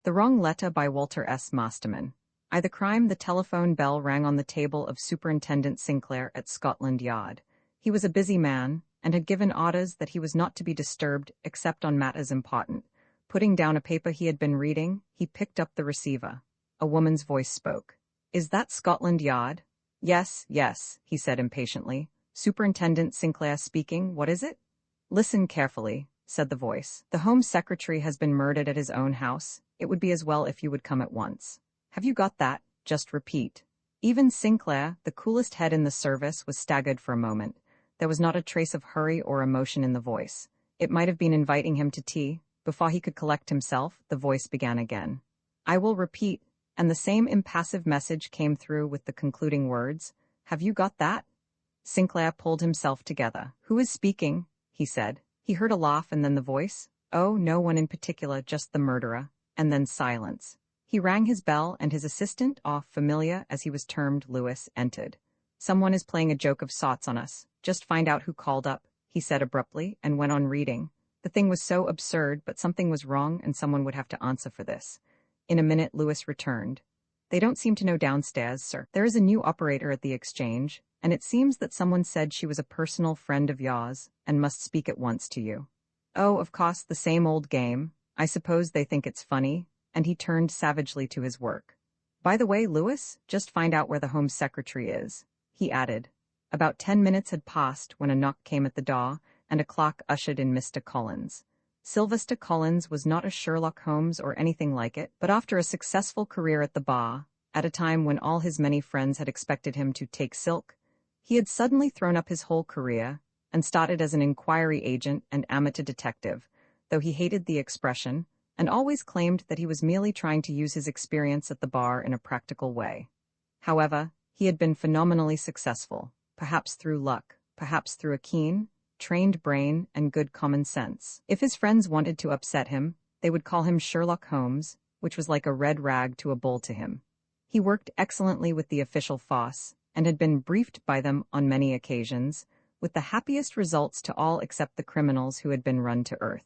The Wrong Letter by Walter S. Masterman. The crime. The telephone bell rang on the table of Superintendent Sinclair at Scotland Yard. He was a busy man, and had given orders that he was not to be disturbed except on matters important. Putting down a paper he had been reading, he picked up the receiver. A woman's voice spoke. "Is that Scotland Yard?" "Yes, yes," he said impatiently. "Superintendent Sinclair speaking. What is it?" "Listen carefully," said the voice. "The Home Secretary has been murdered at his own house. It would be as well if you would come at once." "Have you got that? Just repeat." Even Sinclair, the coolest head in the service, was staggered for a moment. There was not a trace of hurry or emotion in the voice. It might have been inviting him to tea. Before he could collect himself, the voice began again. "I will repeat," and the same impassive message came through with the concluding words, "Have you got that?" Sinclair pulled himself together. "Who is speaking?" he said. He heard a laugh and then the voice. "Oh, no one in particular, just the murderer." And then silence. He rang his bell and his assistant, familiar as he was termed Lewis, entered. "Someone is playing a joke of sorts on us. Just find out who called up," he said abruptly, and went on reading. The thing was so absurd, but something was wrong and someone would have to answer for this. In a minute Lewis returned. "They don't seem to know downstairs, sir. There is a new operator at the exchange, and it seems that someone said she was a personal friend of yours, and must speak at once to you." "Oh, of course, the same old game. I suppose they think it's funny," and he turned savagely to his work. "By the way, Lewis, just find out where the Home Secretary is," he added. About 10 minutes had passed when a knock came at the door, and a clerk ushered in Mr. Collins. Sylvester Collins was not a Sherlock Holmes or anything like it, but after a successful career at the bar, at a time when all his many friends had expected him to take silk, he had suddenly thrown up his whole career and started as an inquiry agent and amateur detective, though he hated the expression, and always claimed that he was merely trying to use his experience at the bar in a practical way. However, he had been phenomenally successful, perhaps through luck, perhaps through a keen, trained brain and good common sense. If his friends wanted to upset him, they would call him Sherlock Holmes, which was like a red rag to a bull to him. He worked excellently with the official force, and had been briefed by them on many occasions, with the happiest results to all except the criminals who had been run to earth.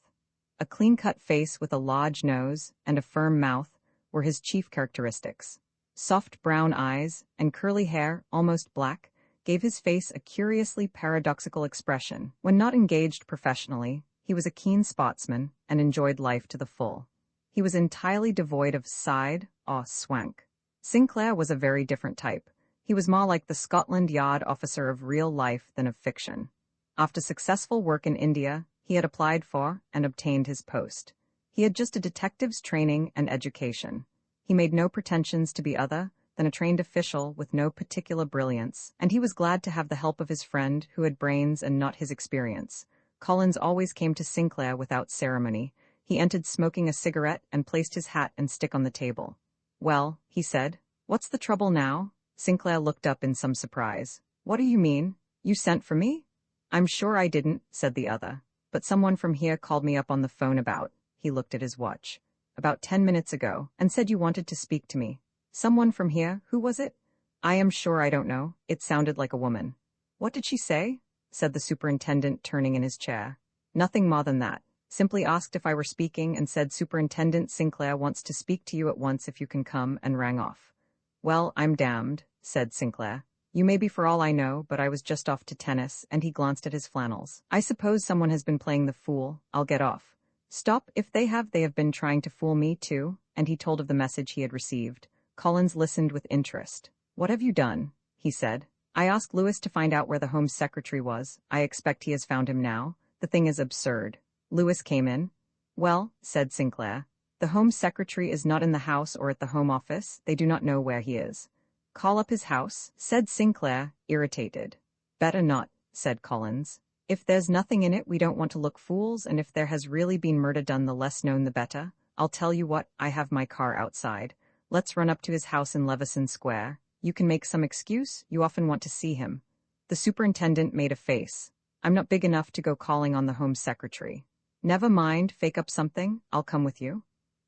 A clean-cut face with a large nose and a firm mouth were his chief characteristics. Soft brown eyes and curly hair, almost black, gave his face a curiously paradoxical expression. When not engaged professionally, he was a keen sportsman and enjoyed life to the full. He was entirely devoid of side or swank. Sinclair was a very different type. He was more like the Scotland Yard officer of real life than of fiction. After successful work in India, he had applied for and obtained his post. He had just a detective's training and education. He made no pretensions to be other than a trained official with no particular brilliance, and he was glad to have the help of his friend who had brains and not his experience. Collins always came to Sinclair without ceremony. He entered smoking a cigarette and placed his hat and stick on the table. "Well," he said, "what's the trouble now?" Sinclair looked up in some surprise. "What do you mean? You sent for me?" "I'm sure I didn't," said the other. "But someone from here called me up on the phone about," he looked at his watch, "about 10 minutes ago, and said you wanted to speak to me." "Someone from here? Who was it?" "I am sure I don't know. It sounded like a woman." "What did she say?" said the superintendent, turning in his chair. "Nothing more than that. Simply asked if I were speaking and said Superintendent Sinclair wants to speak to you at once if you can come, and rang off." "Well, I'm damned," said Sinclair. "You may be for all I know, but I was just off to tennis," and he glanced at his flannels. "I suppose someone has been playing the fool. I'll get off." "Stop, if they have been trying to fool me too," and he told of the message he had received. Collins listened with interest. "What have you done?" he said. "I asked Lewis to find out where the Home Secretary was. I expect he has found him now. The thing is absurd." Lewis came in. "Well," said Sinclair, "the Home Secretary is not in the house or at the Home Office. They do not know where he is." "Call up his house," said Sinclair, irritated. "Better not," said Collins. "If there's nothing in it, we don't want to look fools, and if there has really been murder done, the less known the better. I'll tell you what, I have my car outside. Let's run up to his house in Leveson Square. You can make some excuse, you often want to see him." The superintendent made a face. "I'm not big enough to go calling on the Home Secretary." "Never mind, fake up something. I'll come with you."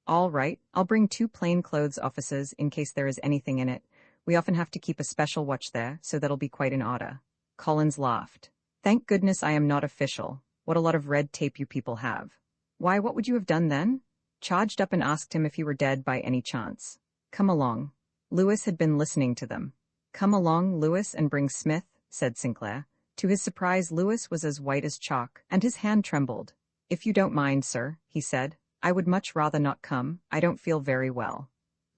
"All right, I'll bring 2 plainclothes officers in case there is anything in it. We often have to keep a special watch there, so that'll be quite in order." Collins laughed. "Thank goodness I am not official. What a lot of red tape you people have." "Why, what would you have done then?" charged up and asked him if he were dead by any chance. Come along. Lewis had been listening to them. Come along, Lewis, and bring Smith, said Sinclair. To his surprise, Lewis was as white as chalk, and his hand trembled. If you don't mind, sir, he said, I would much rather not come. I don't feel very well.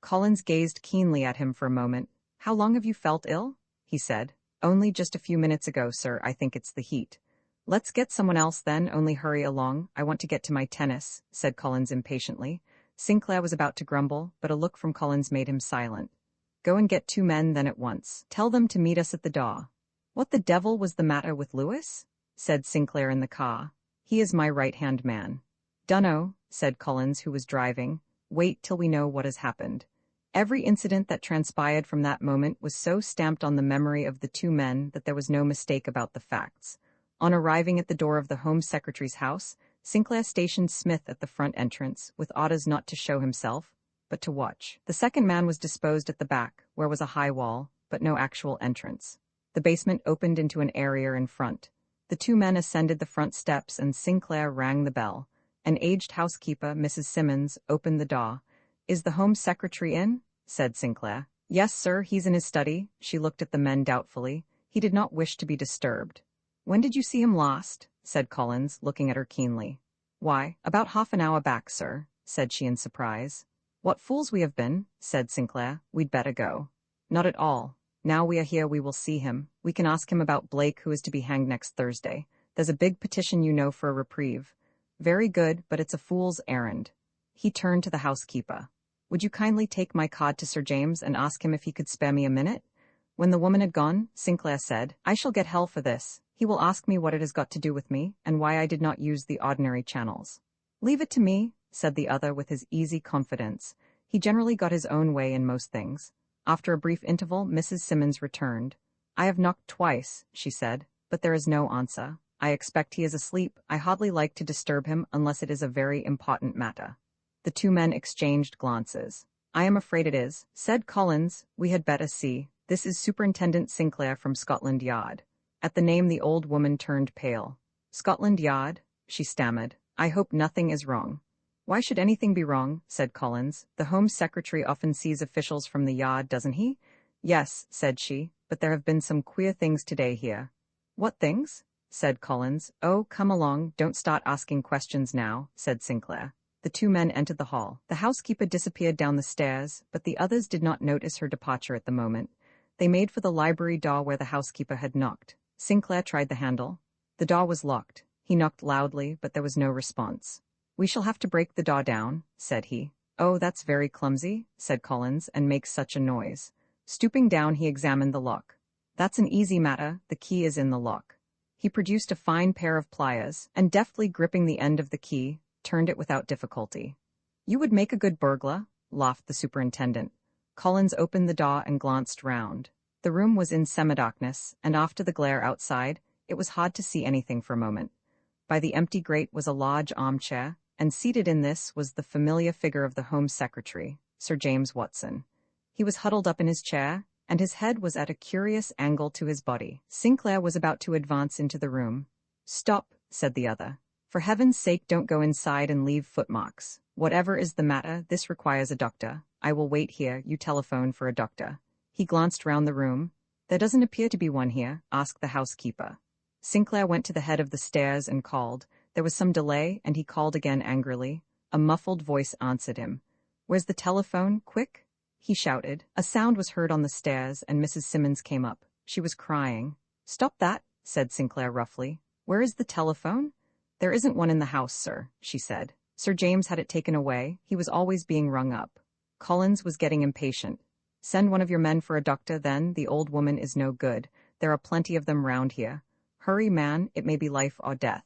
Collins gazed keenly at him for a moment. How long have you felt ill? He said. Only just a few minutes ago, sir. I think it's the heat. Let's get someone else then, only hurry along. I want to get to my tennis, said Collins impatiently. Sinclair was about to grumble, but a look from Collins made him silent. Go and get 2 men then at once. Tell them to meet us at the door. What the devil was the matter with Lewis? Said Sinclair in the car. He is my right-hand man. Dunno, said Collins, who was driving. Wait till we know what has happened. Every incident that transpired from that moment was so stamped on the memory of the 2 men that there was no mistake about the facts. On arriving at the door of the Home Secretary's house, Sinclair stationed Smith at the front entrance, with orders not to show himself, but to watch. The second man was disposed at the back, where was a high wall, but no actual entrance. The basement opened into an area in front. The 2 men ascended the front steps and Sinclair rang the bell. An aged housekeeper, Mrs. Simmons, opened the door. Is the Home Secretary in? Said Sinclair. Yes, sir, he's in his study. She looked at the men doubtfully. He did not wish to be disturbed. When did you see him last? Said Collins, looking at her keenly. Why, about half an hour back, sir, said she in surprise. What fools we have been, said Sinclair. We'd better go. Not at all. Now we are here we will see him. We can ask him about Blake, who is to be hanged next Thursday. There's a big petition, you know, for a reprieve. Very good, but it's a fool's errand. He turned to the housekeeper. Would you kindly take my card to Sir James and ask him if he could spare me a minute? When the woman had gone, Sinclair said, I shall get hell for this. He will ask me what it has got to do with me, and why I did not use the ordinary channels. Leave it to me, said the other with his easy confidence. He generally got his own way in most things. After a brief interval, Mrs. Simmons returned. I have knocked twice, she said, but there is no answer. I expect he is asleep. I hardly like to disturb him unless it is a very important matter. The 2 men exchanged glances. I am afraid it is, said Collins. We had better see. This is Superintendent Sinclair from Scotland Yard. At the name the old woman turned pale. Scotland Yard, she stammered. I hope nothing is wrong. Why should anything be wrong, said Collins. The Home Secretary often sees officials from the yard, doesn't he? Yes, said she, but there have been some queer things today here. What things? Said Collins. Oh, come along, don't start asking questions now, said Sinclair. The 2 men entered the hall. The housekeeper disappeared down the stairs, but the others did not notice her departure at the moment. They made for the library door where the housekeeper had knocked. Sinclair tried the handle. The door was locked. He knocked loudly, but there was no response. We shall have to break the door down, said he. Oh, that's very clumsy, said Collins, and makes such a noise. Stooping down, he examined the lock. That's an easy matter. The key is in the lock. He produced a fine pair of pliers, and deftly gripping the end of the key, turned it without difficulty. You would make a good burglar, laughed the superintendent. Collins opened the door and glanced round. The room was in semi-darkness, and after the glare outside, it was hard to see anything for a moment. By the empty grate was a large armchair, and seated in this was the familiar figure of the Home Secretary, Sir James Watson. He was huddled up in his chair, and his head was at a curious angle to his body. Sinclair was about to advance into the room. Stop, said the other. For heaven's sake, don't go inside and leave footmarks. Whatever is the matter, this requires a doctor. I will wait here. You telephone for a doctor. He glanced round the room. There doesn't appear to be one here, asked the housekeeper. Sinclair went to the head of the stairs and called. There was some delay, and he called again angrily. A muffled voice answered him. Where's the telephone? Quick! He shouted. A sound was heard on the stairs, and Mrs. Simmons came up. She was crying. Stop that, said Sinclair roughly. Where is the telephone? There isn't one in the house, sir, she said. Sir James had it taken away. He was always being rung up. Collins was getting impatient. Send one of your men for a doctor, then. The old woman is no good. There are plenty of them round here. Hurry, man, it may be life or death.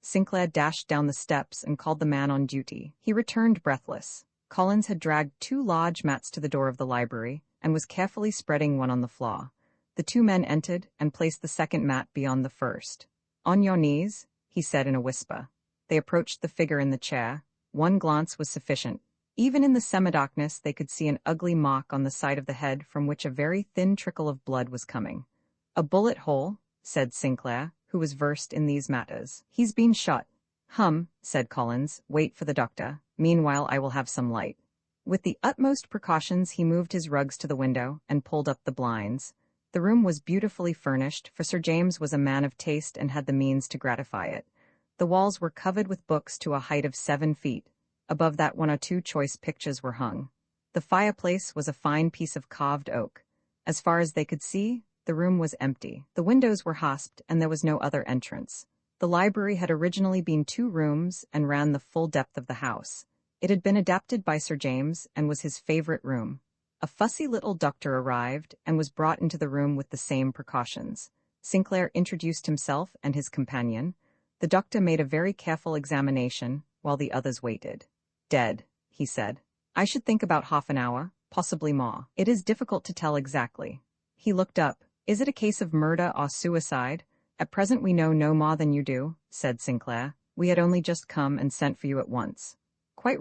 Sinclair dashed down the steps and called the man on duty. He returned breathless. Collins had dragged 2 large mats to the door of the library and was carefully spreading one on the floor. The 2 men entered and placed the second mat beyond the first. On your knees, he said in a whisper. They approached the figure in the chair. One glance was sufficient. Even in the semi-darkness, they could see an ugly mark on the side of the head from which a very thin trickle of blood was coming. A bullet hole, said Sinclair, who was versed in these matters. He's been shot. Said Collins. Wait for the doctor. Meanwhile, I will have some light. With the utmost precautions, he moved his rugs to the window and pulled up the blinds. The room was beautifully furnished, for Sir James was a man of taste and had the means to gratify it. The walls were covered with books to a height of 7 feet. Above that, 1 or 2 choice pictures were hung. The fireplace was a fine piece of carved oak. As far as they could see, the room was empty. The windows were hasped, and there was no other entrance. The library had originally been 2 rooms and ran the full depth of the house. It had been adapted by Sir James and was his favorite room. A fussy little doctor arrived and was brought into the room with the same precautions. Sinclair introduced himself and his companion. The doctor made a very careful examination while the others waited. "Dead," he said. "I should think about half an hour, possibly more. It is difficult to tell exactly." He looked up. "Is it a case of murder or suicide?" "At present we know no more than you do," said Sinclair. "We had only just come and sent for you at once." Quite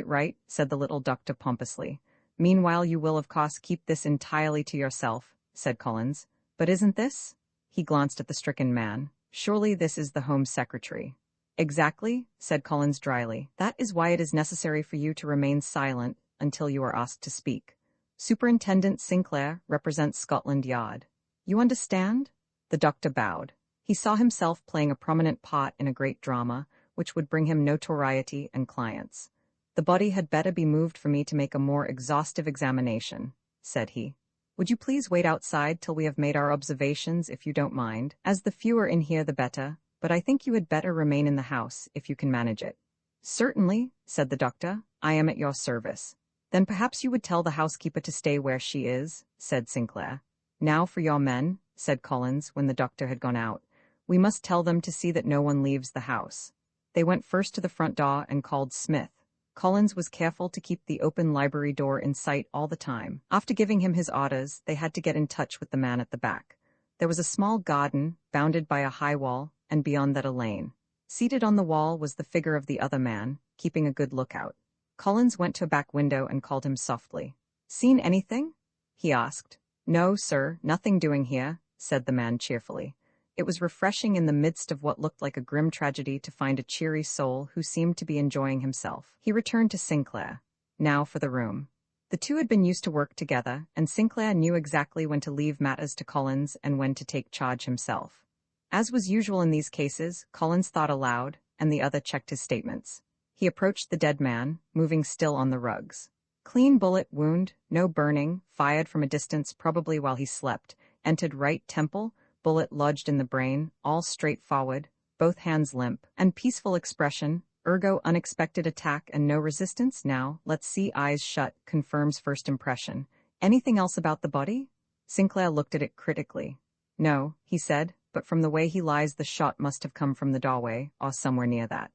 right, said the little doctor pompously. "Meanwhile you will of course keep this entirely to yourself," said Collins. "But isn't this?" He glanced at the stricken man. "Surely this is the Home Secretary." "Exactly," said Collins dryly. "That is why it is necessary for you to remain silent until you are asked to speak. Superintendent Sinclair represents Scotland Yard. You understand?" The doctor bowed. He saw himself playing a prominent part in a great drama, which would bring him notoriety and clients. "The body had better be moved for me to make a more exhaustive examination," said he. "Would you please wait outside till we have made our observations, if you don't mind? As the fewer in here the better, but I think you had better remain in the house, if you can manage it." "Certainly," said the doctor. "I am at your service." "Then perhaps you would tell the housekeeper to stay where she is," said Sinclair. "Now for your men," said Collins when the doctor had gone out. "We must tell them to see that no one leaves the house." They went first to the front door and called Smith. Collins was careful to keep the open library door in sight all the time. After giving him his orders, they had to get in touch with the man at the back. There was a small garden, bounded by a high wall, and beyond that a lane. Seated on the wall was the figure of the other man, keeping a good lookout. Collins went to a back window and called him softly. "Seen anything?" he asked. "No, sir, nothing doing here," said the man cheerfully. It was refreshing in the midst of what looked like a grim tragedy to find a cheery soul who seemed to be enjoying himself. He returned to Sinclair. Now for the room. The two had been used to work together, and Sinclair knew exactly when to leave matters to Collins and when to take charge himself. As was usual in these cases, Collins thought aloud, and the other checked his statements. He approached the dead man, moving still on the rugs. "Clean bullet wound, no burning, fired from a distance probably while he slept, entered right temple, bullet lodged in the brain, all straightforward, both hands limp, and peaceful expression, ergo unexpected attack and no resistance. Now, let's see, eyes shut, confirms first impression. Anything else about the body?" Sinclair looked at it critically. "No," he said, "but from the way he lies the shot must have come from the doorway, or somewhere near that."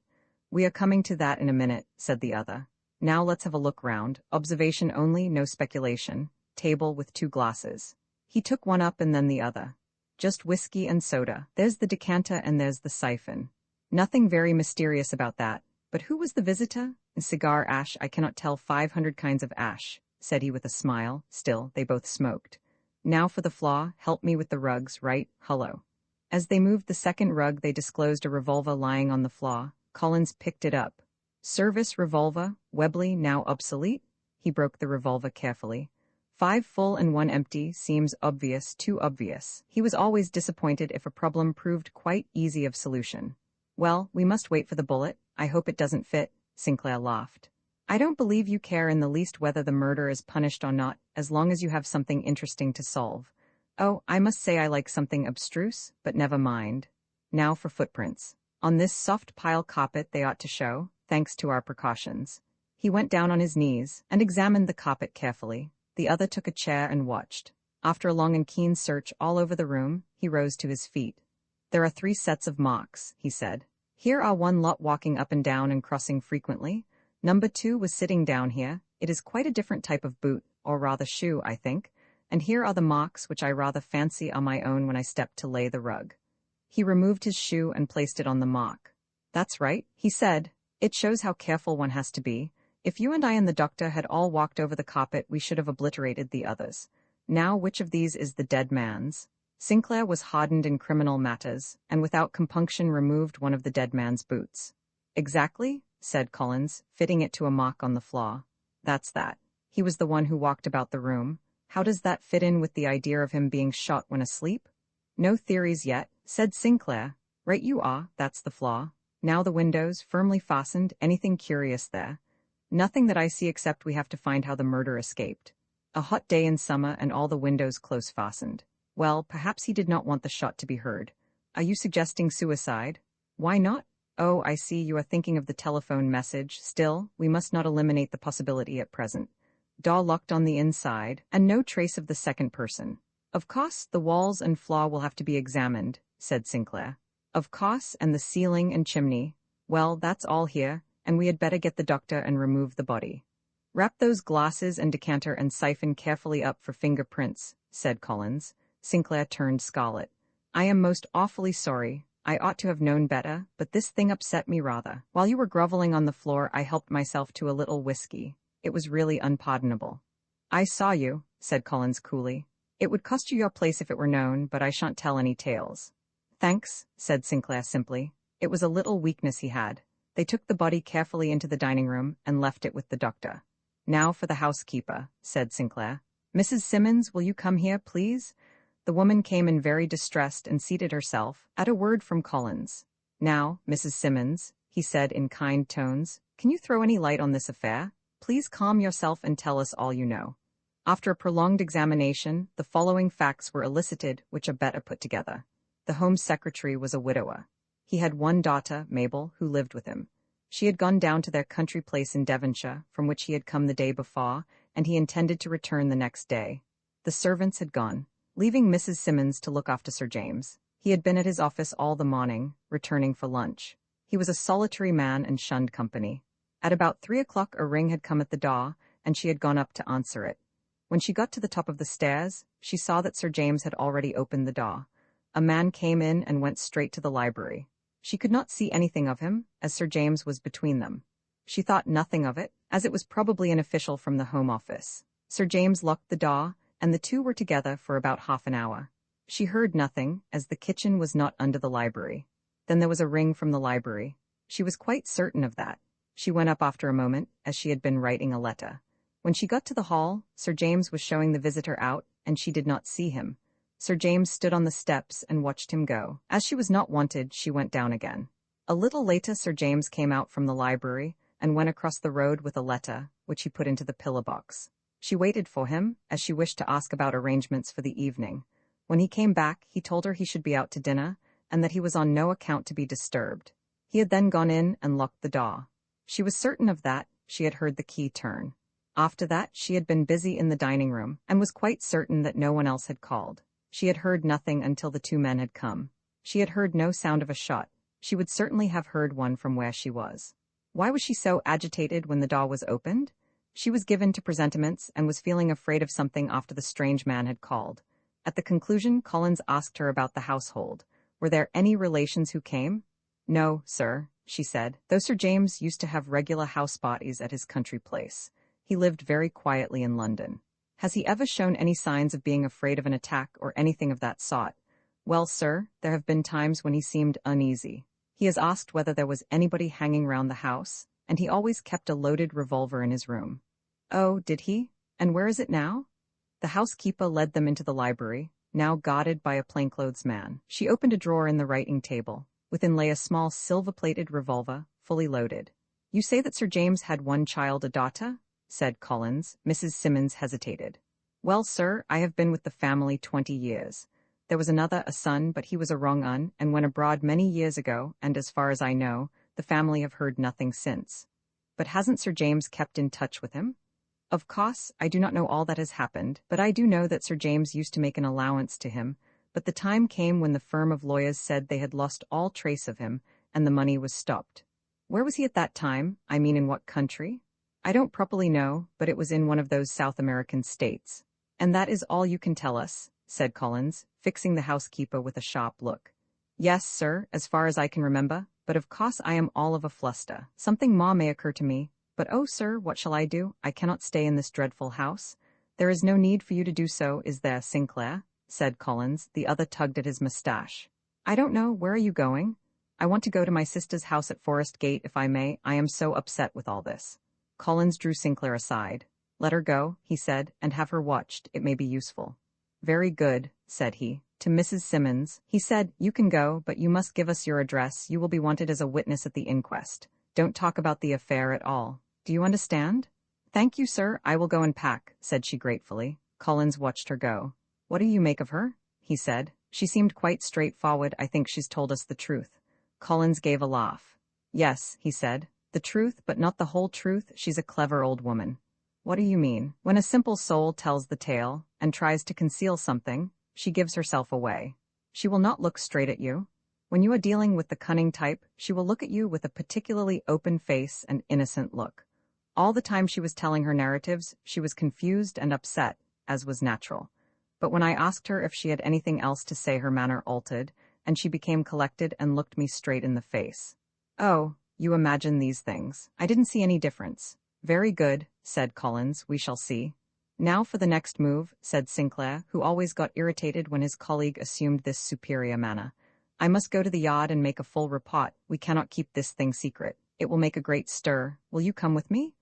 "We are coming to that in a minute," said the other. "Now let's have a look round. Observation only, no speculation. Table with 2 glasses. He took one up and then the other. "Just whiskey and soda. There's the decanter and there's the siphon. Nothing very mysterious about that. But who was the visitor? Cigar ash, I cannot tell 500 kinds of ash," said he with a smile. Still, they both smoked. "Now for the flaw, help me with the rugs, right, hullo." As they moved the second rug they disclosed a revolver lying on the floor. Collins picked it up. "Service revolver, Webley, now obsolete?" He broke the revolver carefully. 5 full and 1 empty seems obvious, too obvious. He was always disappointed if a problem proved quite easy of solution. "Well, we must wait for the bullet. I hope it doesn't fit," Sinclair laughed. "I don't believe you care in the least whether the murder is punished or not, as long as you have something interesting to solve. Oh, I must say I like something abstruse, but never mind. Now for footprints. On this soft pile carpet they ought to show, thanks to our precautions." He went down on his knees and examined the carpet carefully. The other took a chair and watched. After a long and keen search all over the room, he rose to his feet. "There are 3 sets of marks," he said. "Here are one lot walking up and down and crossing frequently. Number 2 was sitting down here. It is quite a different type of boot, or rather shoe, I think. And here are the marks which I rather fancy on my own when I stepped to lay the rug." He removed his shoe and placed it on the mark. "That's right," he said. "It shows how careful one has to be. If you and I and the doctor had all walked over the carpet, we should have obliterated the others. Now, which of these is the dead man's?" Sinclair was hardened in criminal matters, and without compunction removed one of the dead man's boots. "Exactly?" said Collins, fitting it to a mark on the floor. That's that. He was the one who walked about the room. How does that fit in with the idea of him being shot when asleep? No theories yet, said Sinclair. Right you are, that's the flaw. Now the windows, firmly fastened, anything curious there? Nothing that I see except we have to find how the murder escaped. A hot day in summer and all the windows close fastened. Well, perhaps he did not want the shot to be heard. Are you suggesting suicide? Why not? Oh, I see you are thinking of the telephone message. Still, we must not eliminate the possibility at present. Door locked on the inside, and no trace of the second person. Of course, the walls and floor will have to be examined, said Sinclair. Of course, and the ceiling and chimney. Well, that's all here, and we had better get the doctor and remove the body. Wrap those glasses and decanter and siphon carefully up for fingerprints, said Collins. Sinclair turned scarlet. I am most awfully sorry. I ought to have known better, but this thing upset me rather. While you were groveling on the floor, I helped myself to a little whiskey. It was really unpardonable. I saw you, said Collins coolly. It would cost you your place if it were known, but I shan't tell any tales. Thanks, said Sinclair simply. It was a little weakness he had. They took the body carefully into the dining room and left it with the doctor. Now for the housekeeper, said Sinclair. Mrs. Simmons, will you come here, please? The woman came in very distressed and seated herself, at a word from Collins. Now, Mrs. Simmons, he said in kind tones, can you throw any light on this affair? Please calm yourself and tell us all you know. After a prolonged examination, the following facts were elicited, which are better put together. The Home Secretary was a widower. He had one daughter, Mabel, who lived with him. She had gone down to their country place in Devonshire, from which he had come the day before, and he intended to return the next day. The servants had gone, leaving Mrs. Simmons to look after Sir James. He had been at his office all the morning, returning for lunch. He was a solitary man and shunned company. At about 3 o'clock a ring had come at the door, and she had gone up to answer it. When she got to the top of the stairs, she saw that Sir James had already opened the door. A man came in and went straight to the library. She could not see anything of him, as Sir James was between them. She thought nothing of it, as it was probably an official from the Home Office. Sir James locked the door, and the two were together for about half an hour. She heard nothing, as the kitchen was not under the library. Then there was a ring from the library. She was quite certain of that. She went up after a moment, as she had been writing a letter. When she got to the hall, Sir James was showing the visitor out, and she did not see him. Sir James stood on the steps and watched him go. As she was not wanted, she went down again. A little later Sir James came out from the library and went across the road with a letter, which he put into the pillar box. She waited for him, as she wished to ask about arrangements for the evening. When he came back, he told her he should be out to dinner, and that he was on no account to be disturbed. He had then gone in and locked the door. She was certain of that. She had heard the key turn. After that, she had been busy in the dining room, and was quite certain that no one else had called. She had heard nothing until the two men had come. She had heard no sound of a shot. She would certainly have heard one from where she was. Why was she so agitated when the door was opened? She was given to presentiments and was feeling afraid of something after the strange man had called. At the conclusion, Collins asked her about the household. Were there any relations who came? No, sir, she said, though Sir James used to have regular house parties at his country place. He lived very quietly in London. Has he ever shown any signs of being afraid of an attack or anything of that sort? Well, sir, there have been times when he seemed uneasy. He has asked whether there was anybody hanging round the house, and he always kept a loaded revolver in his room. Oh, did he? And where is it now? The housekeeper led them into the library, now guarded by a plainclothes man. She opened a drawer in the writing table. Within lay a small silver-plated revolver, fully loaded. You say that Sir James had one child, a daughter? Said Collins. Mrs. Simmons hesitated. Well, sir, I have been with the family 20 years. There was another, a son, but he was a wrong un, and went abroad many years ago, and as far as I know, the family have heard nothing since. But hasn't Sir James kept in touch with him? Of course, I do not know all that has happened, but I do know that Sir James used to make an allowance to him, but the time came when the firm of lawyers said they had lost all trace of him, and the money was stopped. Where was he at that time? I mean, in what country? I don't properly know, but it was in one of those South American states. And that is all you can tell us, said Collins, fixing the housekeeper with a sharp look. Yes, sir, as far as I can remember, but of course I am all of a fluster. Something more may occur to me, but oh, sir, what shall I do? I cannot stay in this dreadful house. There is no need for you to do so, is there, Sinclair? Said Collins. The other tugged at his mustache. I don't know. Where are you going? I want to go to my sister's house at Forest Gate if I may. I am so upset with all this. Collins drew Sinclair aside. Let her go, he said, and have her watched. It may be useful. Very good, said he. To Mrs. Simmons, he said, you can go, but you must give us your address. You will be wanted as a witness at the inquest. Don't talk about the affair at all. Do you understand? Thank you, sir. I will go and pack, said she gratefully. Collins watched her go. What do you make of her? He said. She seemed quite straightforward. I think she's told us the truth. Collins gave a laugh. Yes, he said. The truth, but not the whole truth. She's a clever old woman. What do you mean? When a simple soul tells the tale, and tries to conceal something, she gives herself away. She will not look straight at you. When you are dealing with the cunning type, she will look at you with a particularly open face and innocent look. All the time she was telling her narratives, she was confused and upset, as was natural. But when I asked her if she had anything else to say, her manner altered, and she became collected and looked me straight in the face. Oh, you imagine these things. I didn't see any difference. Very good, said Collins. We shall see. Now for the next move, said Sinclair, who always got irritated when his colleague assumed this superior manner. I must go to the yard and make a full report. We cannot keep this thing secret. It will make a great stir. Will you come with me?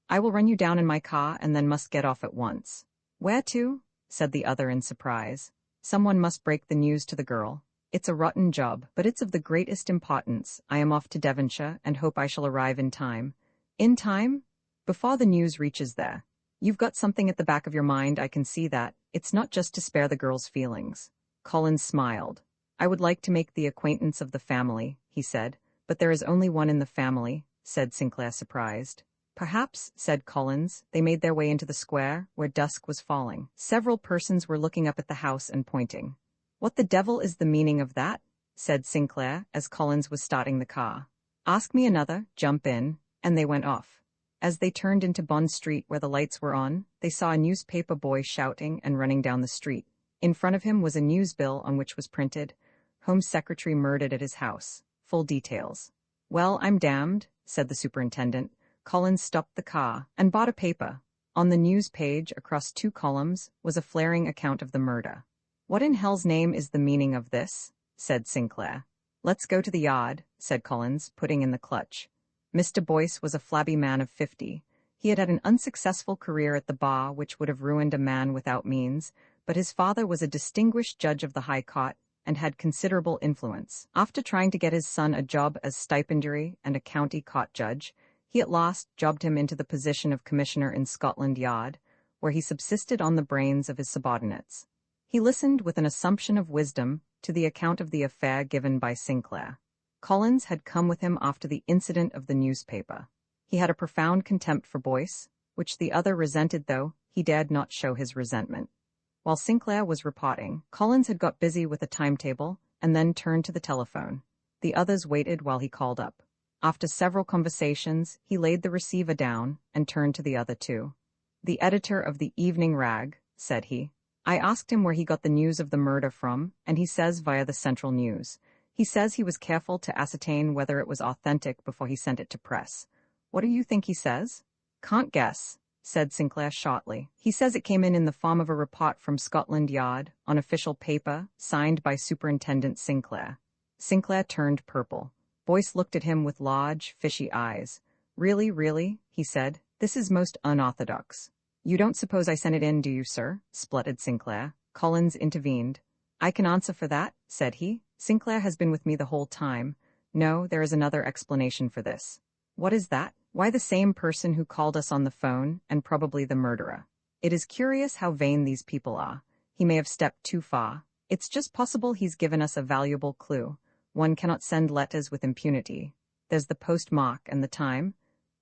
I will run you down in my car and then must get off at once. Where to? Said the other in surprise. Someone must break the news to the girl. It's a rotten job, but it's of the greatest importance. I am off to Devonshire and hope I shall arrive in time. In time? Before the news reaches there. You've got something at the back of your mind, I can see that. It's not just to spare the girl's feelings. Collins smiled. I would like to make the acquaintance of the family, he said, but there is only one in the family, said Sinclair, surprised. Perhaps, said Collins. They made their way into the square, where dusk was falling. Several persons were looking up at the house and pointing. What the devil is the meaning of that? Said Sinclair, as Collins was starting the car. Ask me another, jump in, and they went off. As they turned into Bond Street where the lights were on, they saw a newspaper boy shouting and running down the street. In front of him was a news bill on which was printed, Home Secretary murdered at his house. Full details. Well, I'm damned, said the superintendent. Collins stopped the car and bought a paper. On the news page, across 2 columns, was a flaring account of the murder. What in hell's name is the meaning of this? Said Sinclair. Let's go to the yard, said Collins, putting in the clutch. Mr. Boyce was a flabby man of 50. He had had an unsuccessful career at the bar which would have ruined a man without means, but his father was a distinguished judge of the High Court and had considerable influence. After trying to get his son a job as stipendiary and a county court judge, he at last jobbed him into the position of commissioner in Scotland Yard, where he subsisted on the brains of his subordinates. He listened with an assumption of wisdom to the account of the affair given by Sinclair. Collins had come with him after the incident of the newspaper. He had a profound contempt for Boyce, which the other resented, though he dared not show his resentment. While Sinclair was reporting, Collins had got busy with a timetable and then turned to the telephone. The others waited while he called up. After several conversations, he laid the receiver down and turned to the other 2. The editor of the Evening Rag, said he. I asked him where he got the news of the murder from, and he says via the Central News. He says he was careful to ascertain whether it was authentic before he sent it to press. What do you think he says? Can't guess, said Sinclair shortly. He says it came in the form of a report from Scotland Yard, on official paper, signed by Superintendent Sinclair. Sinclair turned purple. Boyce looked at him with large, fishy eyes. Really, he said, this is most unorthodox. You don't suppose I sent it in, do you, sir? Spluttered Sinclair. Collins intervened. I can answer for that, said he. Sinclair has been with me the whole time. No, there is another explanation for this. What is that? Why, the same person who called us on the phone, and probably the murderer. It is curious how vain these people are. He may have stepped too far. It's just possible he's given us a valuable clue. One cannot send letters with impunity. There's the postmark and the time.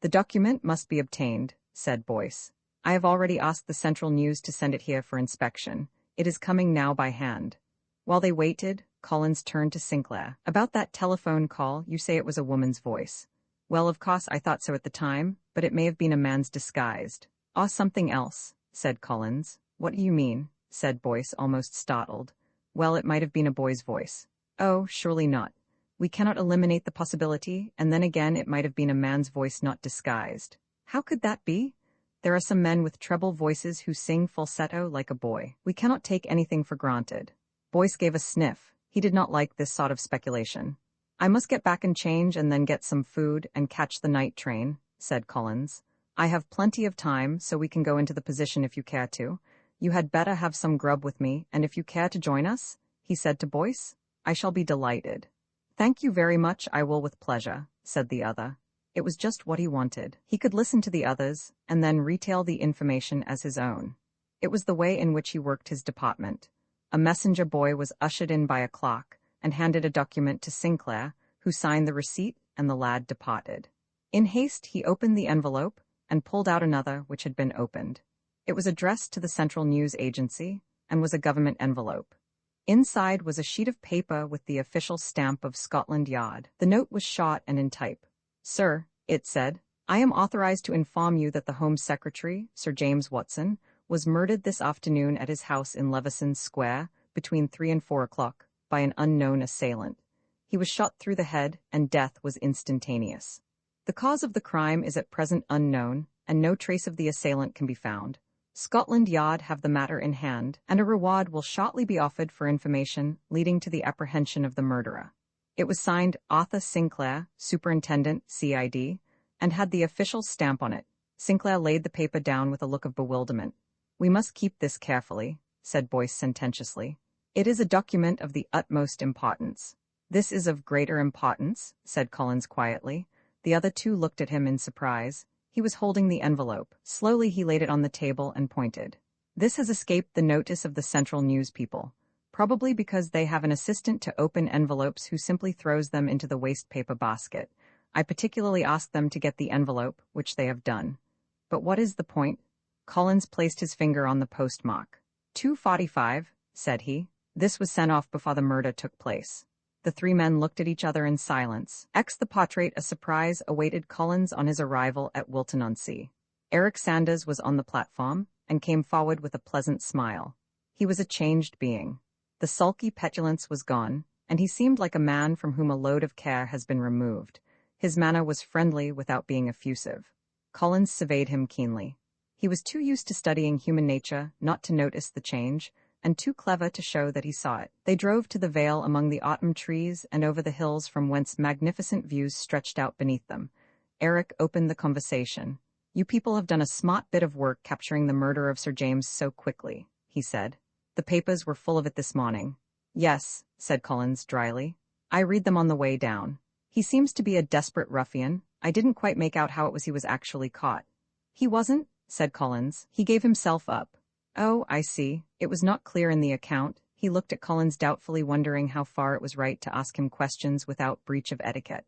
The document must be obtained, said Boyce. I have already asked the Central News to send it here for inspection. It is coming now by hand. While they waited, Collins turned to Sinclair. About that telephone call, you say it was a woman's voice. Well, of course, I thought so at the time, but it may have been a man's disguised. Or something else, said Collins. What do you mean? Said Boyce, almost startled. Well, it might have been a boy's voice. Oh, surely not. We cannot eliminate the possibility, and then again it might have been a man's voice not disguised. How could that be? There are some men with treble voices who sing falsetto like a boy. We cannot take anything for granted. Boyce gave a sniff. He did not like this sort of speculation. I must get back and change and then get some food and catch the night train, said Collins. I have plenty of time, so we can go into the position if you care to. You had better have some grub with me, and if you care to join us, he said to Boyce, I shall be delighted. Thank you very much, I will with pleasure, said the other. It was just what he wanted. He could listen to the others, and then retail the information as his own. It was the way in which he worked his department. A messenger boy was ushered in by a clerk, and handed a document to Sinclair, who signed the receipt, and the lad departed. In haste he opened the envelope, and pulled out another which had been opened. It was addressed to the Central News Agency, and was a government envelope. Inside was a sheet of paper with the official stamp of Scotland Yard. The note was short and in type. Sir, it said, I am authorized to inform you that the Home Secretary, Sir James Watson, was murdered this afternoon at his house in Leveson Square, between 3 and 4 o'clock, by an unknown assailant. He was shot through the head, and death was instantaneous. The cause of the crime is at present unknown, and no trace of the assailant can be found. Scotland Yard have the matter in hand, and a reward will shortly be offered for information leading to the apprehension of the murderer. It was signed Arthur Sinclair, Superintendent, CID, and had the official stamp on it. Sinclair laid the paper down with a look of bewilderment. We must keep this carefully, said Boyce sententiously. It is a document of the utmost importance. This is of greater importance, said Collins quietly. The other two looked at him in surprise. He was holding the envelope. Slowly he laid it on the table and pointed. This has escaped the notice of the Central News people, probably because they have an assistant to open envelopes who simply throws them into the waste paper basket. I particularly asked them to get the envelope, which they have done. But what is the point? Collins placed his finger on the postmark. 2:45, said he. This was sent off before the murder took place. The three men looked at each other in silence. The portrait, a surprise awaited Collins on his arrival at Wilton-on-Sea. Eric Sanders was on the platform, and came forward with a pleasant smile. He was a changed being. The sulky petulance was gone, and he seemed like a man from whom a load of care has been removed. His manner was friendly without being effusive. Collins surveyed him keenly. He was too used to studying human nature not to notice the change, and too clever to show that he saw it. They drove to the vale among the autumn trees and over the hills from whence magnificent views stretched out beneath them. Eric opened the conversation. You people have done a smart bit of work capturing the murder of Sir James so quickly, he said. The papers were full of it this morning. Yes, said Collins dryly. I read them on the way down. He seems to be a desperate ruffian. I didn't quite make out how it was he was actually caught. He wasn't, said Collins. He gave himself up. Oh, I see. It was not clear in the account. He looked at Collins doubtfully, wondering how far it was right to ask him questions without breach of etiquette.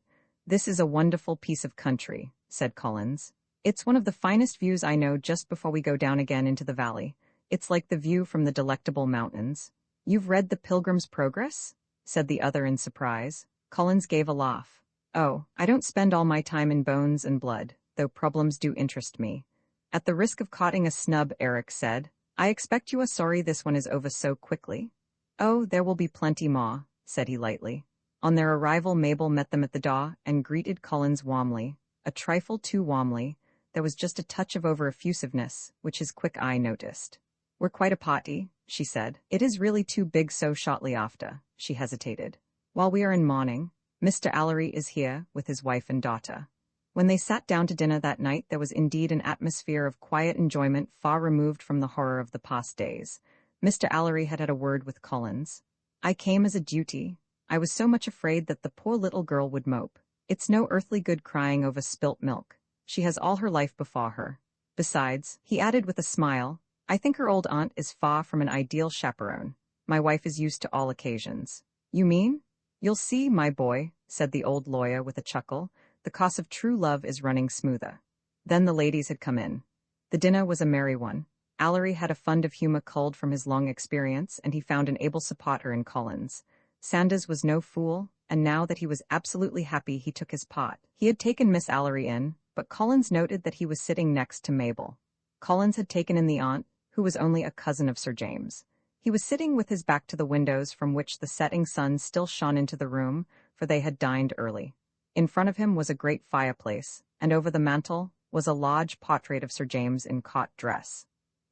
This is a wonderful piece of country, said Collins. It's one of the finest views I know just before we go down again into the valley. It's like the view from the Delectable Mountains. You've read The Pilgrim's Progress? Said the other in surprise. Collins gave a laugh. Oh, I don't spend all my time in bones and blood, though problems do interest me. At the risk of caughting a snub, Eric said, I expect you are sorry this one is over so quickly. Oh, there will be plenty more, said he lightly. On their arrival, Mabel met them at the door and greeted Collins warmly, a trifle too warmly. There was just a touch of over-effusiveness, which his quick eye noticed. We're quite a party, she said. It is really too big so shortly after, she hesitated. While we are in mourning, Mr. Allery is here with his wife and daughter. When they sat down to dinner that night, there was indeed an atmosphere of quiet enjoyment far removed from the horror of the past days. Mr. Allery had had a word with Collins. I came as a duty. I was so much afraid that the poor little girl would mope. It's no earthly good crying over spilt milk. She has all her life before her. Besides, he added with a smile, I think her old aunt is far from an ideal chaperone. My wife is used to all occasions. You mean? You'll see, my boy, said the old lawyer with a chuckle. The course of true love is running smoother. Then the ladies had come in. The dinner was a merry one. Allery had a fund of humor culled from his long experience, and he found an able supporter in Collins. Sanders was no fool, and now that he was absolutely happy he took his pot. He had taken Miss Allery in, but Collins noted that he was sitting next to Mabel. Collins had taken in the aunt, who was only a cousin of Sir James. He was sitting with his back to the windows from which the setting sun still shone into the room, for they had dined early. In front of him was a great fireplace, and over the mantel was a large portrait of Sir James in court dress.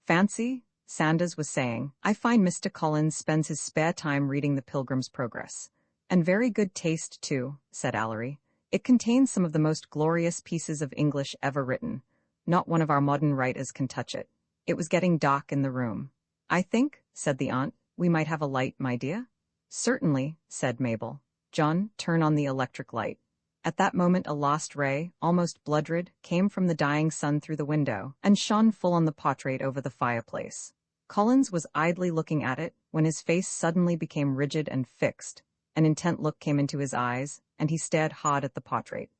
Fancy, Sanders was saying, I find Mr. Collins spends his spare time reading The Pilgrim's Progress. And very good taste, too, said Allery. It contains some of the most glorious pieces of English ever written. Not one of our modern writers can touch it. It was getting dark in the room. I think, said the aunt, we might have a light, my dear. Certainly, said Mabel. John, turn on the electric light. At that moment a last ray, almost blood-red, came from the dying sun through the window, and shone full on the portrait over the fireplace. Collins was idly looking at it, when his face suddenly became rigid and fixed. An intent look came into his eyes, and he stared hard at the portrait.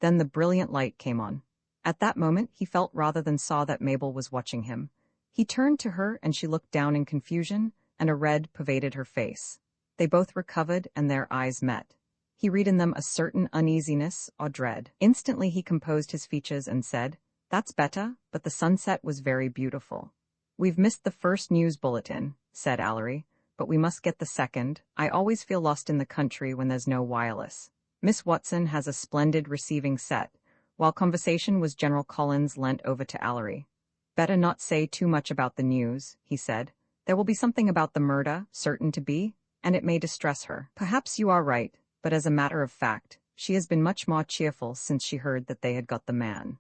Then the brilliant light came on. At that moment he felt rather than saw that Mabel was watching him. He turned to her, and she looked down in confusion, and a red pervaded her face. They both recovered, and their eyes met. He read in them a certain uneasiness or dread. Instantly he composed his features and said, "That's better, but the sunset was very beautiful." "We've missed the first news bulletin," said Allery, "but we must get the second. I always feel lost in the country when there's no wireless. Miss Watson has a splendid receiving set." While conversation was general, Collins leant over to Allery. "Better not say too much about the news," he said. "There will be something about the murder, certain to be, and it may distress her. Perhaps you are right, but as a matter of fact, she has been much more cheerful since she heard that they had got the man."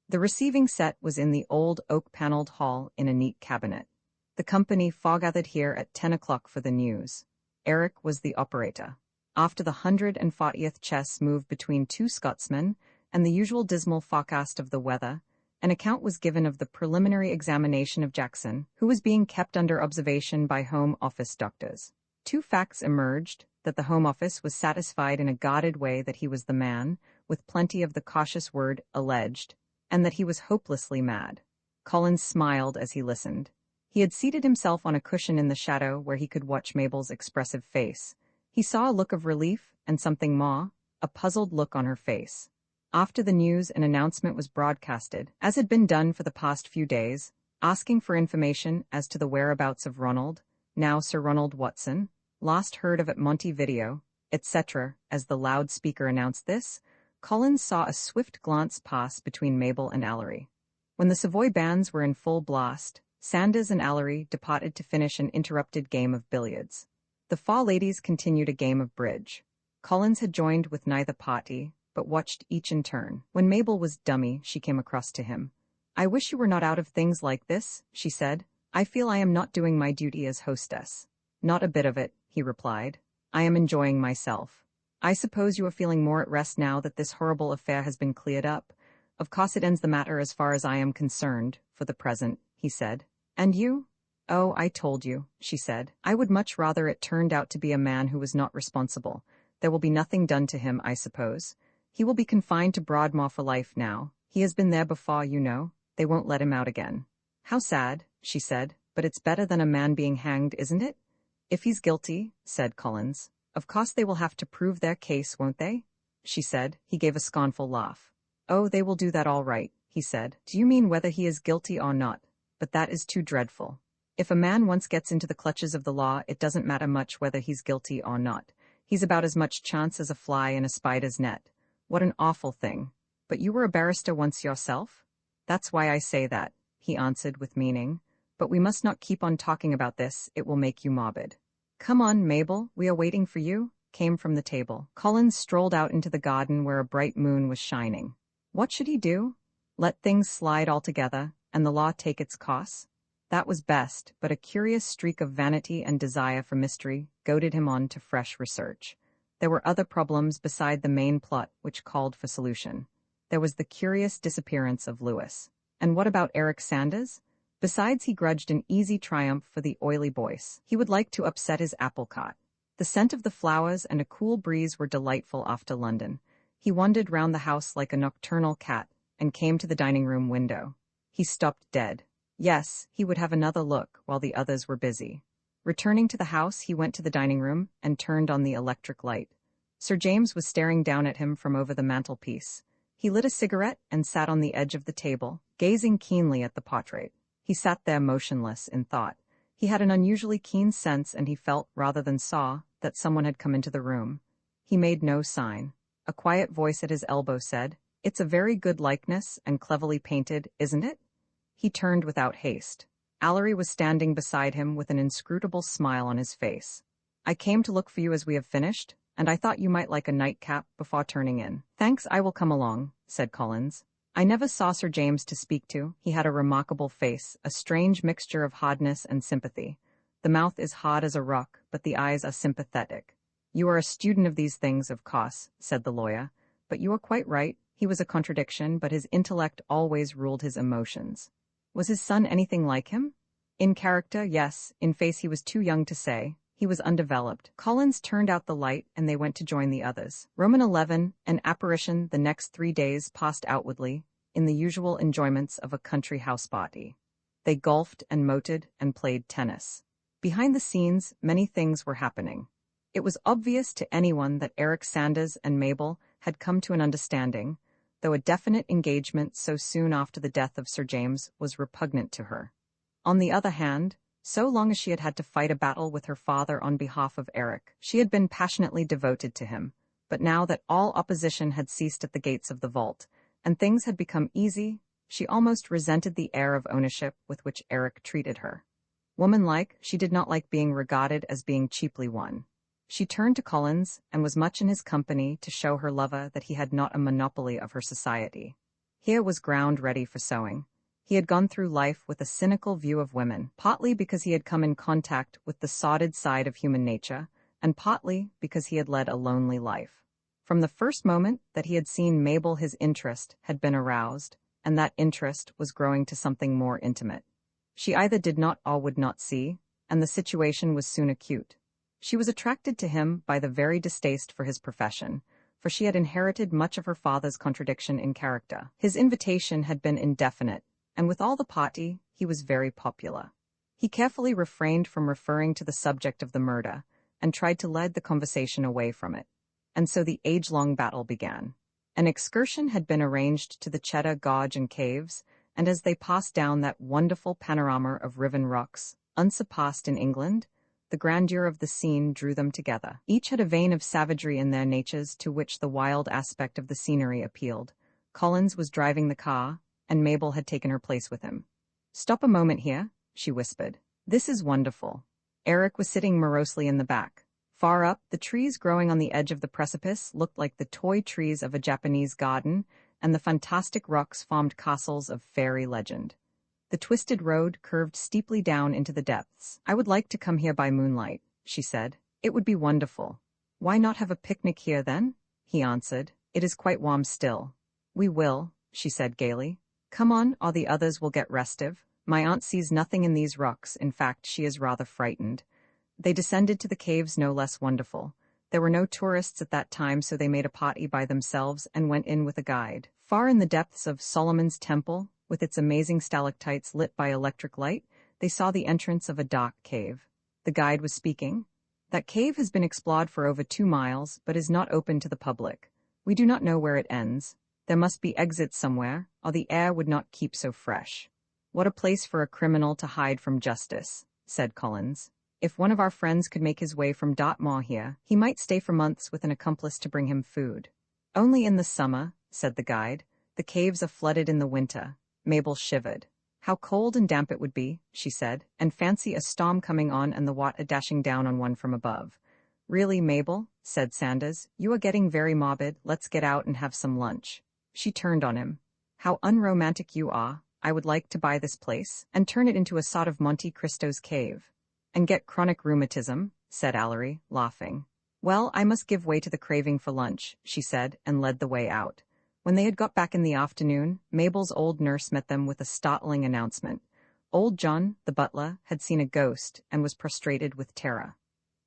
The receiving set was in the old oak-paneled hall in a neat cabinet. The company foregathered here at 10 o'clock for the news. Eric was the operator. After the 140th chess moved between two Scotsmen, and the usual dismal forecast of the weather, an account was given of the preliminary examination of Jackson, who was being kept under observation by Home Office doctors. Two facts emerged: that the Home Office was satisfied in a guarded way that he was the man, with plenty of the cautious word alleged, and that he was hopelessly mad. Collins smiled as he listened. He had seated himself on a cushion in the shadow where he could watch Mabel's expressive face. He saw a look of relief, and something more, a puzzled look on her face. After the news, an announcement was broadcasted, as had been done for the past few days, asking for information as to the whereabouts of Ronald, now Sir Ronald Watson, last heard of at Montevideo, etc. As the loudspeaker announced this, Collins saw a swift glance pass between Mabel and Allery. When the Savoy bands were in full blast, Sanders and Allery departed to finish an interrupted game of billiards. The four ladies continued a game of bridge. Collins had joined with neither party, but watched each in turn. When Mabel was dummy, she came across to him. "I wish you were not out of things like this," she said. "I feel I am not doing my duty as hostess." "Not a bit of it," he replied. "I am enjoying myself." "I suppose you are feeling more at rest now that this horrible affair has been cleared up. Of course it ends the matter as far as I am concerned, for the present," he said. "And you?" "Oh, I told you," she said. "I would much rather it turned out to be a man who was not responsible. There will be nothing done to him, I suppose. He will be confined to Broadmoor for life now. He has been there before, you know. They won't let him out again." "How sad," she said. "But it's better than a man being hanged, isn't it?" "If he's guilty," said Collins. "Of course they will have to prove their case, won't they?" she said. He gave a scornful laugh. "Oh, they will do that all right," he said. "Do you mean whether he is guilty or not? But that is too dreadful. If a man once gets into the clutches of the law, it doesn't matter much whether he's guilty or not. He's about as much chance as a fly in a spider's net. What an awful thing. But you were a barrister once yourself?" "That's why I say that," he answered with meaning. "But we must not keep on talking about this, it will make you morbid." "Come on, Mabel, we are waiting for you," came from the table. Collins strolled out into the garden where a bright moon was shining. What should he do? Let things slide altogether, and the law take its course? That was best, but a curious streak of vanity and desire for mystery goaded him on to fresh research. There were other problems beside the main plot which called for solution. There was the curious disappearance of Lewis. And what about Eric Sanders? Besides, he grudged an easy triumph for the oily Boyce. He would like to upset his apple cart. The scent of the flowers and a cool breeze were delightful after London. He wandered round the house like a nocturnal cat, and came to the dining-room window. He stopped dead. Yes, he would have another look while the others were busy. Returning to the house, he went to the dining-room and turned on the electric light. Sir James was staring down at him from over the mantelpiece. He lit a cigarette and sat on the edge of the table, gazing keenly at the portrait. He sat there motionless in thought. He had an unusually keen sense, and he felt, rather than saw, that someone had come into the room. He made no sign. A quiet voice at his elbow said, "It's a very good likeness and cleverly painted, isn't it?" He turned without haste. Allery was standing beside him with an inscrutable smile on his face. "I came to look for you as we have finished. and I thought you might like a nightcap before turning in." "Thanks, I will come along," said Collins. I never saw Sir James to speak to. He had a remarkable face, a strange mixture of hardness and sympathy. The mouth is hard as a rock, but the eyes are sympathetic. "You are a student of these things, of course," said the lawyer. "But you are quite right. He was a contradiction, but his intellect always ruled his emotions." Was his son anything like him? In character, yes. In face, he was too young to say. He was undeveloped. Collins turned out the light, and they went to join the others. Roman 11, an apparition. The next 3 days passed outwardly, in the usual enjoyments of a country house party. They golfed and motored and played tennis. Behind the scenes, many things were happening. It was obvious to anyone that Eric Sanders and Mabel had come to an understanding, though a definite engagement so soon after the death of Sir James was repugnant to her. On the other hand, so long as she had had to fight a battle with her father on behalf of Eric, she had been passionately devoted to him. But now that all opposition had ceased at the gates of the vault, and things had become easy, she almost resented the air of ownership with which Eric treated her. Woman-like, she did not like being regarded as being cheaply won. She turned to Collins and was much in his company to show her lover that he had not a monopoly of her society. Here was ground ready for sowing. He had gone through life with a cynical view of women, partly because he had come in contact with the sordid side of human nature, and partly because he had led a lonely life. From the first moment that he had seen Mabel, his interest had been aroused, and that interest was growing to something more intimate. She either did not or would not see, and the situation was soon acute. She was attracted to him by the very distaste for his profession, for she had inherited much of her father's contradiction in character. His invitation had been indefinite, and with all the party, he was very popular. He carefully refrained from referring to the subject of the murder, and tried to lead the conversation away from it. And so the age-long battle began. An excursion had been arranged to the Cheddar Gorge and Caves, and as they passed down that wonderful panorama of riven rocks, unsurpassed in England, the grandeur of the scene drew them together. Each had a vein of savagery in their natures to which the wild aspect of the scenery appealed. Collins was driving the car, and Mabel had taken her place with him. "Stop a moment here," she whispered. "This is wonderful." Eric was sitting morosely in the back. Far up, the trees growing on the edge of the precipice looked like the toy trees of a Japanese garden, and the fantastic rocks formed castles of fairy legend. The twisted road curved steeply down into the depths. "I would like to come here by moonlight," she said. "It would be wonderful." "Why not have a picnic here then?" he answered. "It is quite warm still." "We will," she said gaily. "Come on, or the others will get restive. My aunt sees nothing in these rocks. In fact, she is rather frightened." They descended to the caves no less wonderful. There were no tourists at that time, so they made a party by themselves and went in with a guide. Far in the depths of Solomon's Temple, with its amazing stalactites lit by electric light, they saw the entrance of a dark cave. The guide was speaking. "That cave has been explored for over 2 miles, but is not open to the public. We do not know where it ends. There must be exits somewhere, or the air would not keep so fresh." "What a place for a criminal to hide from justice," said Collins. "If one of our friends could make his way from Dartmoor here, he might stay for months with an accomplice to bring him food." "Only in the summer," said the guide. "The caves are flooded in the winter." Mabel shivered. "How cold and damp it would be," she said, "and fancy a storm coming on and the water dashing down on one from above." "Really, Mabel," said Sanders, "you are getting very morbid. Let's get out and have some lunch." She turned on him. "How unromantic you are. I would like to buy this place and turn it into a sort of Monte Cristo's cave." "And get chronic rheumatism," said Allery, laughing. "Well, I must give way to the craving for lunch," she said, and led the way out. When they had got back in the afternoon, Mabel's old nurse met them with a startling announcement. Old John, the butler, had seen a ghost and was prostrated with terror.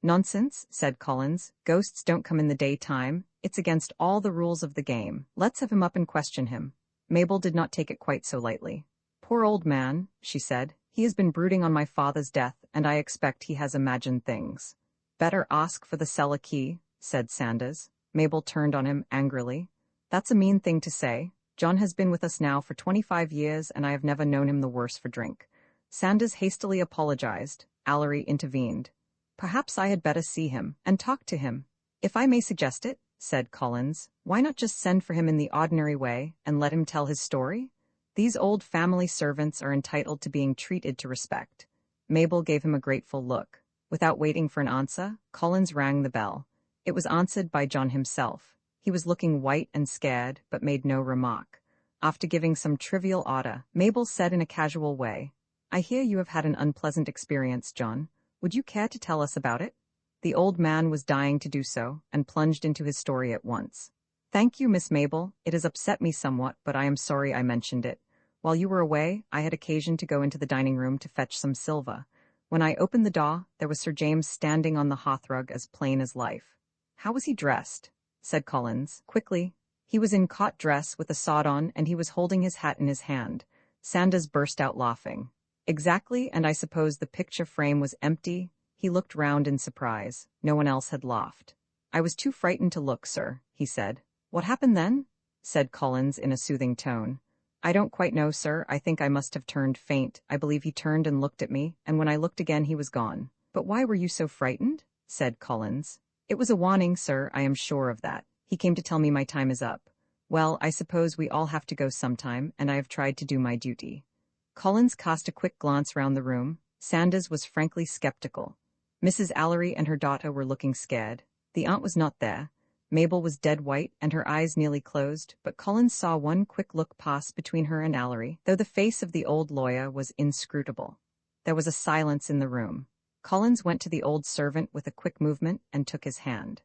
"Nonsense," said Collins. "Ghosts don't come in the daytime. It's against all the rules of the game. Let's have him up and question him." Mabel did not take it quite so lightly. "Poor old man," she said. "He has been brooding on my father's death, and I expect he has imagined things." "Better ask for the cellar key," said Sanders. Mabel turned on him angrily. "That's a mean thing to say. John has been with us now for 25 years, and I have never known him the worse for drink." Sanders hastily apologized. Allery intervened. "Perhaps I had better see him and talk to him." "If I may suggest it," said Collins, "why not just send for him in the ordinary way and let him tell his story? These old family servants are entitled to being treated to respect." Mabel gave him a grateful look. Without waiting for an answer, Collins rang the bell. It was answered by John himself. He was looking white and scared, but made no remark. After giving some trivial order, Mabel said in a casual way, "I hear you have had an unpleasant experience, John. Would you care to tell us about it?" The old man was dying to do so, and plunged into his story at once. "Thank you, Miss Mabel. It has upset me somewhat, but I am sorry I mentioned it. While you were away, I had occasion to go into the dining room to fetch some silver. When I opened the door, there was Sir James standing on the hearthrug as plain as life." "How was he dressed?" said Collins, quickly. "He was in court dress with a sword on, and he was holding his hat in his hand." Sanders burst out laughing. "Exactly, and I suppose the picture frame was empty?" He looked round in surprise. No one else had laughed. "I was too frightened to look, sir," he said. "What happened then?" said Collins in a soothing tone. "I don't quite know, sir. I think I must have turned faint. I believe he turned and looked at me, and when I looked again he was gone." "But why were you so frightened?" said Collins. "It was a warning, sir, I am sure of that. He came to tell me my time is up. Well, I suppose we all have to go sometime, and I have tried to do my duty." Collins cast a quick glance round the room. Sanders was frankly skeptical. Mrs. Allery and her daughter were looking scared. The aunt was not there. Mabel was dead white, and her eyes nearly closed, but Collins saw one quick look pass between her and Allery, though the face of the old lawyer was inscrutable. There was a silence in the room. Collins went to the old servant with a quick movement and took his hand.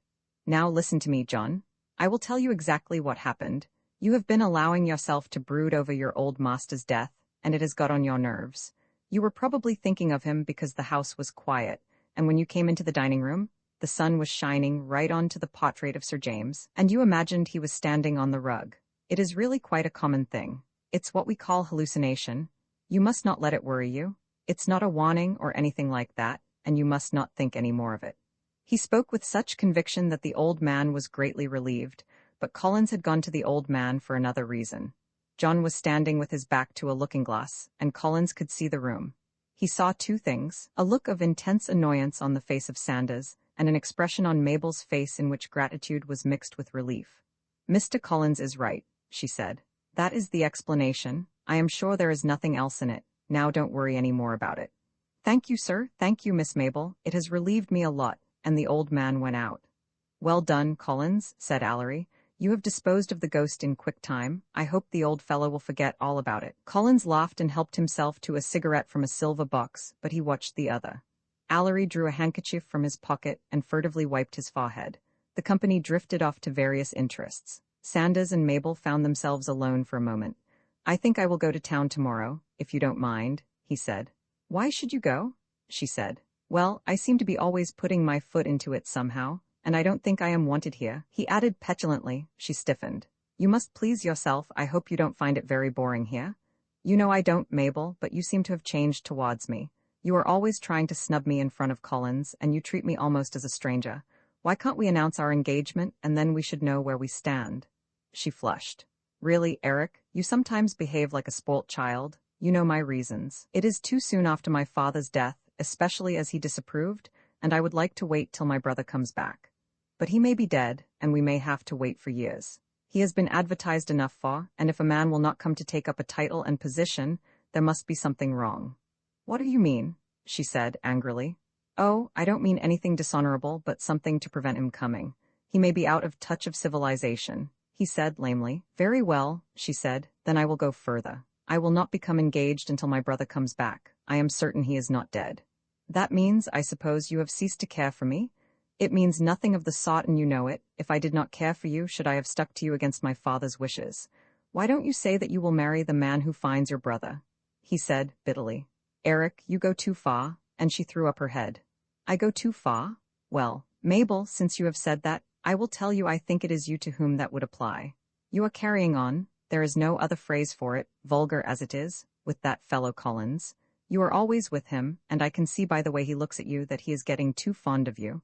"Now listen to me, John. I will tell you exactly what happened. You have been allowing yourself to brood over your old master's death, and it has got on your nerves. You were probably thinking of him because the house was quiet, and when you came into the dining room, the sun was shining right onto the portrait of Sir James, and you imagined he was standing on the rug. It is really quite a common thing. It's what we call hallucination. You must not let it worry you. It's not a warning or anything like that, and you must not think any more of it." He spoke with such conviction that the old man was greatly relieved, but Collins had gone to the old man for another reason. John was standing with his back to a looking-glass, and Collins could see the room. He saw two things: a look of intense annoyance on the face of Sanders, and an expression on Mabel's face in which gratitude was mixed with relief. "Mr. Collins is right," she said. "That is the explanation. I am sure there is nothing else in it. Now don't worry any more about it." "Thank you, sir. Thank you, Miss Mabel. It has relieved me a lot," and the old man went out. "Well done, Collins," said Allery. "You have disposed of the ghost in quick time. I hope the old fellow will forget all about it." Collins laughed and helped himself to a cigarette from a silver box, but he watched the other. Allery drew a handkerchief from his pocket and furtively wiped his forehead. The company drifted off to various interests. Sanders and Mabel found themselves alone for a moment. "I think I will go to town tomorrow, if you don't mind," he said. "Why should you go?" she said. "Well, I seem to be always putting my foot into it somehow, and I don't think I am wanted here," he added petulantly. She stiffened. "You must please yourself. I hope you don't find it very boring here." "You know I don't, Mabel, but you seem to have changed towards me. You are always trying to snub me in front of Collins, and you treat me almost as a stranger. Why can't we announce our engagement, and then we should know where we stand?" She flushed. "Really, Eric, you sometimes behave like a spoilt child. You know my reasons. It is too soon after my father's death, especially as he disapproved, and I would like to wait till my brother comes back. But he may be dead, and we may have to wait for years. He has been advertised enough for, and if a man will not come to take up a title and position, there must be something wrong." "What do you mean?" she said angrily. "Oh, I don't mean anything dishonorable, but something to prevent him coming. He may be out of touch of civilization," he said lamely. "Very well," she said, "then I will go further. I will not become engaged until my brother comes back. I am certain he is not dead." "That means, I suppose, you have ceased to care for me?" "It means nothing of the sort, and you know it. If I did not care for you, should I have stuck to you against my father's wishes? Why don't you say that you will marry the man who finds your brother?" he said bitterly. "Eric, you go too far," and she threw up her head. "I go too far? Well, Mabel, since you have said that, I will tell you I think it is you to whom that would apply. You are carrying on, there is no other phrase for it, vulgar as it is, with that fellow Collins. You are always with him, and I can see by the way he looks at you that he is getting too fond of you.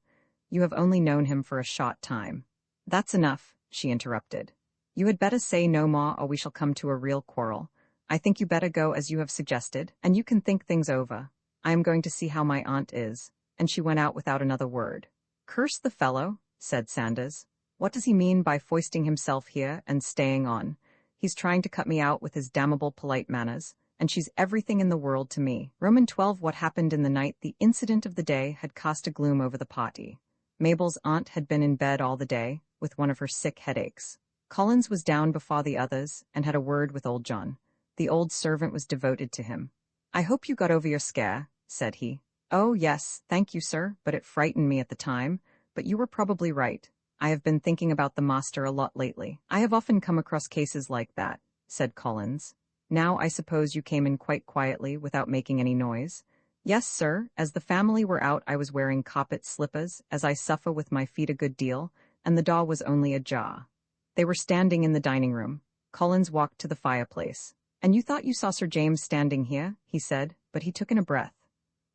You have only known him for a short time." "That's enough," she interrupted. "You had better say no more, or we shall come to a real quarrel. I think you better go as you have suggested, and you can think things over. I am going to see how my aunt is," and she went out without another word. "Curse the fellow," said Sanders. "What does he mean by foisting himself here and staying on? He's trying to cut me out with his damnable polite manners, and she's everything in the world to me." Roman 12. What happened in the night, the incident of the day, had cast a gloom over the party. Mabel's aunt had been in bed all the day, with one of her sick headaches. Collins was down before the others, and had a word with old John. The old servant was devoted to him. "I hope you got over your scare," said he. "Oh, yes, thank you, sir, but it frightened me at the time. But you were probably right. I have been thinking about the master a lot lately. I have often come across cases like that," said Collins. "Now I suppose you came in quite quietly, without making any noise?" "Yes, sir, as the family were out I was wearing carpet slippers, as I suffer with my feet a good deal, and the door was only ajar." They were standing in the dining room. Collins walked to the fireplace. "And you thought you saw Sir James standing here?" he said, but he took in a breath.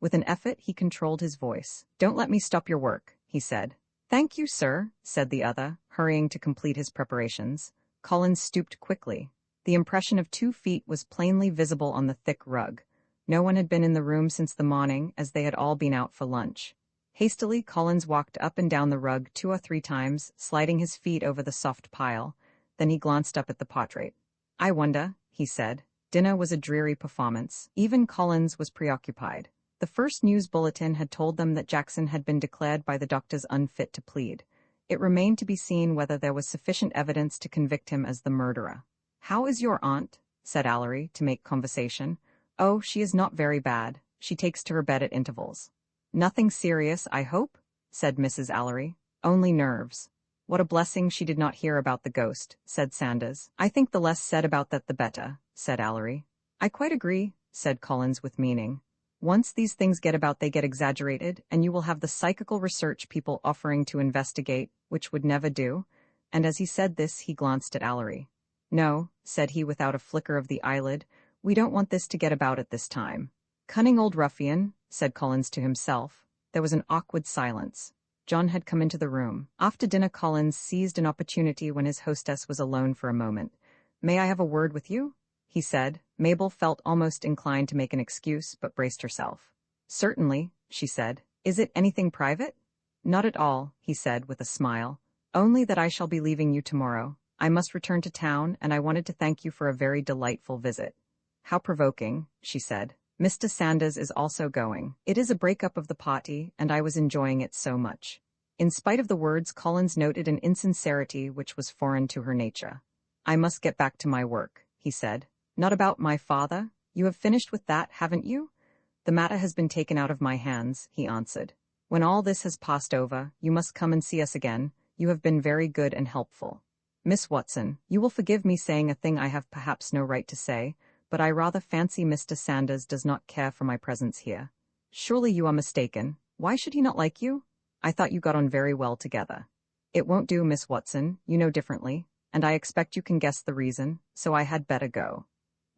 With an effort he controlled his voice. "Don't let me stop your work," he said. "Thank you, sir," said the other, hurrying to complete his preparations. Collins stooped quickly. The impression of 2 feet was plainly visible on the thick rug. No one had been in the room since the morning, as they had all been out for lunch. Hastily, Collins walked up and down the rug 2 or 3 times, sliding his feet over the soft pile. Then he glanced up at the portrait. "I wonder," he said. Dinner was a dreary performance. Even Collins was preoccupied. The first news bulletin had told them that Jackson had been declared by the doctors unfit to plead. It remained to be seen whether there was sufficient evidence to convict him as the murderer. "How is your aunt?" said Allery, to make conversation. "Oh, she is not very bad. She takes to her bed at intervals." "Nothing serious, I hope?" said Mrs. Allery. "Only nerves." "What a blessing she did not hear about the ghost," said Sanders. "I think the less said about that the better," said Allery. "I quite agree," said Collins with meaning. "Once these things get about they get exaggerated, and you will have the psychical research people offering to investigate, which would never do." And as he said this he glanced at Allery. "No," said he without a flicker of the eyelid, "we don't want this to get about at this time." "Cunning old ruffian," said Collins to himself. There was an awkward silence. John had come into the room. After dinner Collins seized an opportunity when his hostess was alone for a moment. "May I have a word with you?" he said. Mabel felt almost inclined to make an excuse, but braced herself. "Certainly," she said. "Is it anything private?" "Not at all," he said with a smile. "Only that I shall be leaving you tomorrow. I must return to town, and I wanted to thank you for a very delightful visit." "How provoking," she said. "Mr. Sanders is also going. It is a break-up of the party, and I was enjoying it so much." In spite of the words, Collins noted an insincerity which was foreign to her nature. "I must get back to my work," he said. "Not about my father? You have finished with that, haven't you?" "The matter has been taken out of my hands," he answered. "When all this has passed over, you must come and see us again. You have been very good and helpful. Miss Watson, you will forgive me saying a thing I have perhaps no right to say, but I rather fancy Mr. Sanders does not care for my presence here." "Surely you are mistaken. Why should he not like you? I thought you got on very well together." "It won't do, Miss Watson, you know differently, and I expect you can guess the reason, so I had better go."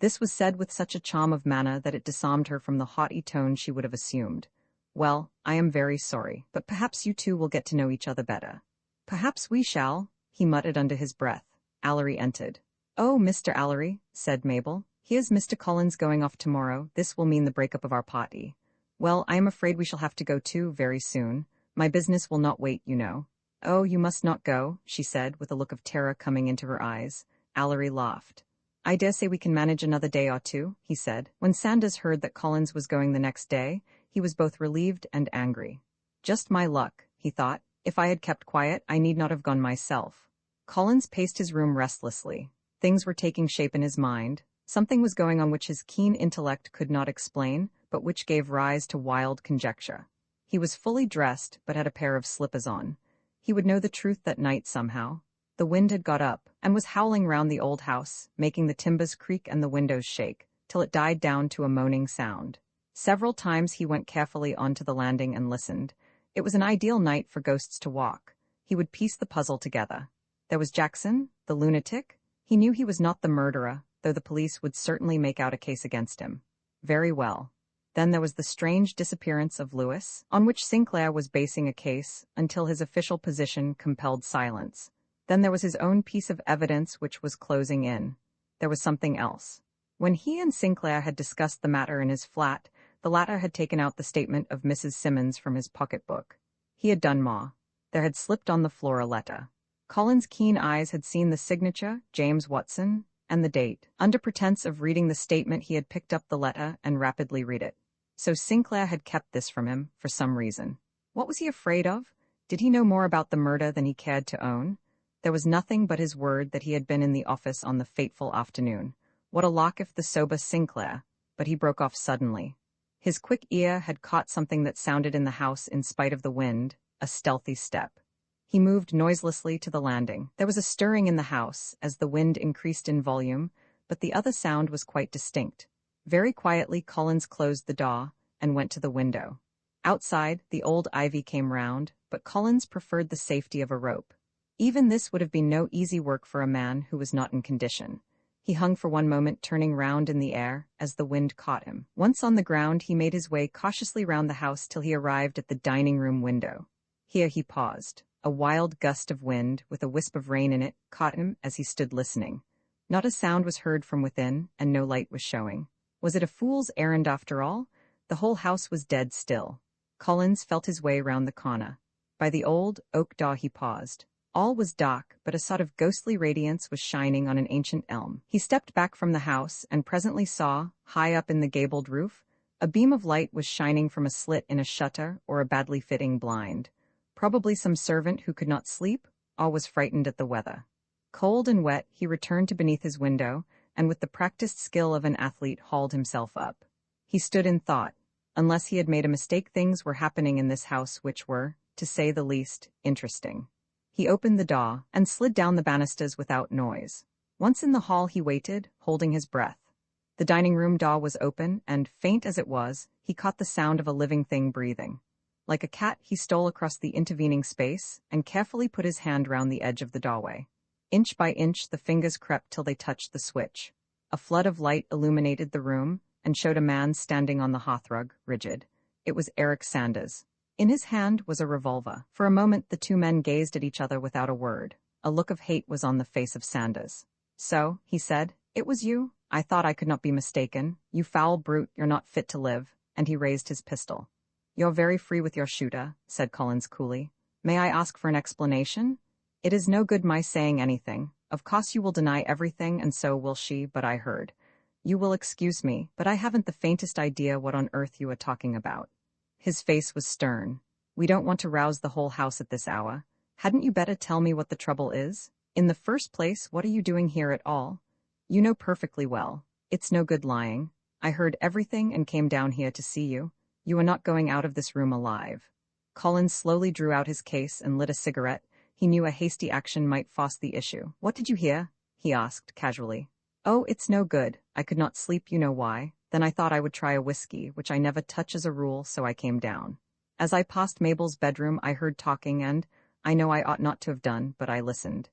This was said with such a charm of manner that it disarmed her from the haughty tone she would have assumed. "Well, I am very sorry, but perhaps you two will get to know each other better." "Perhaps we shall," he muttered under his breath. Allery entered. "Oh, Mr. Allery," said Mabel. "Here's Mr. Collins going off tomorrow. This will mean the breakup of our party." "Well, I am afraid we shall have to go too, very soon. My business will not wait, you know." "Oh, you must not go," she said, with a look of terror coming into her eyes. Allery laughed. "I dare say we can manage another day or two," he said. When Sanders heard that Collins was going the next day, he was both relieved and angry. "Just my luck," he thought. "If I had kept quiet, I need not have gone myself." Collins paced his room restlessly. Things were taking shape in his mind. Something was going on which his keen intellect could not explain, but which gave rise to wild conjecture. He was fully dressed, but had a pair of slippers on. He would know the truth that night somehow. The wind had got up, and was howling round the old house, making the timbers creak and the windows shake, till it died down to a moaning sound. Several times he went carefully onto the landing and listened. It was an ideal night for ghosts to walk. He would piece the puzzle together. There was Jackson, the lunatic. He knew he was not the murderer, though the police would certainly make out a case against him. Very well. Then there was the strange disappearance of Lewis, on which Sinclair was basing a case, until his official position compelled silence. Then there was his own piece of evidence which was closing in. There was something else. When he and Sinclair had discussed the matter in his flat, the latter had taken out the statement of Mrs. Simmons from his pocketbook. He had done more. There had slipped on the floor a letter. Collins' keen eyes had seen the signature, James Watson, and the date. Under pretense of reading the statement, he had picked up the letter and rapidly read it. So Sinclair had kept this from him, for some reason. What was he afraid of? Did he know more about the murder than he cared to own? There was nothing but his word that he had been in the office on the fateful afternoon. What a lock if the sober Sinclair, but he broke off suddenly. His quick ear had caught something that sounded in the house in spite of the wind, a stealthy step. He moved noiselessly to the landing. There was a stirring in the house as the wind increased in volume, but the other sound was quite distinct. Very quietly, Collins closed the door and went to the window. Outside, the old ivy came round, but Collins preferred the safety of a rope. Even this would have been no easy work for a man who was not in condition. He hung for one moment, turning round in the air as the wind caught him. Once on the ground, he made his way cautiously round the house till he arrived at the dining-room window. Here he paused. A wild gust of wind, with a wisp of rain in it, caught him as he stood listening. Not a sound was heard from within, and no light was showing. Was it a fool's errand after all? The whole house was dead still. Collins felt his way round the corner. By the old oak door he paused. All was dark, but a sort of ghostly radiance was shining on an ancient elm. He stepped back from the house and presently saw, high up in the gabled roof, a beam of light was shining from a slit in a shutter or a badly fitting blind. Probably some servant who could not sleep, or was frightened at the weather. Cold and wet, he returned to beneath his window, and with the practiced skill of an athlete hauled himself up. He stood in thought. Unless he had made a mistake, things were happening in this house which were, to say the least, interesting. He opened the door and slid down the banisters without noise. Once in the hall he waited, holding his breath. The dining-room door was open, and, faint as it was, he caught the sound of a living thing breathing. Like a cat, he stole across the intervening space and carefully put his hand round the edge of the doorway. Inch by inch the fingers crept till they touched the switch. A flood of light illuminated the room and showed a man standing on the hearthrug, rigid. It was Eric Sanders. In his hand was a revolver. For a moment the two men gazed at each other without a word. A look of hate was on the face of Sanders. "So," he said, "it was you? I thought I could not be mistaken. You foul brute, you're not fit to live." And he raised his pistol. "You're very free with your shooter," said Collins coolly. "May I ask for an explanation?" "It is no good my saying anything. Of course you will deny everything, and so will she, but I heard. You will excuse me, but I haven't the faintest idea what on earth you are talking about." His face was stern. "We don't want to rouse the whole house at this hour. Hadn't you better tell me what the trouble is? In the first place, what are you doing here at all? You know perfectly well. It's no good lying. I heard everything and came down here to see you. You are not going out of this room alive." Collins slowly drew out his case and lit a cigarette. He knew a hasty action might force the issue. "What did you hear?" he asked casually. "Oh, it's no good. I could not sleep, you know why. Then I thought I would try a whiskey, which I never touch as a rule, so I came down. As I passed Mabel's bedroom, I heard talking and, I know I ought not to have done, but I listened."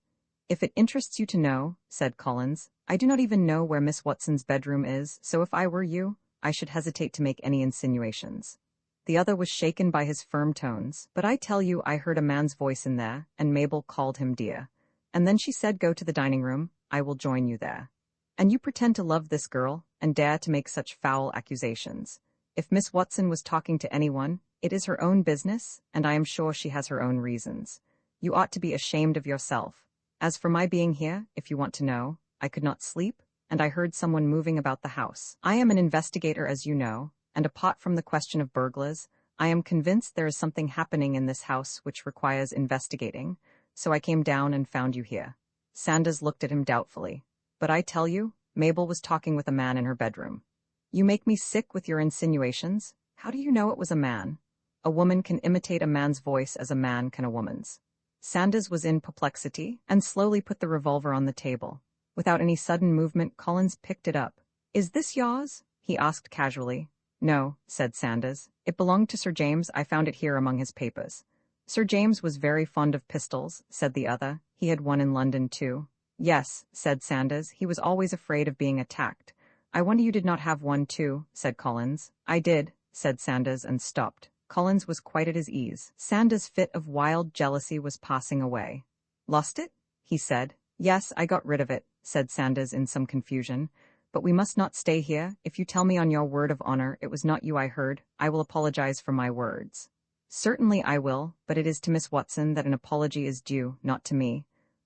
"If it interests you to know," said Collins, "I do not even know where Miss Watson's bedroom is, so if I were you, I should hesitate to make any insinuations." The other was shaken by his firm tones. "But I tell you, I heard a man's voice in there, and Mabel called him dear. And then she said, 'Go to the dining room, I will join you there.' And you pretend to love this girl, and dare to make such foul accusations. If Miss Watson was talking to anyone, it is her own business, and I am sure she has her own reasons. You ought to be ashamed of yourself. As for my being here, if you want to know, I could not sleep, and I heard someone moving about the house. I am an investigator, as you know, and apart from the question of burglars, I am convinced there is something happening in this house which requires investigating, so I came down and found you here." Sanders looked at him doubtfully. "But I tell you, Mabel was talking with a man in her bedroom." "You make me sick with your insinuations. How do you know it was a man?" "A woman can imitate a man's voice as a man can a woman's." Sanders was in perplexity, and slowly put the revolver on the table. Without any sudden movement, Collins picked it up. "Is this yours?" he asked casually. "No," said Sanders. "It belonged to Sir James. I found it here among his papers." "Sir James was very fond of pistols," said the other. "He had one in London, too." "Yes," said Sanders. "He was always afraid of being attacked." "I wonder you did not have one, too," said Collins. "I did," said Sanders, and stopped. Collins was quite at his ease. Sanders' fit of wild jealousy was passing away. "Lost it?" he said. "Yes, I got rid of it," said Sanders in some confusion. "But we must not stay here. If you tell me on your word of honor it was not you I heard, I will apologize for my words." "Certainly I will, but it is to Miss Watson that an apology is due, not to me.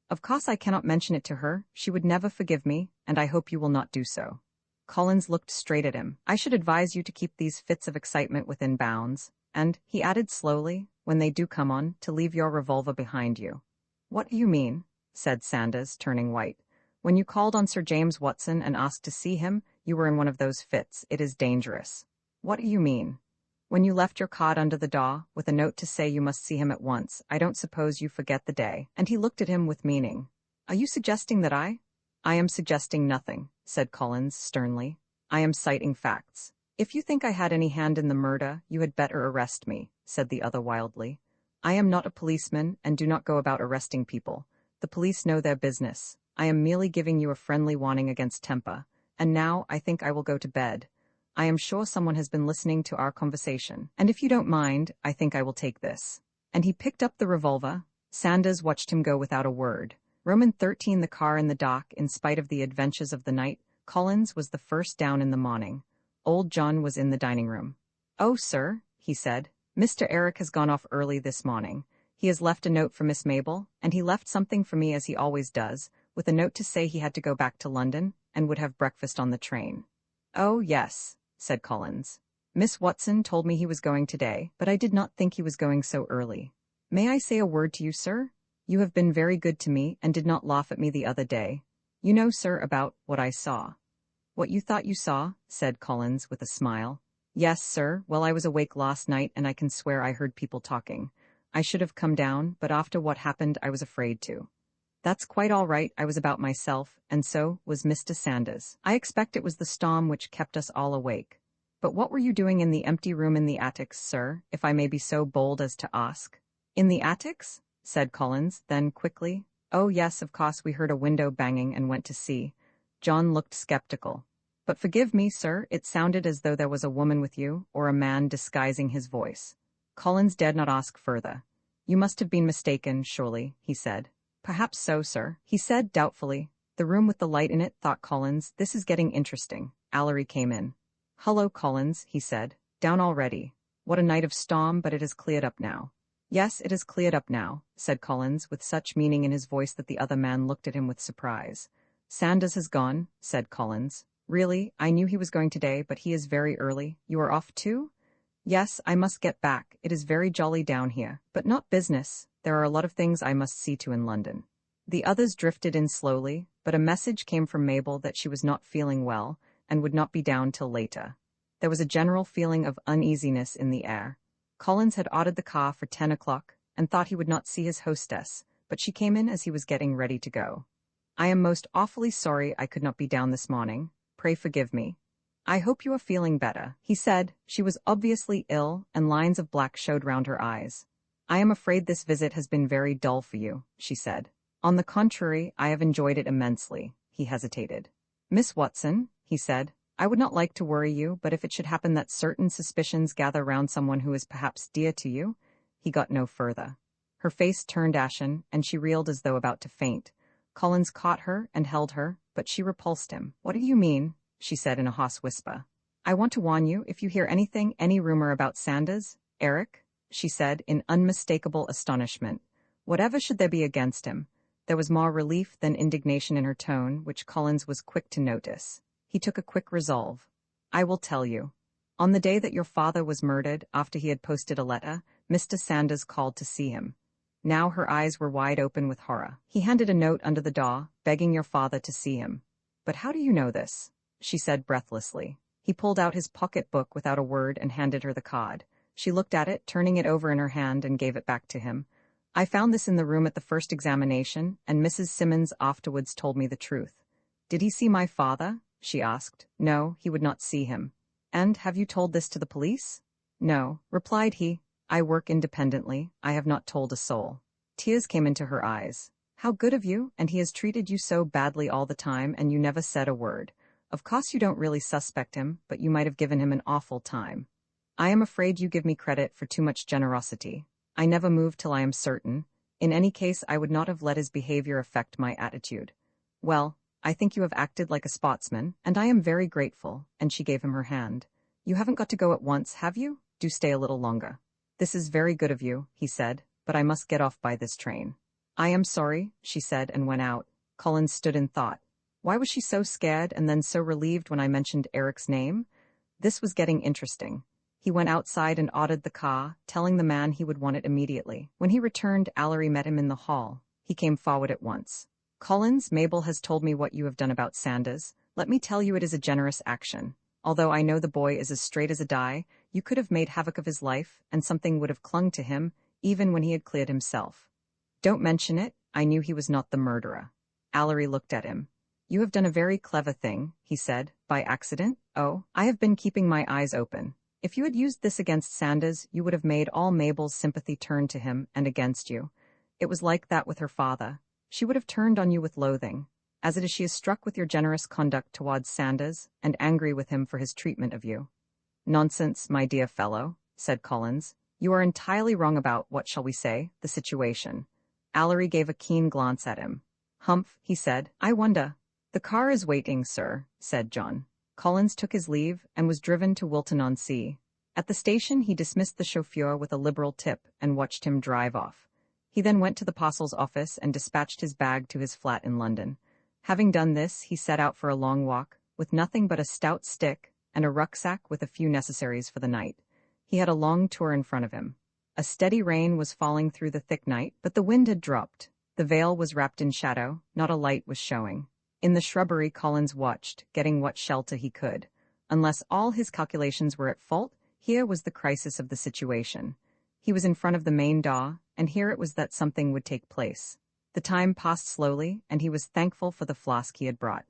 Of course I cannot mention it to her. She would never forgive me, and I hope you will not do so." Collins looked straight at him. "I should advise you to keep these fits of excitement within bounds. And," he added slowly, when they do come on, to leave your revolver behind you." "What do you mean?" said Sanders, turning white. "When you called on Sir James Watson and asked to see him, you were in one of those fits. It is dangerous." "What do you mean?" "When you left your card under the door, with a note to say you must see him at once. I don't suppose you forget the day." And he looked at him with meaning. "Are you suggesting that I am suggesting nothing," said Collins sternly. "I am citing facts." "If you think I had any hand in the murder, you had better arrest me," said the other wildly. "I am not a policeman and do not go about arresting people. The police know their business. I am merely giving you a friendly warning against temper. And now I think I will go to bed. I am sure someone has been listening to our conversation, and if you don't mind, I think I will take this." And he picked up the revolver. Sanders watched him go without a word. Roman 13, the car in the dock. In spite of the adventures of the night, Collins was the first down in the morning. Old John was in the dining room. "Oh, sir," he said, "Mr. Eric has gone off early this morning. He has left a note for Miss Mabel, and he left something for me as he always does, with a note to say he had to go back to London, and would have breakfast on the train." "Oh, yes," said Collins. "Miss Watson told me he was going today, but I did not think he was going so early. May I say a word to you, sir? You have been very good to me and did not laugh at me the other day. You know, sir, about what I saw." "What you thought you saw?" said Collins with a smile. "Yes, sir. Well, I was awake last night and I can swear I heard people talking. I should have come down, but after what happened I was afraid to." "That's quite all right. I was about myself, and so was Mr. Sanders. I expect it was the storm which kept us all awake. But what were you doing in the empty room in the attics, sir, if I may be so bold as to ask?" "In the attics?" said Collins, then quickly. "Oh yes, of course we heard a window banging and went to see." John looked skeptical. "But forgive me, sir, it sounded as though there was a woman with you, or a man disguising his voice." Collins dared not ask further. "You must have been mistaken, surely," he said. "Perhaps so, sir," he said doubtfully. "The room with the light in it," thought Collins. "This is getting interesting." Allery came in. "Hullo, Collins," he said. "Down already? What a night of storm, but it has cleared up now." "Yes, it has cleared up now," said Collins, with such meaning in his voice that the other man looked at him with surprise. "Sanders has gone," said Collins. "Really, I knew he was going today, but he is very early. You are off too?" "Yes, I must get back. It is very jolly down here, but not business. There are a lot of things I must see to in London." The others drifted in slowly, but a message came from Mabel that she was not feeling well and would not be down till later. There was a general feeling of uneasiness in the air. Collins had ordered the car for 10 o'clock and thought he would not see his hostess, but she came in as he was getting ready to go. "I am most awfully sorry I could not be down this morning. Pray forgive me." "I hope you are feeling better," he said. She was obviously ill, and lines of black showed round her eyes. "I am afraid this visit has been very dull for you," she said. "On the contrary, I have enjoyed it immensely." He hesitated. "Miss Watson," he said, "I would not like to worry you, but if it should happen that certain suspicions gather round someone who is perhaps dear to you—" He got no further. Her face turned ashen, and she reeled as though about to faint. Collins caught her and held her, but she repulsed him. "What do you mean?" she said in a hoarse whisper. "I want to warn you, if you hear anything, any rumor about Sanders, Eric," she said in unmistakable astonishment. "Whatever should there be against him?" There was more relief than indignation in her tone, which Collins was quick to notice. He took a quick resolve. "I will tell you. On the day that your father was murdered, after he had posted a letter, Mr. Sanders called to see him." Now her eyes were wide open with horror. "He handed a note under the door, begging your father to see him." "But how do you know this?" she said breathlessly. He pulled out his pocket-book without a word and handed her the card. She looked at it, turning it over in her hand, and gave it back to him. "I found this in the room at the first examination, and Mrs. Simmons afterwards told me the truth." "Did he see my father?" she asked. "No, he would not see him." "And have you told this to the police?" "No," replied he. "I work independently. I have not told a soul." Tears came into her eyes. "How good of you, and he has treated you so badly all the time, and you never said a word. Of course you don't really suspect him, but you might have given him an awful time." "I am afraid you give me credit for too much generosity. I never move till I am certain. In any case, I would not have let his behavior affect my attitude." "Well, I think you have acted like a sportsman, and I am very grateful," and she gave him her hand. "You haven't got to go at once, have you? Do stay a little longer." "This is very good of you," he said, "but I must get off by this train." "I am sorry," she said, and went out. Collins stood in thought. Why was she so scared and then so relieved when I mentioned Eric's name? This was getting interesting. He went outside and ordered the car, telling the man he would want it immediately. When he returned, Allery met him in the hall. He came forward at once. "Collins, Mabel has told me what you have done about Sanders. Let me tell you it is a generous action. Although I know the boy is as straight as a die, you could have made havoc of his life, and something would have clung to him, even when he had cleared himself. Don't mention it, I knew he was not the murderer." Allery looked at him. "You have done a very clever thing," he said. "By accident? Oh, I have been keeping my eyes open. If you had used this against Sanders, you would have made all Mabel's sympathy turn to him and against you. It was like that with her father. She would have turned on you with loathing. As it is, she is struck with your generous conduct towards Sanders, and angry with him for his treatment of you." "Nonsense, my dear fellow," said Collins. "You are entirely wrong about, what shall we say, the situation." Allery gave a keen glance at him. "Humph," he said. "I wonder." "The car is waiting, sir," said John. Collins took his leave and was driven to Wilton-on-Sea. At the station he dismissed the chauffeur with a liberal tip and watched him drive off. He then went to the parcels office and dispatched his bag to his flat in London. Having done this, he set out for a long walk, with nothing but a stout stick and a rucksack with a few necessaries for the night. He had a long tour in front of him. A steady rain was falling through the thick night, but the wind had dropped. The vale was wrapped in shadow, not a light was showing. In the shrubbery Collins watched, getting what shelter he could. Unless all his calculations were at fault, here was the crisis of the situation. He was in front of the main door, and here it was that something would take place. The time passed slowly, and he was thankful for the flask he had brought.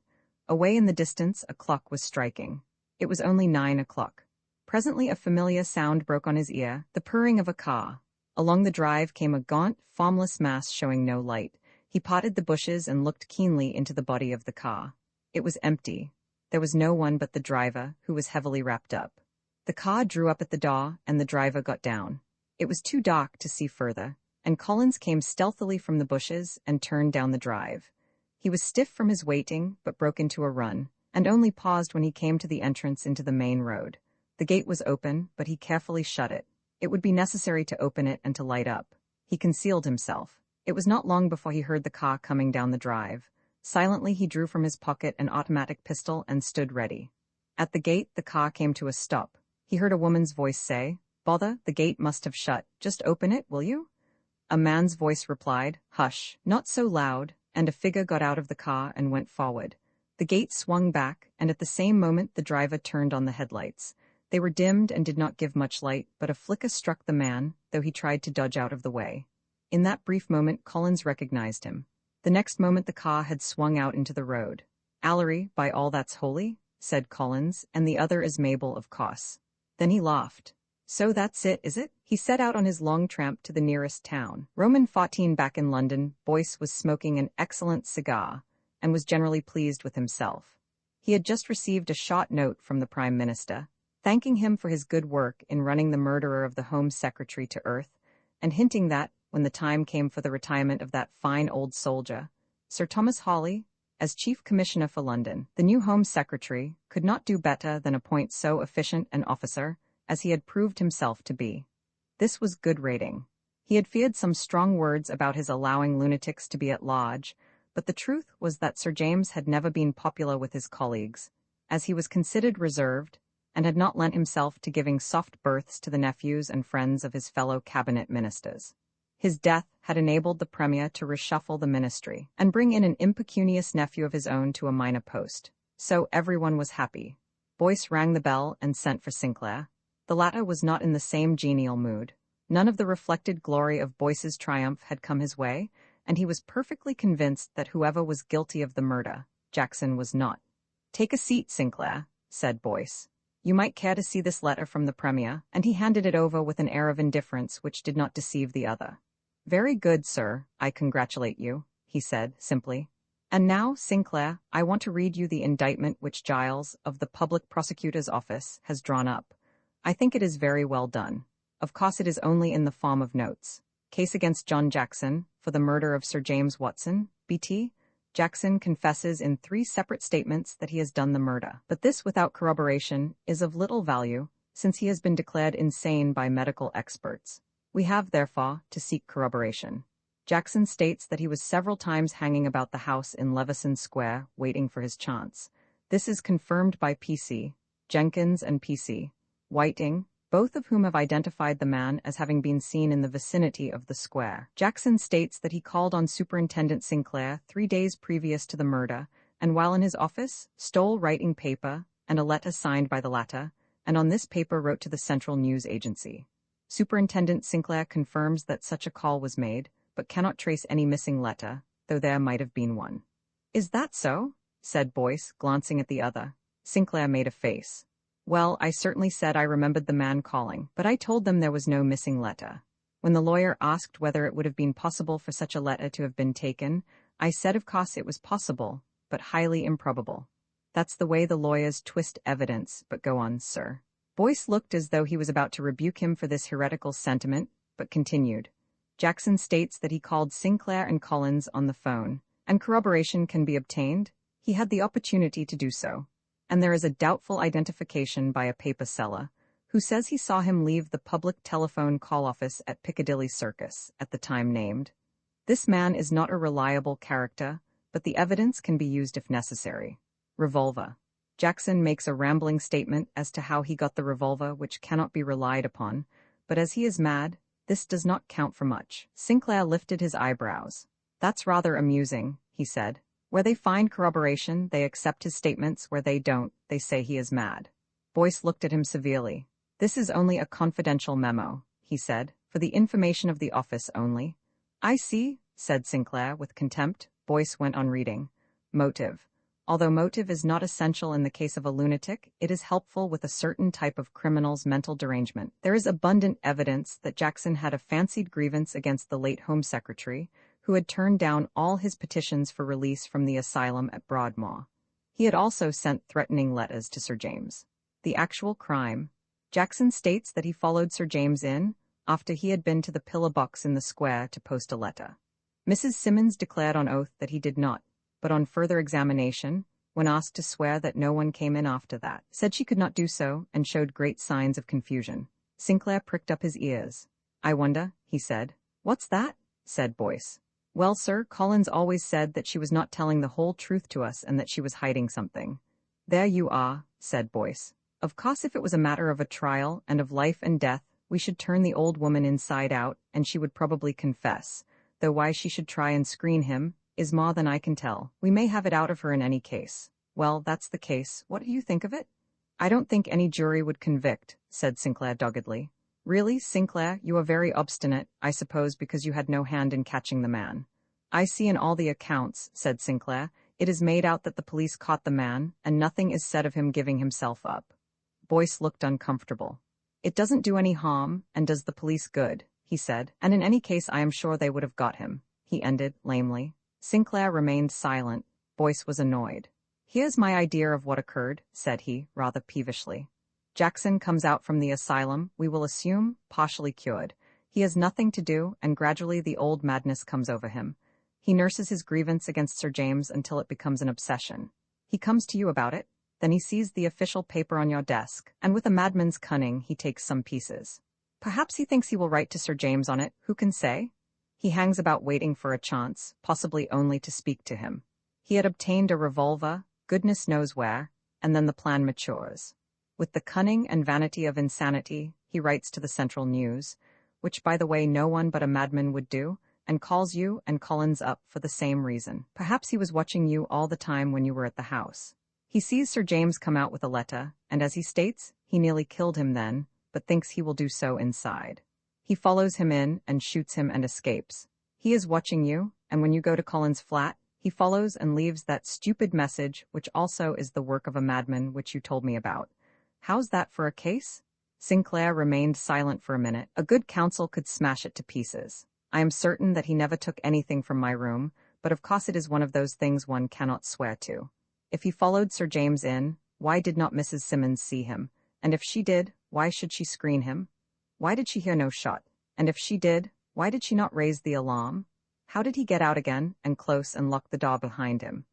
Away in the distance, a clock was striking. It was only 9 o'clock. Presently a familiar sound broke on his ear, the purring of a car. Along the drive came a gaunt, formless mass showing no light. He parted the bushes and looked keenly into the body of the car. It was empty. There was no one but the driver, who was heavily wrapped up. The car drew up at the door, and the driver got down. It was too dark to see further, and Collins came stealthily from the bushes and turned down the drive. He was stiff from his waiting, but broke into a run, and only paused when he came to the entrance into the main road. The gate was open, but he carefully shut it. It would be necessary to open it and to light up. He concealed himself. It was not long before he heard the car coming down the drive. Silently he drew from his pocket an automatic pistol and stood ready. At the gate the car came to a stop. He heard a woman's voice say, "Bother, the gate must have shut. Just open it, will you?" A man's voice replied, "Hush, not so loud," and a figure got out of the car and went forward. The gate swung back, and at the same moment the driver turned on the headlights. They were dimmed and did not give much light, but a flicker struck the man, though he tried to dodge out of the way. In that brief moment Collins recognized him. The next moment the car had swung out into the road. "Allery, by all that's holy," said Collins, "and the other is Mabel, of course." Then he laughed. "So that's it, is it?" He set out on his long tramp to the nearest town. Roman 14 back in London, Boyce was smoking an excellent cigar, and was generally pleased with himself. He had just received a short note from the Prime Minister, thanking him for his good work in running the murderer of the Home Secretary to earth, and hinting that, when the time came for the retirement of that fine old soldier, Sir Thomas Hawley, as Chief Commissioner for London, the new Home Secretary, could not do better than appoint so efficient an officer as he had proved himself to be. This was good rating. He had feared some strong words about his allowing lunatics to be at large, but the truth was that Sir James had never been popular with his colleagues, as he was considered reserved, and had not lent himself to giving soft berths to the nephews and friends of his fellow cabinet ministers. His death had enabled the Premier to reshuffle the ministry and bring in an impecunious nephew of his own to a minor post. So everyone was happy. Boyce rang the bell and sent for Sinclair. The latter was not in the same genial mood. None of the reflected glory of Boyce's triumph had come his way, and he was perfectly convinced that whoever was guilty of the murder, Jackson was not. "Take a seat, Sinclair," said Boyce. "You might care to see this letter from the Premier," and he handed it over with an air of indifference which did not deceive the other. "Very good, sir, I congratulate you," he said, simply. "And now, Sinclair, I want to read you the indictment which Giles, of the Public Prosecutor's Office, has drawn up. I think it is very well done. Of course it is only in the form of notes. Case against John Jackson, for the murder of Sir James Watson, B.T. Jackson confesses in 3 separate statements that he has done the murder. But this, without corroboration, is of little value, since he has been declared insane by medical experts. We have, therefore, to seek corroboration. Jackson states that he was several times hanging about the house in Leveson Square, waiting for his chance. This is confirmed by P.C., Jenkins and P.C., Whiting, both of whom have identified the man as having been seen in the vicinity of the square. Jackson states that he called on Superintendent Sinclair 3 days previous to the murder, and while in his office, stole writing paper and a letter signed by the latter, and on this paper wrote to the Central News Agency. Superintendent Sinclair confirms that such a call was made, but cannot trace any missing letter, though there might have been one. "Is that so?" said Boyce, glancing at the other. Sinclair made a face. "Well, I certainly said I remembered the man calling, but I told them there was no missing letter. When the lawyer asked whether it would have been possible for such a letter to have been taken, I said of course it was possible, but highly improbable. That's the way the lawyers twist evidence, but go on, sir." Boyce looked as though he was about to rebuke him for this heretical sentiment, but continued. Jackson states that he called Sinclair and Collins on the phone, and corroboration can be obtained. He had the opportunity to do so, and there is a doubtful identification by a paper seller, who says he saw him leave the public telephone call office at Piccadilly Circus at the time named. This man is not a reliable character, but the evidence can be used if necessary. Revolver. Jackson makes a rambling statement as to how he got the revolver, which cannot be relied upon, but as he is mad, this does not count for much. Sinclair lifted his eyebrows. "That's rather amusing," he said. "Where they find corroboration, they accept his statements. Where they don't, they say he is mad." Boyce looked at him severely. "This is only a confidential memo," he said, "for the information of the office only." "I see," said Sinclair with contempt. Boyce went on reading. Motive. Although motive is not essential in the case of a lunatic, it is helpful with a certain type of criminal's mental derangement. There is abundant evidence that Jackson had a fancied grievance against the late Home Secretary, who had turned down all his petitions for release from the asylum at Broadmoor. He had also sent threatening letters to Sir James. The actual crime. Jackson states that he followed Sir James in, after he had been to the pillar box in the square to post a letter. Mrs. Simmons declared on oath that he did not, but on further examination, when asked to swear that no one came in after that, said she could not do so and showed great signs of confusion. Sinclair pricked up his ears. "I wonder," he said. "What's that?" said Boyce. "Well, sir, Collins always said that she was not telling the whole truth to us and that she was hiding something." "There you are," said Boyce. "Of course, if it was a matter of a trial and of life and death, we should turn the old woman inside out, and she would probably confess, though why she should try and screen him is more than I can tell. We may have it out of her in any case." "Well, that's the case. What do you think of it?" "I don't think any jury would convict," said Sinclair doggedly. "Really, Sinclair, you are very obstinate, I suppose because you had no hand in catching the man." "I see in all the accounts," said Sinclair, "it is made out that the police caught the man, and nothing is said of him giving himself up." Boyce looked uncomfortable. "It doesn't do any harm, and does the police good," he said, "and in any case I am sure they would have got him," he ended, lamely. Sinclair remained silent. Boyce was annoyed. "Here's my idea of what occurred," said he, rather peevishly. "Jackson comes out from the asylum, we will assume, partially cured. He has nothing to do, and gradually the old madness comes over him. He nurses his grievance against Sir James until it becomes an obsession. He comes to you about it, then he sees the official paper on your desk, and with a madman's cunning he takes some pieces. Perhaps he thinks he will write to Sir James on it, who can say? He hangs about waiting for a chance, possibly only to speak to him. He had obtained a revolver, goodness knows where, and then the plan matures. With the cunning and vanity of insanity, he writes to the Central News, which by the way no one but a madman would do, and calls you and Collins up for the same reason. Perhaps he was watching you all the time when you were at the house. He sees Sir James come out with a letter, and as he states, he nearly killed him then, but thinks he will do so inside. He follows him in and shoots him and escapes. He is watching you, and when you go to Collins' flat, he follows and leaves that stupid message, which also is the work of a madman, which you told me about. How's that for a case? Sinclair remained silent for a minute. A good counsel could smash it to pieces. I am certain that he never took anything from my room, but of course it is one of those things one cannot swear to. If he followed Sir James in, why did not Mrs. Simmons see him? And if she did, why should she screen him? Why did she hear no shot? And if she did, why did she not raise the alarm? How did he get out again, and close and lock the door behind him?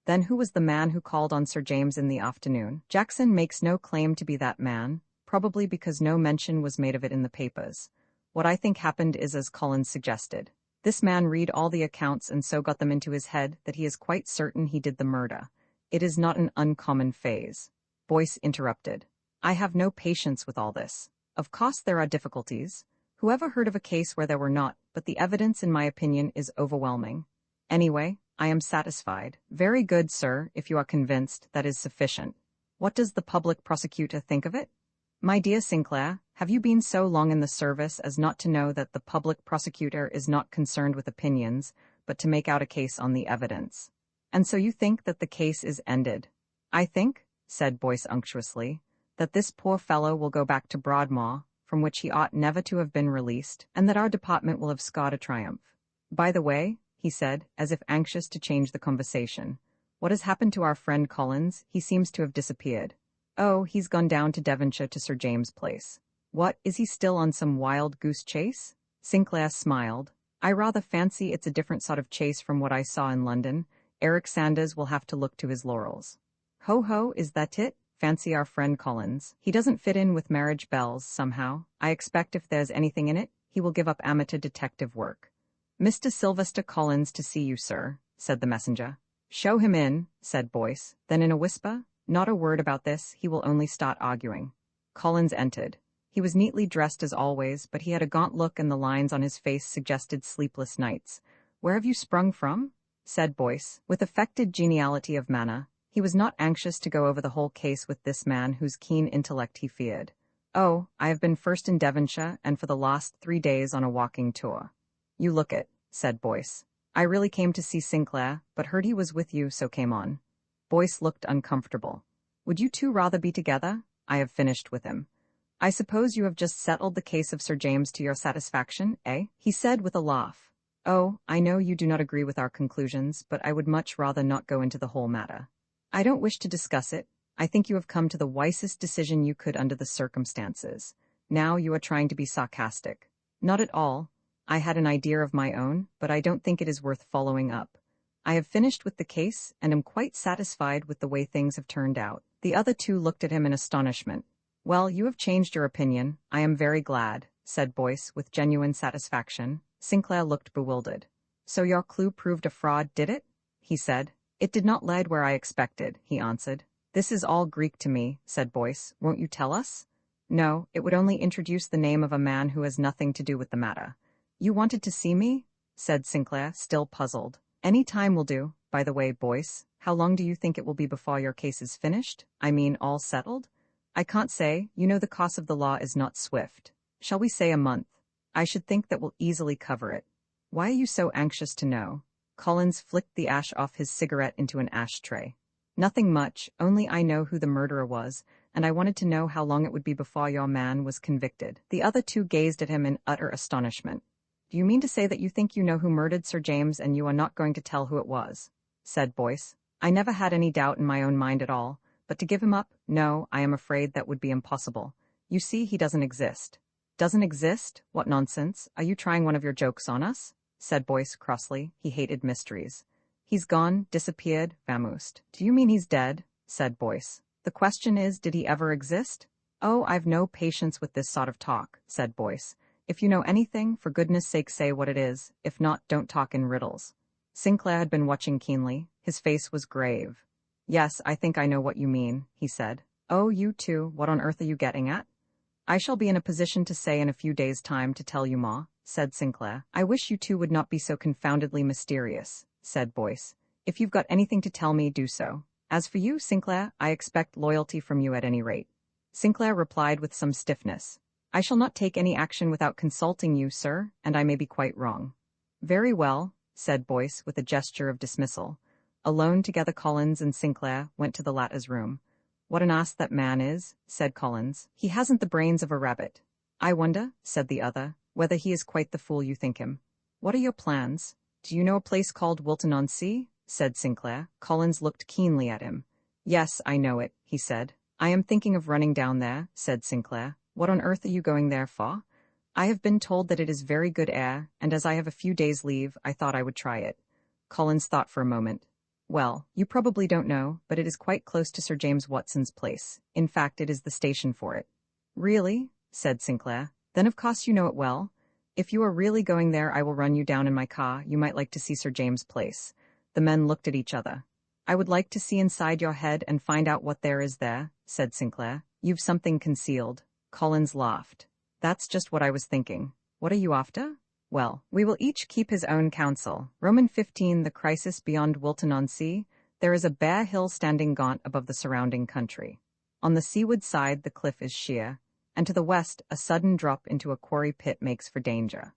Then who was the man who called on Sir James in the afternoon? Jackson makes no claim to be that man, probably because no mention was made of it in the papers. What I think happened is as Collins suggested. This man read all the accounts and so got them into his head that he is quite certain he did the murder. It is not an uncommon phase. Boyce interrupted. I have no patience with all this. Of course there are difficulties. Whoever heard of a case where there were not, but the evidence in my opinion is overwhelming. Anyway, I am satisfied. Very good, sir, if you are convinced, that is sufficient. What does the public prosecutor think of it? My dear Sinclair, have you been so long in the service as not to know that the public prosecutor is not concerned with opinions, but to make out a case on the evidence? And so you think that the case is ended? I think, said Boyce unctuously, that this poor fellow will go back to Broadmoor, from which he ought never to have been released, and that our department will have scored a triumph. By the way, he said, as if anxious to change the conversation, what has happened to our friend Collins? He seems to have disappeared. Oh, he's gone down to Devonshire to Sir James' place. What, is he still on some wild goose chase? Sinclair smiled. I rather fancy it's a different sort of chase from what I saw in London. Eric Sanders will have to look to his laurels. Ho ho, is that it? Fancy our friend Collins. He doesn't fit in with marriage bells, somehow. I expect if there's anything in it, he will give up amateur detective work. Mr. Sylvester Collins to see you, sir, said the messenger. Show him in, said Boyce. Then in a whisper, not a word about this, he will only start arguing. Collins entered. He was neatly dressed as always, but he had a gaunt look and the lines on his face suggested sleepless nights. Where have you sprung from? Said Boyce, with affected geniality of manner. He was not anxious to go over the whole case with this man whose keen intellect he feared. Oh, I have been first in Devonshire and for the last 3 days on a walking tour. You look it, said Boyce. I really came to see Sinclair, but heard he was with you, so came on. Boyce looked uncomfortable. Would you two rather be together? I have finished with him. I suppose you have just settled the case of Sir James to your satisfaction, eh? He said with a laugh. Oh, I know you do not agree with our conclusions, but I would much rather not go into the whole matter. I don't wish to discuss it. I think you have come to the wisest decision you could under the circumstances. Now you are trying to be sarcastic. Not at all. I had an idea of my own, but I don't think it is worth following up. I have finished with the case and am quite satisfied with the way things have turned out. The other two looked at him in astonishment. Well, you have changed your opinion. I am very glad, said Boyce with genuine satisfaction. Sinclair looked bewildered. So your clue proved a fraud, did it? He said. It did not lead where I expected, he answered. This is all Greek to me, said Boyce. Won't you tell us? No, it would only introduce the name of a man who has nothing to do with the matter. You wanted to see me? Said Sinclair, still puzzled. Any time will do. By the way, Boyce, how long do you think it will be before your case is finished? I mean, all settled? I can't say. You know the course of the law is not swift. Shall we say a month? I should think that will easily cover it. Why are you so anxious to know? Collins flicked the ash off his cigarette into an ashtray. Nothing much, only I know who the murderer was, and I wanted to know how long it would be before your man was convicted. The other two gazed at him in utter astonishment. Do you mean to say that you think you know who murdered Sir James and you are not going to tell who it was? Said Boyce. I never had any doubt in my own mind at all, but to give him up, no, I am afraid that would be impossible. You see, he doesn't exist. Doesn't exist? What nonsense. Are you trying one of your jokes on us? Said Boyce crossly. He hated mysteries. He's gone, disappeared, vamoosed. Do you mean he's dead? Said Boyce. The question is, did he ever exist? Oh, I've no patience with this sort of talk, said Boyce. If you know anything, for goodness sake say what it is. If not, don't talk in riddles. Sinclair had been watching keenly. His face was grave. Yes, I think I know what you mean, he said. Oh, you too. What on earth are you getting at? I shall be in a position to say in a few days' time to tell you, Ma, said Sinclair. I wish you two would not be so confoundedly mysterious, said Boyce. If you've got anything to tell me, do so. As for you, Sinclair, I expect loyalty from you at any rate. Sinclair replied with some stiffness. I shall not take any action without consulting you, sir, and I may be quite wrong. Very well, said Boyce with a gesture of dismissal. Alone together Collins and Sinclair went to the latter's room. What an ass that man is, said Collins. He hasn't the brains of a rabbit. I wonder, said the other, whether he is quite the fool you think him. What are your plans? Do you know a place called Wilton-on-Sea? Said Sinclair. Collins looked keenly at him. Yes, I know it, he said. I am thinking of running down there, said Sinclair. What on earth are you going there for? I have been told that it is very good air, and as I have a few days' leave, I thought I would try it. Collins thought for a moment. Well, you probably don't know, but it is quite close to Sir James Watson's place. In fact, it is the station for it. Really? Said Sinclair. Then of course you know it well. If you are really going there, I will run you down in my car. You might like to see Sir James' place. The men looked at each other. I would like to see inside your head and find out what there is there, said Sinclair. You've something concealed. Collins laughed. That's just what I was thinking. What are you after? Well, we will each keep his own counsel. Roman 15. The crisis beyond Wilton-on-Sea. There is a bare hill standing gaunt above the surrounding country. On the seaward side the cliff is sheer, and to the west a sudden drop into a quarry pit makes for danger.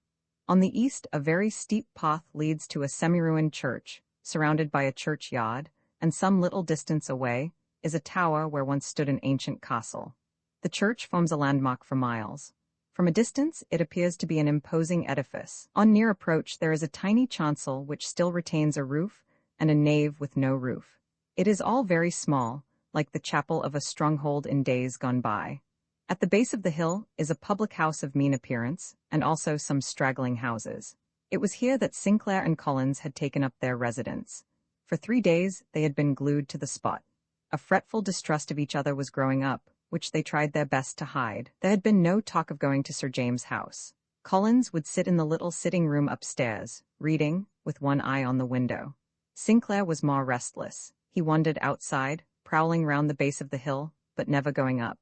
On the east a very steep path leads to a semi-ruined church, surrounded by a churchyard, and some little distance away is a tower where once stood an ancient castle. The church forms a landmark for miles. From a distance it appears to be an imposing edifice. On near approach there is a tiny chancel which still retains a roof, and a nave with no roof. It is all very small, like the chapel of a stronghold in days gone by. At the base of the hill is a public house of mean appearance, and also some straggling houses. It was here that Sinclair and Collins had taken up their residence. For 3 days they had been glued to the spot. A fretful distrust of each other was growing up, which they tried their best to hide. There had been no talk of going to Sir James' house. Collins would sit in the little sitting room upstairs, reading, with one eye on the window. Sinclair was more restless. He wandered outside, prowling round the base of the hill, but never going up.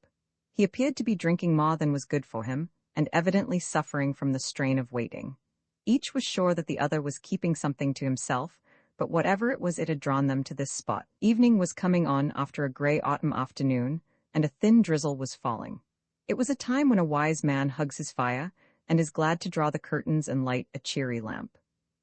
He appeared to be drinking more than was good for him, and evidently suffering from the strain of waiting. Each was sure that the other was keeping something to himself, but whatever it was it had drawn them to this spot. Evening was coming on after a grey autumn afternoon, and a thin drizzle was falling. It was a time when a wise man hugs his fire, and is glad to draw the curtains and light a cheery lamp.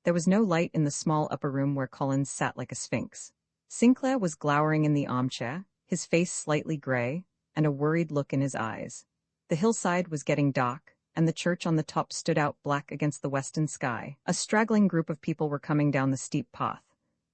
There was no light in the small upper room where Collins sat like a sphinx. Sinclair was glowering in the armchair, his face slightly grey, and a worried look in his eyes. The hillside was getting dark, and the church on the top stood out black against the western sky. A straggling group of people were coming down the steep path.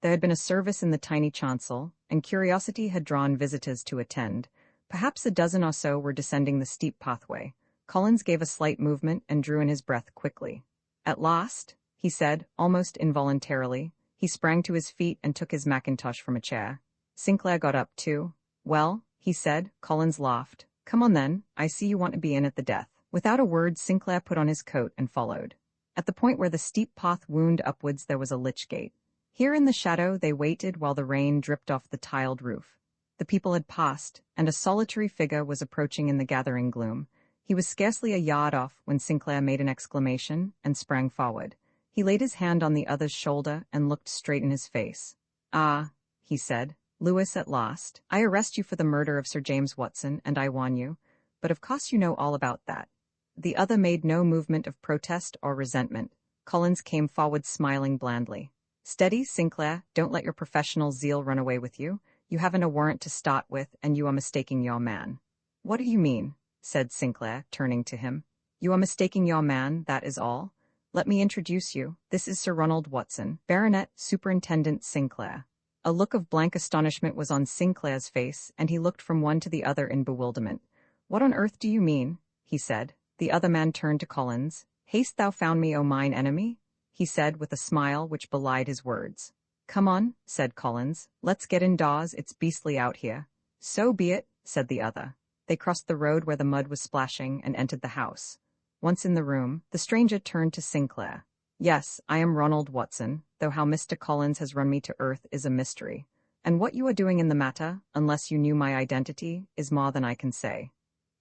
There had been a service in the tiny chancel, and curiosity had drawn visitors to attend. Perhaps a dozen or so were descending the steep pathway. Collins gave a slight movement and drew in his breath quickly. At last, he said, almost involuntarily. He sprang to his feet and took his mackintosh from a chair. Sinclair got up too. Well, he said. Collins laughed. Come on then, I see you want to be in at the death. Without a word Sinclair put on his coat and followed. At the point where the steep path wound upwards there was a lich gate. Here in the shadow they waited while the rain dripped off the tiled roof. The people had passed, and a solitary figure was approaching in the gathering gloom. He was scarcely a yard off when Sinclair made an exclamation and sprang forward. He laid his hand on the other's shoulder and looked straight in his face. Ah, he said. Lewis, at last. I arrest you for the murder of Sir James Watson, and I warn you. But of course you know all about that. The other made no movement of protest or resentment. Collins came forward smiling blandly. Steady, Sinclair, don't let your professional zeal run away with you. You haven't a warrant to start with, and you are mistaking your man. What do you mean? Said Sinclair, turning to him. You are mistaking your man, that is all. Let me introduce you. This is Sir Ronald Watson, Baronet Superintendent Sinclair. A look of blank astonishment was on Sinclair's face, and he looked from one to the other in bewilderment. What on earth do you mean? He said. The other man turned to Collins. Hast thou found me, O mine enemy? He said with a smile which belied his words. Come on, said Collins. Let's get indoors, it's beastly out here. So be it, said the other. They crossed the road where the mud was splashing and entered the house. Once in the room, the stranger turned to Sinclair. Yes, I am Ronald Watson, though how Mr. Collins has run me to earth is a mystery. And what you are doing in the matter, unless you knew my identity, is more than I can say.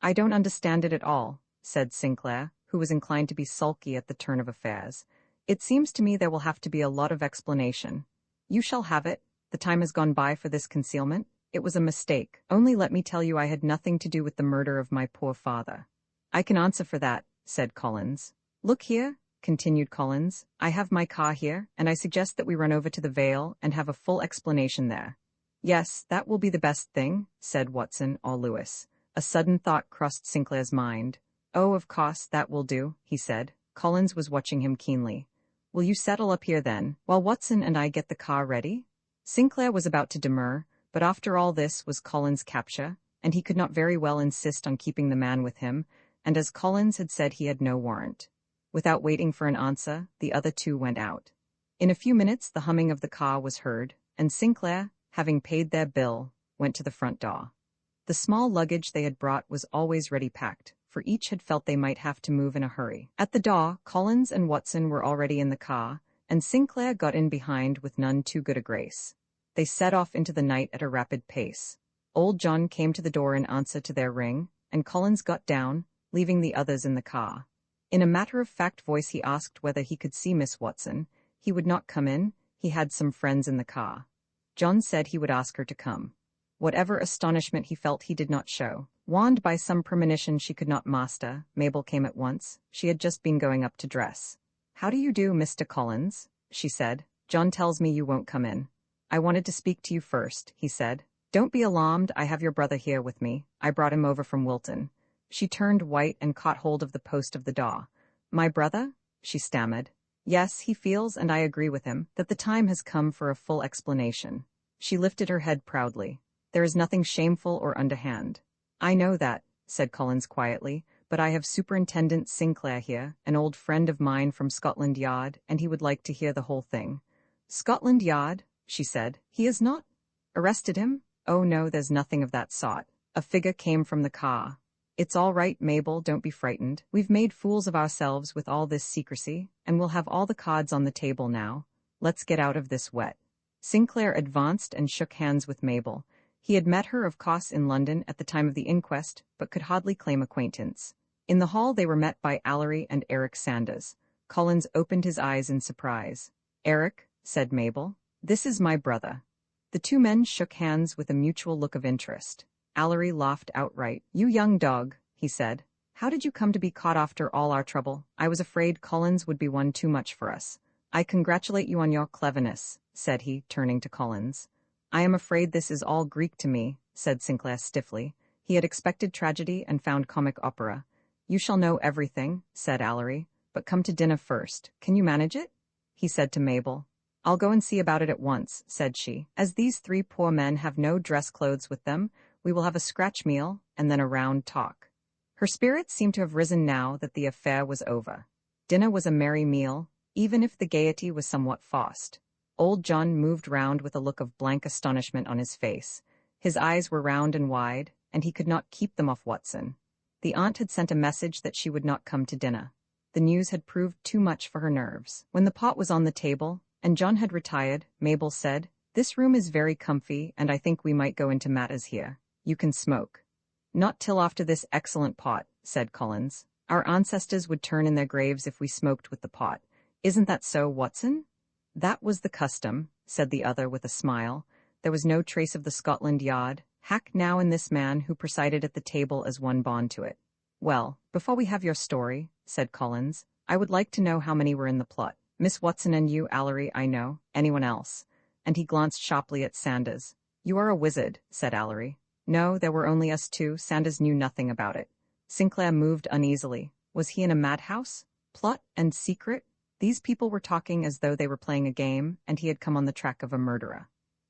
I don't understand it at all, said Sinclair, who was inclined to be sulky at the turn of affairs. It seems to me there will have to be a lot of explanation. You shall have it. The time has gone by for this concealment. It was a mistake. Only let me tell you I had nothing to do with the murder of my poor father. I can answer for that, said Collins. Look here, continued Collins. I have my car here, and I suggest that we run over to the Vale and have a full explanation there. Yes, that will be the best thing, said Watson or Lewis. A sudden thought crossed Sinclair's mind. Oh, of course, that will do, he said. Collins was watching him keenly. Will you settle up here then, while Watson and I get the car ready? Sinclair was about to demur, but after all this was Collins' capture, and he could not very well insist on keeping the man with him, and as Collins had said he had no warrant. Without waiting for an answer, the other two went out. In a few minutes the humming of the car was heard, and Sinclair, having paid their bill, went to the front door. The small luggage they had brought was always ready packed, for each had felt they might have to move in a hurry. At the door, Collins and Watson were already in the car, and Sinclair got in behind with none too good a grace. They set off into the night at a rapid pace. Old John came to the door in answer to their ring, and Collins got down, leaving the others in the car. In a matter-of-fact voice he asked whether he could see Miss Watson. He would not come in, he had some friends in the car. John said he would ask her to come. Whatever astonishment he felt he did not show. Warned by some premonition she could not master, Mabel came at once. She had just been going up to dress. "How do you do, Mr. Collins?" she said. "John tells me you won't come in." "I wanted to speak to you first," he said. "Don't be alarmed, I have your brother here with me. I brought him over from Wilton." She turned white and caught hold of the post of the door. "My brother?" she stammered. "Yes, he feels, and I agree with him, that the time has come for a full explanation." She lifted her head proudly. "There is nothing shameful or underhand." "I know that," said Collins quietly, "but I have Superintendent Sinclair here, an old friend of mine from Scotland Yard, and he would like to hear the whole thing." "Scotland Yard?" she said. "He has not arrested him?" "Oh no, there's nothing of that sort." A figure came from the car. "It's all right, Mabel, don't be frightened. We've made fools of ourselves with all this secrecy, and we'll have all the cards on the table now. Let's get out of this wet." Sinclair advanced and shook hands with Mabel. He had met her, of course, in London at the time of the inquest, but could hardly claim acquaintance. In the hall they were met by Allery and Eric Sanders. Collins opened his eyes in surprise. "Eric," said Mabel, "this is my brother." The two men shook hands with a mutual look of interest. Allery laughed outright. "You young dog," he said. "How did you come to be caught after all our trouble? I was afraid Collins would be one too much for us." "I congratulate you on your cleverness," said he, turning to Collins. "I am afraid this is all Greek to me," said Sinclair stiffly. He had expected tragedy and found comic opera. "You shall know everything," said Allery, "but come to dinner first. Can you manage it?" he said to Mabel. "I'll go and see about it at once," said she. "As these three poor men have no dress clothes with them, we will have a scratch meal, and then a round talk." Her spirits seemed to have risen now that the affair was over. Dinner was a merry meal, even if the gaiety was somewhat forced. Old John moved round with a look of blank astonishment on his face. His eyes were round and wide, and he could not keep them off Watson. The aunt had sent a message that she would not come to dinner. The news had proved too much for her nerves. When the pot was on the table, and John had retired, Mabel said, "This room is very comfy, and I think we might go into matters here. You can smoke." "Not till after this excellent pot," said Collins. "Our ancestors would turn in their graves if we smoked with the pot. Isn't that so, Watson?" "That was the custom," said the other with a smile. There was no trace of the Scotland Yard, hack now in this man who presided at the table as one bond to it. "Well, before we have your story," said Collins, "I would like to know how many were in the plot. Miss Watson and you, Allery, I know. Anyone else?" And he glanced sharply at Sanders. "You are a wizard," said Allery. "No, there were only us two. Sanders knew nothing about it." Sinclair moved uneasily. Was he in a madhouse? Plot and secret? These people were talking as though they were playing a game, and he had come on the track of a murderer.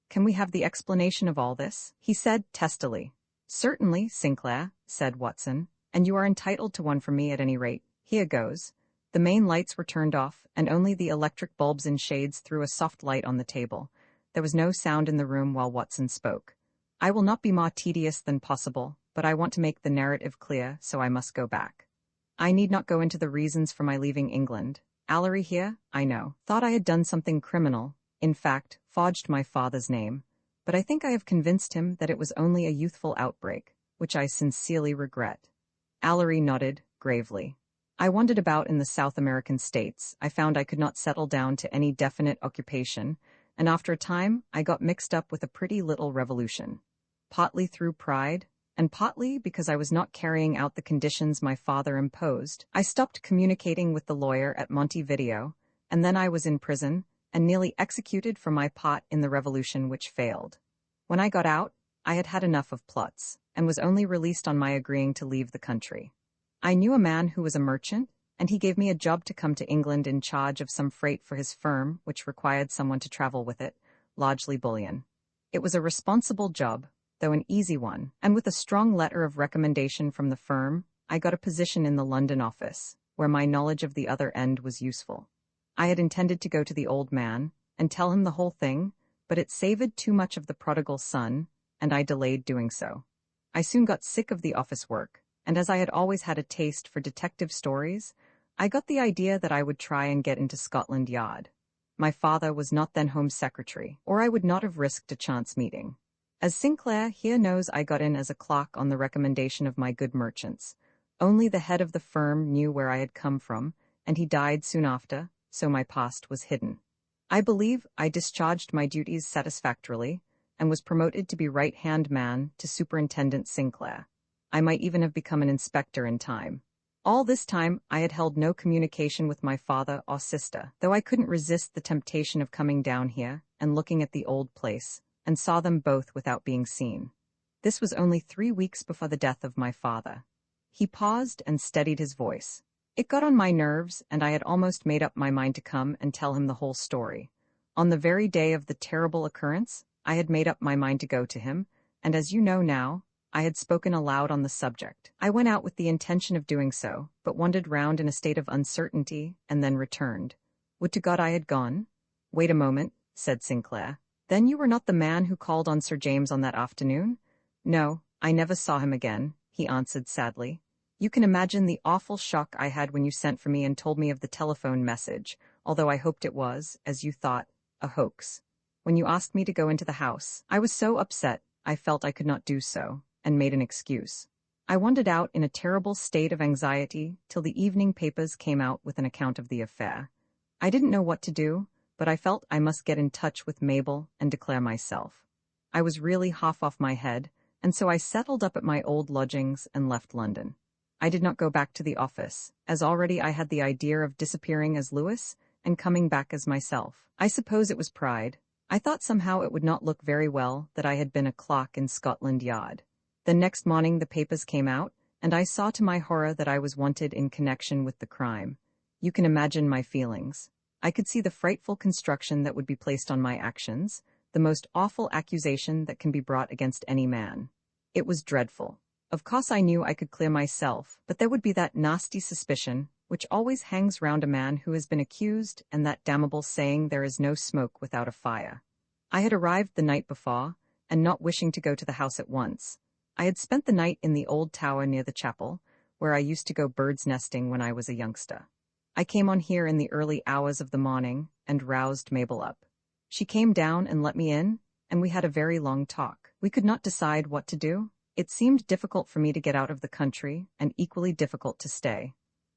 "Can we have the explanation of all this?" he said testily. "Certainly, Sinclair," said Watson, "and you are entitled to one from me at any rate. Here goes." The main lights were turned off, and only the electric bulbs in shades threw a soft light on the table. There was no sound in the room while Watson spoke. "I will not be more tedious than possible, but I want to make the narrative clear, so I must go back. I need not go into the reasons for my leaving England. Allery here, I know, thought I had done something criminal, in fact, forged my father's name, but I think I have convinced him that it was only a youthful outbreak, which I sincerely regret." Allery nodded, gravely. "I wandered about in the South American states. I found I could not settle down to any definite occupation, and after a time I got mixed up with a pretty little revolution. Partly through pride, and partly because I was not carrying out the conditions my father imposed, I stopped communicating with the lawyer at Montevideo, and then I was in prison, and nearly executed for my part in the revolution which failed. When I got out, I had had enough of plots, and was only released on my agreeing to leave the country. I knew a man who was a merchant, and he gave me a job to come to England in charge of some freight for his firm, which required someone to travel with it, largely bullion. It was a responsible job, though an easy one, and with a strong letter of recommendation from the firm, I got a position in the London office, where my knowledge of the other end was useful. I had intended to go to the old man, and tell him the whole thing, but it savored too much of the prodigal son, and I delayed doing so. I soon got sick of the office work, and as I had always had a taste for detective stories, I got the idea that I would try and get into Scotland Yard. My father was not then Home Secretary, or I would not have risked a chance meeting. As Sinclair here knows, I got in as a clerk on the recommendation of my good merchants. Only the head of the firm knew where I had come from, and he died soon after, so my past was hidden. I believe I discharged my duties satisfactorily, and was promoted to be right-hand man to Superintendent Sinclair. I might even have become an inspector in time. All this time, I had held no communication with my father or sister, though I couldn't resist the temptation of coming down here and looking at the old place, and saw them both without being seen. This was only 3 weeks before the death of my father. He paused and steadied his voice. It got on my nerves, and I had almost made up my mind to come and tell him the whole story. On the very day of the terrible occurrence, I had made up my mind to go to him, and as you know now, I had spoken aloud on the subject. I went out with the intention of doing so, but wandered round in a state of uncertainty, and then returned. Would to God I had gone. Wait a moment, said Sinclair. Then you were not the man who called on Sir James on that afternoon? No, I never saw him again, he answered sadly. You can imagine the awful shock I had when you sent for me and told me of the telephone message, although I hoped it was, as you thought, a hoax. When you asked me to go into the house, I was so upset, I felt I could not do so, and made an excuse. I wandered out in a terrible state of anxiety till the evening papers came out with an account of the affair. I didn't know what to do, but I felt I must get in touch with Mabel and declare myself. I was really half off my head, and so I settled up at my old lodgings and left London. I did not go back to the office, as already I had the idea of disappearing as Lewis and coming back as myself. I suppose it was pride. I thought somehow it would not look very well that I had been a clerk in Scotland Yard. The next morning the papers came out, and I saw to my horror that I was wanted in connection with the crime. You can imagine my feelings. I could see the frightful construction that would be placed on my actions, the most awful accusation that can be brought against any man. It was dreadful. Of course I knew I could clear myself, but there would be that nasty suspicion, which always hangs round a man who has been accused, and that damnable saying there is no smoke without a fire. I had arrived the night before, and not wishing to go to the house at once, I had spent the night in the old tower near the chapel, where I used to go bird's nesting when I was a youngster. I came on here in the early hours of the morning, and roused Mabel up. She came down and let me in, and we had a very long talk. We could not decide what to do. It seemed difficult for me to get out of the country, and equally difficult to stay.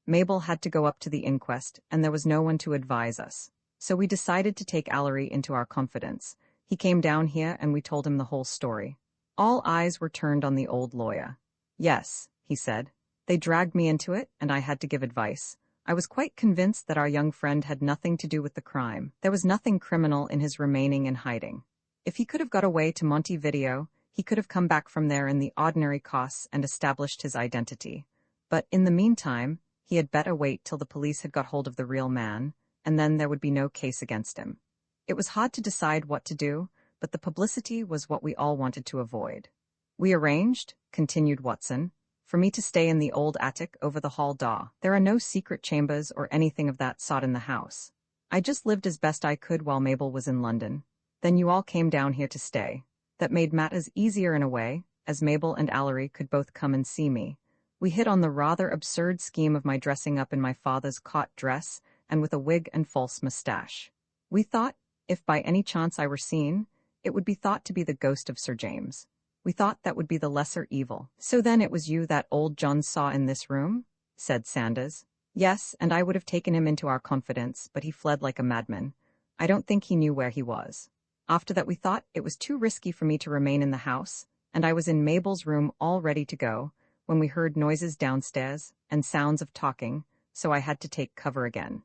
Mabel had to go up to the inquest, and there was no one to advise us. So we decided to take Allery into our confidence. He came down here, and we told him the whole story. All eyes were turned on the old lawyer. Yes, he said. They dragged me into it, and I had to give advice. I was quite convinced that our young friend had nothing to do with the crime. There was nothing criminal in his remaining in hiding. If he could have got away to Montevideo, he could have come back from there in the ordinary course and established his identity. But in the meantime, he had better wait till the police had got hold of the real man, and then there would be no case against him. It was hard to decide what to do, but the publicity was what we all wanted to avoid. We arranged, continued Watson, for me to stay in the old attic over the hall door. There are no secret chambers or anything of that sort in the house. I just lived as best I could while Mabel was in London. Then you all came down here to stay. That made matters easier in a way, as Mabel and Allery could both come and see me. We hit on the rather absurd scheme of my dressing up in my father's cot dress and with a wig and false moustache. We thought, if by any chance I were seen, it would be thought to be the ghost of Sir James. We thought that would be the lesser evil. So then it was you that old John saw in this room? Said Sanders. Yes, and I would have taken him into our confidence, but he fled like a madman. I don't think he knew where he was. After that we thought it was too risky for me to remain in the house, and I was in Mabel's room all ready to go, when we heard noises downstairs and sounds of talking, so I had to take cover again.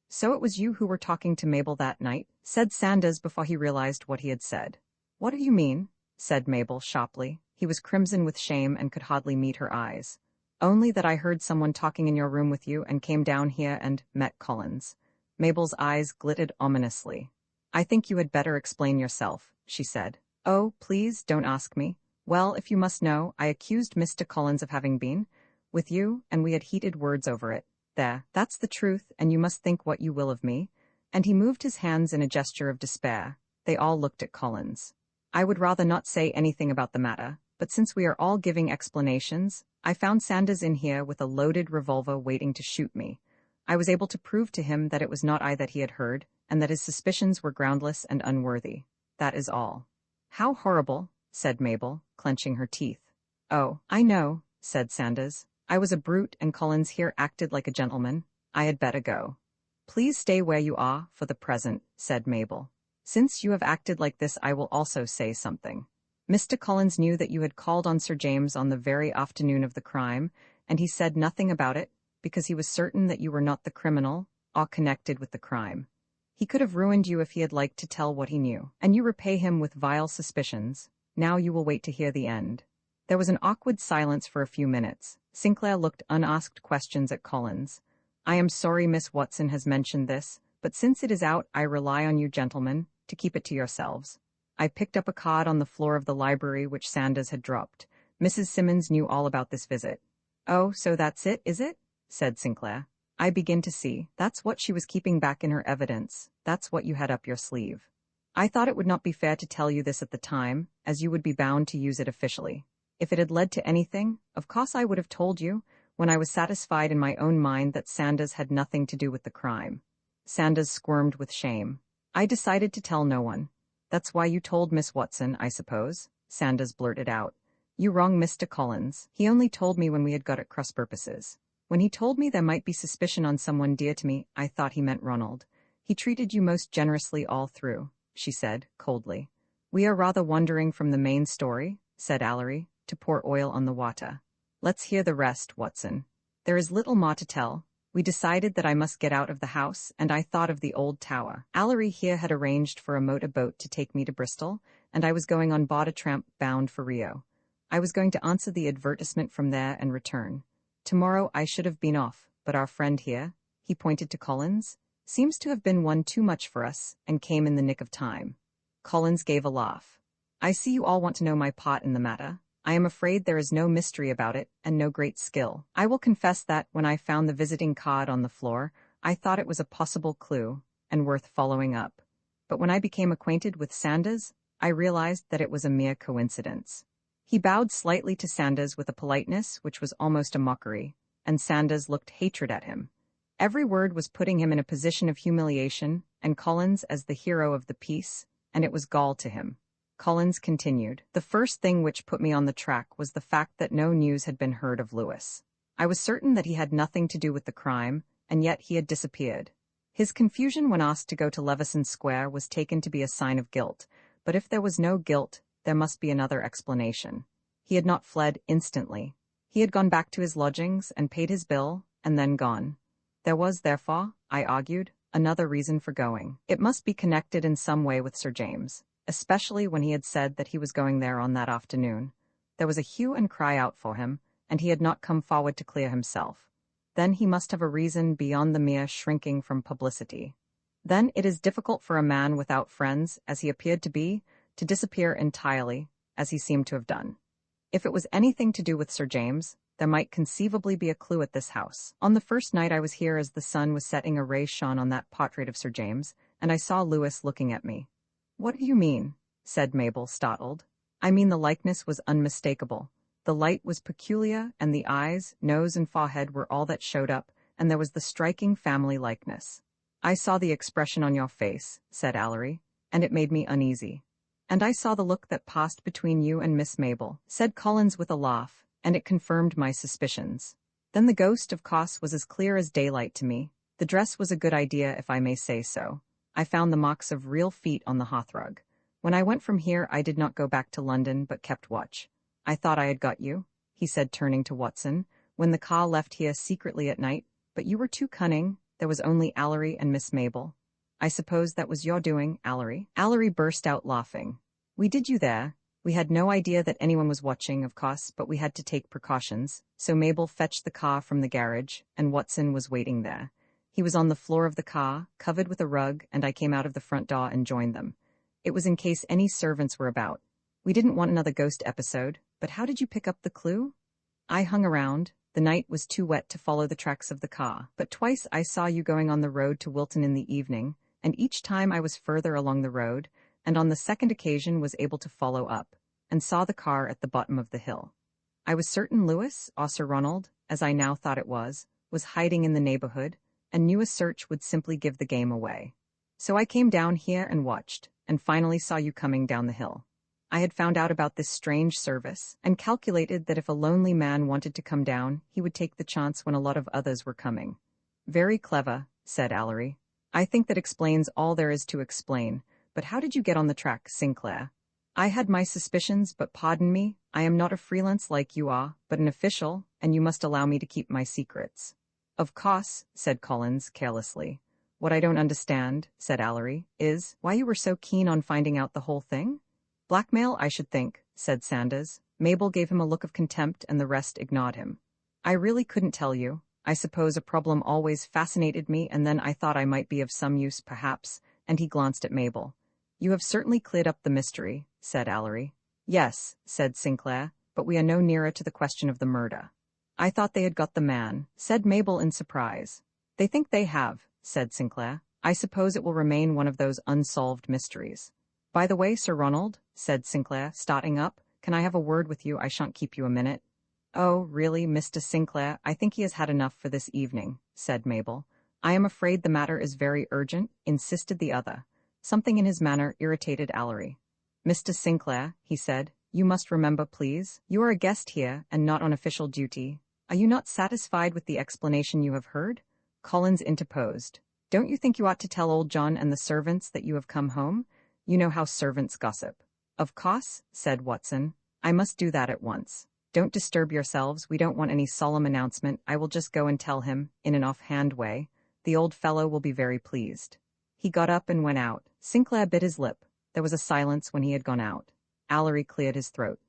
So it was you who were talking to Mabel that night? Said Sanders before he realized what he had said. What do you mean? Said Mabel sharply. He was crimson with shame and could hardly meet her eyes. Only that I heard someone talking in your room with you and came down here and met Collins. Mabel's eyes glittered ominously. I think you had better explain yourself, she said. Oh, please don't ask me. Well, if you must know, I accused Mr. Collins of having been with you, and we had heated words over it. There, that's the truth, and you must think what you will of me. And he moved his hands in a gesture of despair. They all looked at Collins. I would rather not say anything about the matter, but since we are all giving explanations, I found Sanders in here with a loaded revolver waiting to shoot me. I was able to prove to him that it was not I that he had heard, and that his suspicions were groundless and unworthy. That is all. How horrible, said Mabel, clenching her teeth. Oh, I know, said Sanders. I was a brute and Collins here acted like a gentleman. I had better go. Please stay where you are for the present, said Mabel. Since you have acted like this, I will also say something. Mr. Collins knew that you had called on Sir James on the very afternoon of the crime, and he said nothing about it because he was certain that you were not the criminal or connected with the crime. He could have ruined you if he had liked to tell what he knew, and you repay him with vile suspicions. Now you will wait to hear the end. There was an awkward silence for a few minutes. Sinclair looked unasked questions at Collins. I am sorry Miss Watson has mentioned this, but since it is out, I rely on you gentlemen to keep it to yourselves. I picked up a card on the floor of the library which Sanders had dropped. Mrs. Simmons knew all about this visit. Oh, so that's it, is it? Said Sinclair. I begin to see. That's what she was keeping back in her evidence. That's what you had up your sleeve. I thought it would not be fair to tell you this at the time, as you would be bound to use it officially. If it had led to anything, of course I would have told you, when I was satisfied in my own mind that Sanders had nothing to do with the crime. Sanders squirmed with shame. I decided to tell no one. That's why you told Miss Watson, I suppose, Sanders blurted out. You wrong Mr. Collins. He only told me when we had got at cross purposes. When he told me there might be suspicion on someone dear to me, I thought he meant Ronald. He treated you most generously all through, she said, coldly. We are rather wandering from the main story, said Allery, to pour oil on the water. Let's hear the rest, Watson. There is little more to tell. We decided that I must get out of the house, and I thought of the old tower. Allery here had arranged for a motor boat to take me to Bristol, and I was going on board a tramp bound for Rio. I was going to answer the advertisement from there and return. Tomorrow I should have been off, but our friend here, he pointed to Collins, seems to have been one too much for us, and came in the nick of time. Collins gave a laugh. I see you all want to know my part in the matter. I am afraid there is no mystery about it, and no great skill. I will confess that, when I found the visiting card on the floor, I thought it was a possible clue, and worth following up. But when I became acquainted with Sanders, I realized that it was a mere coincidence. He bowed slightly to Sanders with a politeness which was almost a mockery, and Sanders looked hatred at him. Every word was putting him in a position of humiliation, and Collins as the hero of the piece, and it was gall to him. Collins continued. The first thing which put me on the track was the fact that no news had been heard of Lewis. I was certain that he had nothing to do with the crime, and yet he had disappeared. His confusion when asked to go to Leveson Square was taken to be a sign of guilt, but if there was no guilt, there must be another explanation. He had not fled instantly. He had gone back to his lodgings and paid his bill, and then gone. There was, therefore, I argued, another reason for going. It must be connected in some way with Sir James, especially when he had said that he was going there on that afternoon. There was a hue and cry out for him, and he had not come forward to clear himself. Then he must have a reason beyond the mere shrinking from publicity. Then it is difficult for a man without friends, as he appeared to be, to disappear entirely, as he seemed to have done. If it was anything to do with Sir James, there might conceivably be a clue at this house. On the first night I was here as the sun was setting, a ray shone on that portrait of Sir James, and I saw Lewis looking at me. What do you mean? Said Mabel, startled. I mean the likeness was unmistakable. The light was peculiar, and the eyes, nose, and forehead were all that showed up, and there was the striking family likeness. I saw the expression on your face, said Allery, and it made me uneasy. And I saw the look that passed between you and Miss Mabel, said Collins with a laugh, and it confirmed my suspicions. Then the ghost, of course, was as clear as daylight to me. The dress was a good idea, if I may say so. I found the marks of real feet on the hearthrug. When I went from here, I did not go back to London, but kept watch. I thought I had got you, he said, turning to Watson, when the car left here secretly at night, but you were too cunning. There was only Allery and Miss Mabel. I suppose that was your doing, Allery. Allery burst out laughing. We did you there. We had no idea that anyone was watching, of course, but we had to take precautions. So Mabel fetched the car from the garage, and Watson was waiting there. He was on the floor of the car, covered with a rug, and I came out of the front door and joined them. It was in case any servants were about. We didn't want another ghost episode, but how did you pick up the clue? I hung around. The night was too wet to follow the tracks of the car, but twice I saw you going on the road to Wilton in the evening, and each time I was further along the road, and on the second occasion was able to follow up, and saw the car at the bottom of the hill. I was certain Lewis, or Sir Ronald, as I now thought it was hiding in the neighborhood, and knew a search would simply give the game away. So I came down here and watched, and finally saw you coming down the hill. I had found out about this strange service, and calculated that if a lonely man wanted to come down, he would take the chance when a lot of others were coming. Very clever, said Allery. I think that explains all there is to explain, but how did you get on the track, Sinclair? I had my suspicions, but pardon me, I am not a freelance like you are, but an official, and you must allow me to keep my secrets. Of course, said Collins carelessly. What I don't understand, said Allery, is why you were so keen on finding out the whole thing? Blackmail, I should think, said Sanders. Mabel gave him a look of contempt and the rest ignored him. I really couldn't tell you. I suppose a problem always fascinated me, and then I thought I might be of some use, perhaps, and he glanced at Mabel. You have certainly cleared up the mystery, said Allery. Yes, said Sinclair, but we are no nearer to the question of the murder. I thought they had got the man, said Mabel in surprise. They think they have, said Sinclair. I suppose it will remain one of those unsolved mysteries. By the way, Sir Ronald, said Sinclair, starting up, can I have a word with you? I shan't keep you a minute. Oh, really, Mr. Sinclair, I think he has had enough for this evening, said Mabel. I am afraid the matter is very urgent, insisted the other. Something in his manner irritated Allery. Mr. Sinclair, he said, you must remember, please, you are a guest here and not on official duty. Are you not satisfied with the explanation you have heard? Collins interposed. Don't you think you ought to tell old John and the servants that you have come home? You know how servants gossip. Of course, said Watson. I must do that at once. Don't disturb yourselves, we don't want any solemn announcement. I will just go and tell him, in an offhand way. The old fellow will be very pleased. He got up and went out. Sinclair bit his lip. There was a silence when he had gone out. Allery cleared his throat.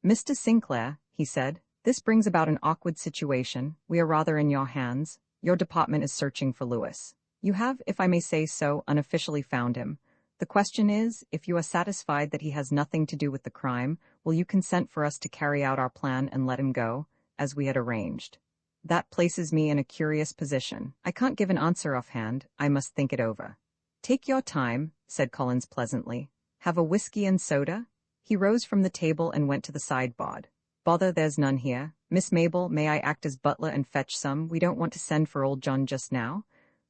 Mr. Sinclair, he said, this brings about an awkward situation. We are rather in your hands. Your department is searching for Lewis. You have, if I may say so, unofficially found him. The question is, if you are satisfied that he has nothing to do with the crime, will you consent for us to carry out our plan and let him go, as we had arranged? That places me in a curious position. I can't give an answer offhand. I must think it over. Take your time, said Collins pleasantly. Have a whiskey and soda? He rose from the table and went to the sideboard. Bother, there's none here. Miss Mabel, may I act as butler and fetch some? We don't want to send for old John just now.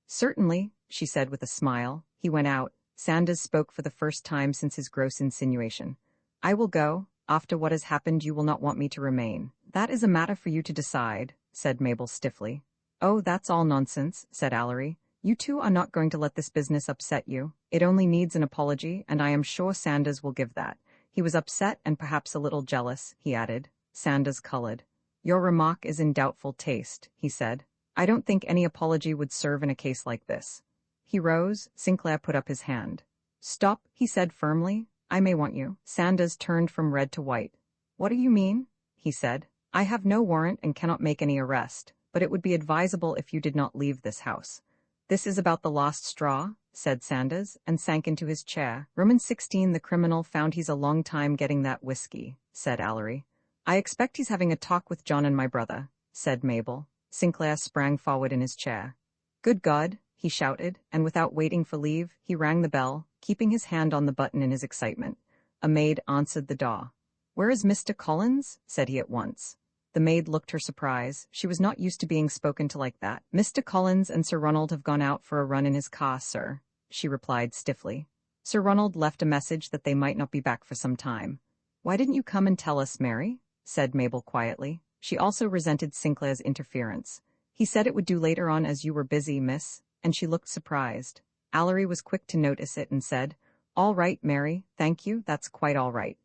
Certainly, she said with a smile. He went out. Sanders spoke for the first time since his gross insinuation. I will go. After what has happened, you will not want me to remain. That is a matter for you to decide, said Mabel stiffly. Oh, that's all nonsense, said Allery. You two are not going to let this business upset you. It only needs an apology, and I am sure Sanders will give that. He was upset and perhaps a little jealous, he added. Sanders colored. Your remark is in doubtful taste, he said. I don't think any apology would serve in a case like this. He rose. Sinclair put up his hand. Stop, he said firmly. I may want you. Sanders turned from red to white. What do you mean? He said. I have no warrant and cannot make any arrest, but it would be advisable if you did not leave this house. This is about the last straw, said Sanders, and sank into his chair. Roman 16, the criminal found he's a long time getting that whiskey, said Allery. I expect he's having a talk with John and my brother, said Mabel. Sinclair sprang forward in his chair. Good God, he shouted, and without waiting for leave, he rang the bell, keeping his hand on the button in his excitement. A maid answered the door. Where is Mr. Collins? Said he at once. The maid looked her surprise. She was not used to being spoken to like that. Mr. Collins and Sir Ronald have gone out for a run in his car, sir, she replied stiffly. Sir Ronald left a message that they might not be back for some time. Why didn't you come and tell us, Mary? Said Mabel quietly. She also resented Sinclair's interference. He said it would do later on as you were busy, miss, and she looked surprised. Allery was quick to notice it and said, All right, Mary, thank you, that's quite all right.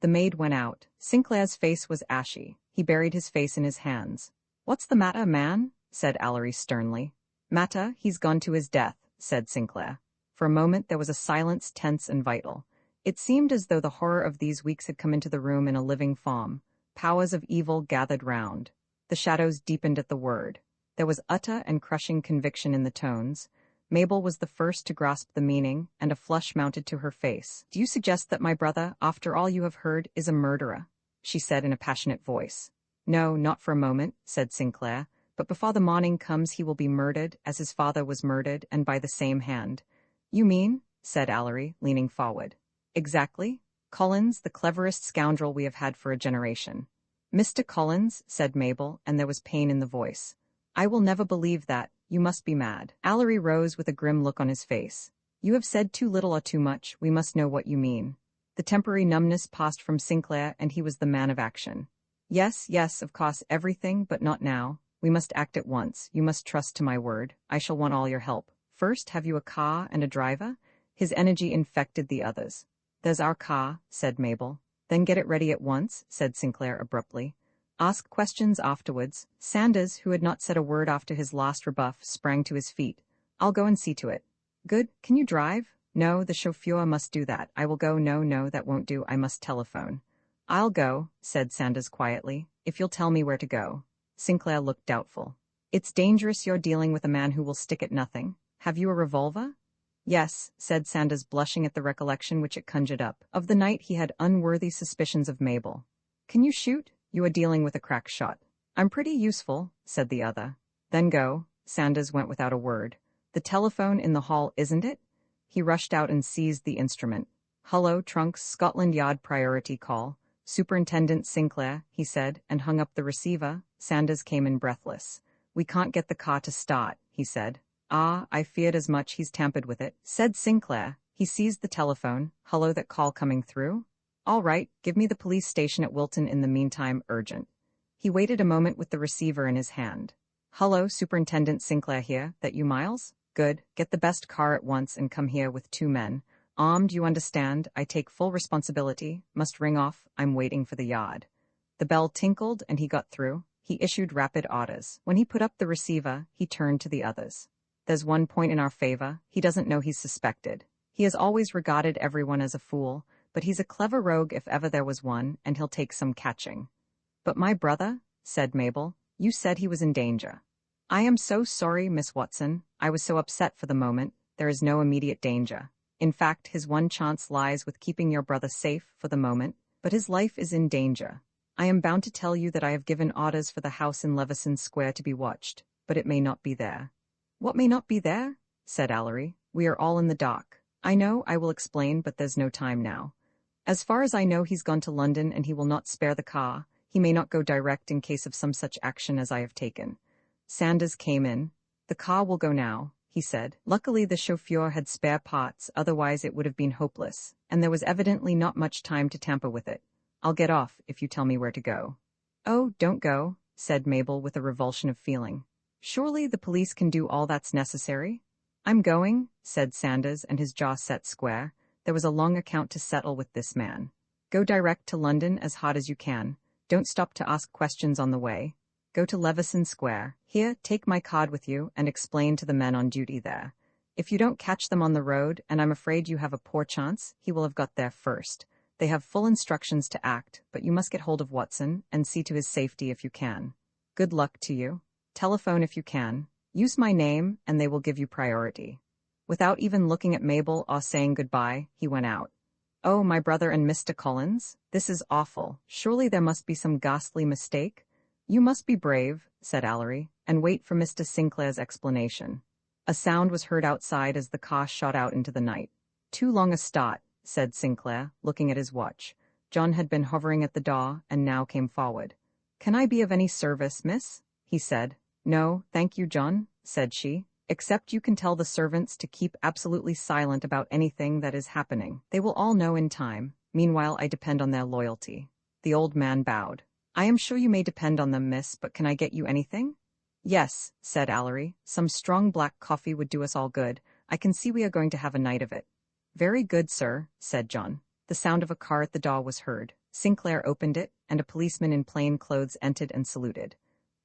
The maid went out. Sinclair's face was ashy. He buried his face in his hands. What's the matter, man? Said Allery sternly. Matter, he's gone to his death, said Sinclair. For a moment there was a silence tense and vital. It seemed as though the horror of these weeks had come into the room in a living form. Powers of evil gathered round. The shadows deepened at the word. There was utter and crushing conviction in the tones. Mabel was the first to grasp the meaning, and a flush mounted to her face. Do you suggest that my brother, after all you have heard, is a murderer? She said in a passionate voice. No, not for a moment, said Sinclair, but before the morning comes he will be murdered, as his father was murdered, and by the same hand. You mean? Said Allery, leaning forward. Exactly. Collins, the cleverest scoundrel we have had for a generation. Mr. Collins, said Mabel, and there was pain in the voice. I will never believe that. You must be mad. Allery rose with a grim look on his face. You have said too little or too much. We must know what you mean. The The temporary numbness passed from Sinclair, and he was the man of action. Yes, yes, of course, everything, but not now. We must act at once. You must trust to my word. I shall want all your help. First, have you a car and a driver? His energy infected the others. There's our car, said Mabel. Then get it ready at once, said Sinclair abruptly. Ask questions afterwards. Sanders, who had not said a word after his last rebuff, sprang to his feet. I'll go and see to it. Good. Can you drive? No, the chauffeur must do that. I will go. No, that won't do. I must telephone. I'll go, said Sanders quietly, if you'll tell me where to go. Sinclair looked doubtful. It's dangerous. You're dealing with a man who will stick at nothing. Have you a revolver? Yes, said Sanders, blushing at the recollection which it conjured up. Of the night he had unworthy suspicions of Mabel. Can you shoot? You are dealing with a crack shot. I'm pretty useful, said the other. Then go. Sanders went without a word. The telephone in the hall, isn't it? He rushed out and seized the instrument. Hullo, Trunks, Scotland Yard priority call. Superintendent Sinclair, he said, and hung up the receiver. Sanders came in breathless. We can't get the car to start, he said. Ah, I feared as much. He's tampered with it, said Sinclair. He seized the telephone. Hullo, that call coming through? All right, give me the police station at Wilton in the meantime, urgent. He waited a moment with the receiver in his hand. Hullo, Superintendent Sinclair here. That you, Miles? Good. Get the best car at once and come here with 2 men. Armed, you understand. I take full responsibility. Must ring off. I'm waiting for the yard. The bell tinkled and he got through. He issued rapid orders. When he put up the receiver, he turned to the others. There's one point in our favor. He doesn't know he's suspected. He has always regarded everyone as a fool, but he's a clever rogue if ever there was one, and he'll take some catching. But my brother, said Mabel, you said he was in danger. I am so sorry, Miss Watson. I was so upset for the moment. There is no immediate danger. In fact, his one chance lies with keeping your brother safe for the moment, but his life is in danger. I am bound to tell you that I have given orders for the house in Leveson Square to be watched, but it may not be there. What may not be there? Said Allery. We are all in the dock. I know, I will explain, but there's no time now. As far as I know, he's gone to London and he will not spare the car. He may not go direct in case of some such action as I have taken. Sanders came in. The car will go now, he said. Luckily the chauffeur had spare parts, otherwise it would have been hopeless, and there was evidently not much time to tamper with it. I'll get off if you tell me where to go. Oh, don't go, said Mabel with a revulsion of feeling. Surely the police can do all that's necessary? I'm going, said Sanders, and his jaw set square. There was a long account to settle with this man. Go direct to London as hard as you can. Don't stop to ask questions on the way. Go to Leveson Square. Here, take my card with you and explain to the men on duty there. If you don't catch them on the road, and I'm afraid you have a poor chance, he will have got there first. They have full instructions to act, but you must get hold of Watson and see to his safety if you can. Good luck to you. Telephone if you can. Use my name, and they will give you priority. Without even looking at Mabel or saying goodbye, he went out. Oh, my brother and Mr. Collins, this is awful. Surely there must be some ghastly mistake. You must be brave, said Allery, and wait for Mr. Sinclair's explanation. A sound was heard outside as the car shot out into the night. Too long a start, said Sinclair, looking at his watch. John had been hovering at the door and now came forward. Can I be of any service, miss? He said. No, thank you, John, said she, except you can tell the servants to keep absolutely silent about anything that is happening. They will all know in time. Meanwhile, I depend on their loyalty. The old man bowed. I am sure you may depend on them, miss, but can I get you anything? Yes, said Allery. Some strong black coffee would do us all good. I can see we are going to have a night of it. Very good, sir, said John. The sound of a car at the door was heard. Sinclair opened it, and a policeman in plain clothes entered and saluted.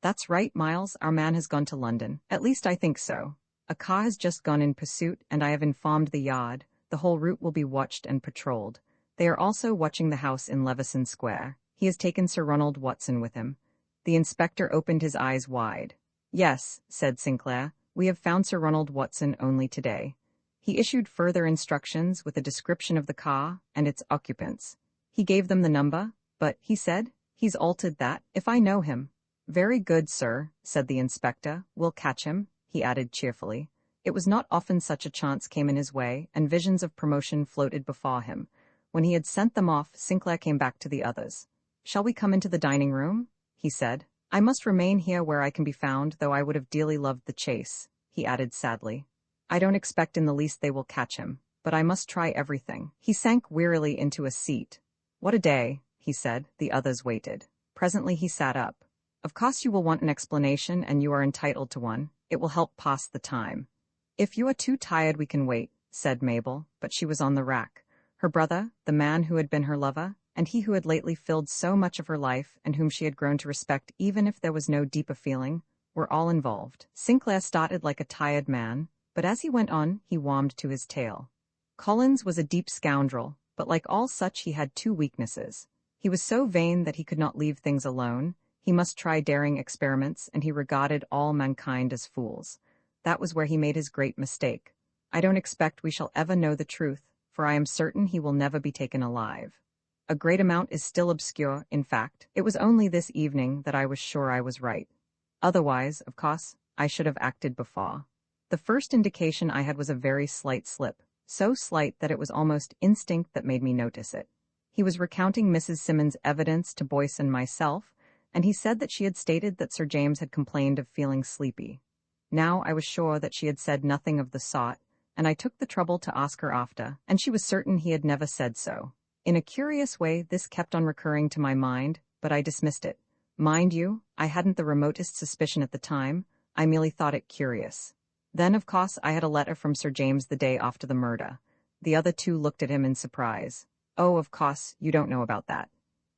That's right, Miles, our man has gone to London. At least I think so. A car has just gone in pursuit, and I have informed the yard. The whole route will be watched and patrolled. They are also watching the house in Leveson Square. He has taken Sir Ronald Watson with him. The inspector opened his eyes wide. Yes, said Sinclair, we have found Sir Ronald Watson only today. He issued further instructions with a description of the car and its occupants. He gave them the number, but, he said, he's altered that, if I know him. Very good, sir, said the inspector. We'll catch him, he added cheerfully. It was not often such a chance came in his way, and visions of promotion floated before him. When he had sent them off, Sinclair came back to the others. Shall we come into the dining room? He said. I must remain here where I can be found, though I would have dearly loved the chase, he added sadly. I don't expect in the least they will catch him, but I must try everything. He sank wearily into a seat. What a day, he said. The others waited. Presently he sat up. Of course you will want an explanation, and you are entitled to one. It will help pass the time. If you are too tired we can wait, said Mabel, but she was on the rack. Her brother, the man who had been her lover, and he who had lately filled so much of her life and whom she had grown to respect even if there was no deeper feeling, were all involved. Sinclair started like a tired man, but as he went on, he warmed to his tale. Collins was a deep scoundrel, but like all such he had two weaknesses. He was so vain that he could not leave things alone. He must try daring experiments, and he regarded all mankind as fools. That was where he made his great mistake. I don't expect we shall ever know the truth, for I am certain he will never be taken alive. A great amount is still obscure. In fact, it was only this evening that I was sure I was right. Otherwise, of course, I should have acted before. The first indication I had was a very slight slip, so slight that it was almost instinct that made me notice it. He was recounting Mrs. Simmons' evidence to Boyce and myself, and he said that she had stated that Sir James had complained of feeling sleepy. Now I was sure that she had said nothing of the sort, and I took the trouble to ask her after, and she was certain he had never said so. In a curious way, this kept on recurring to my mind, but I dismissed it. Mind you, I hadn't the remotest suspicion at the time. I merely thought it curious. Then, of course, I had a letter from Sir James the day after the murder. The other two looked at him in surprise. Oh, of course, you don't know about that.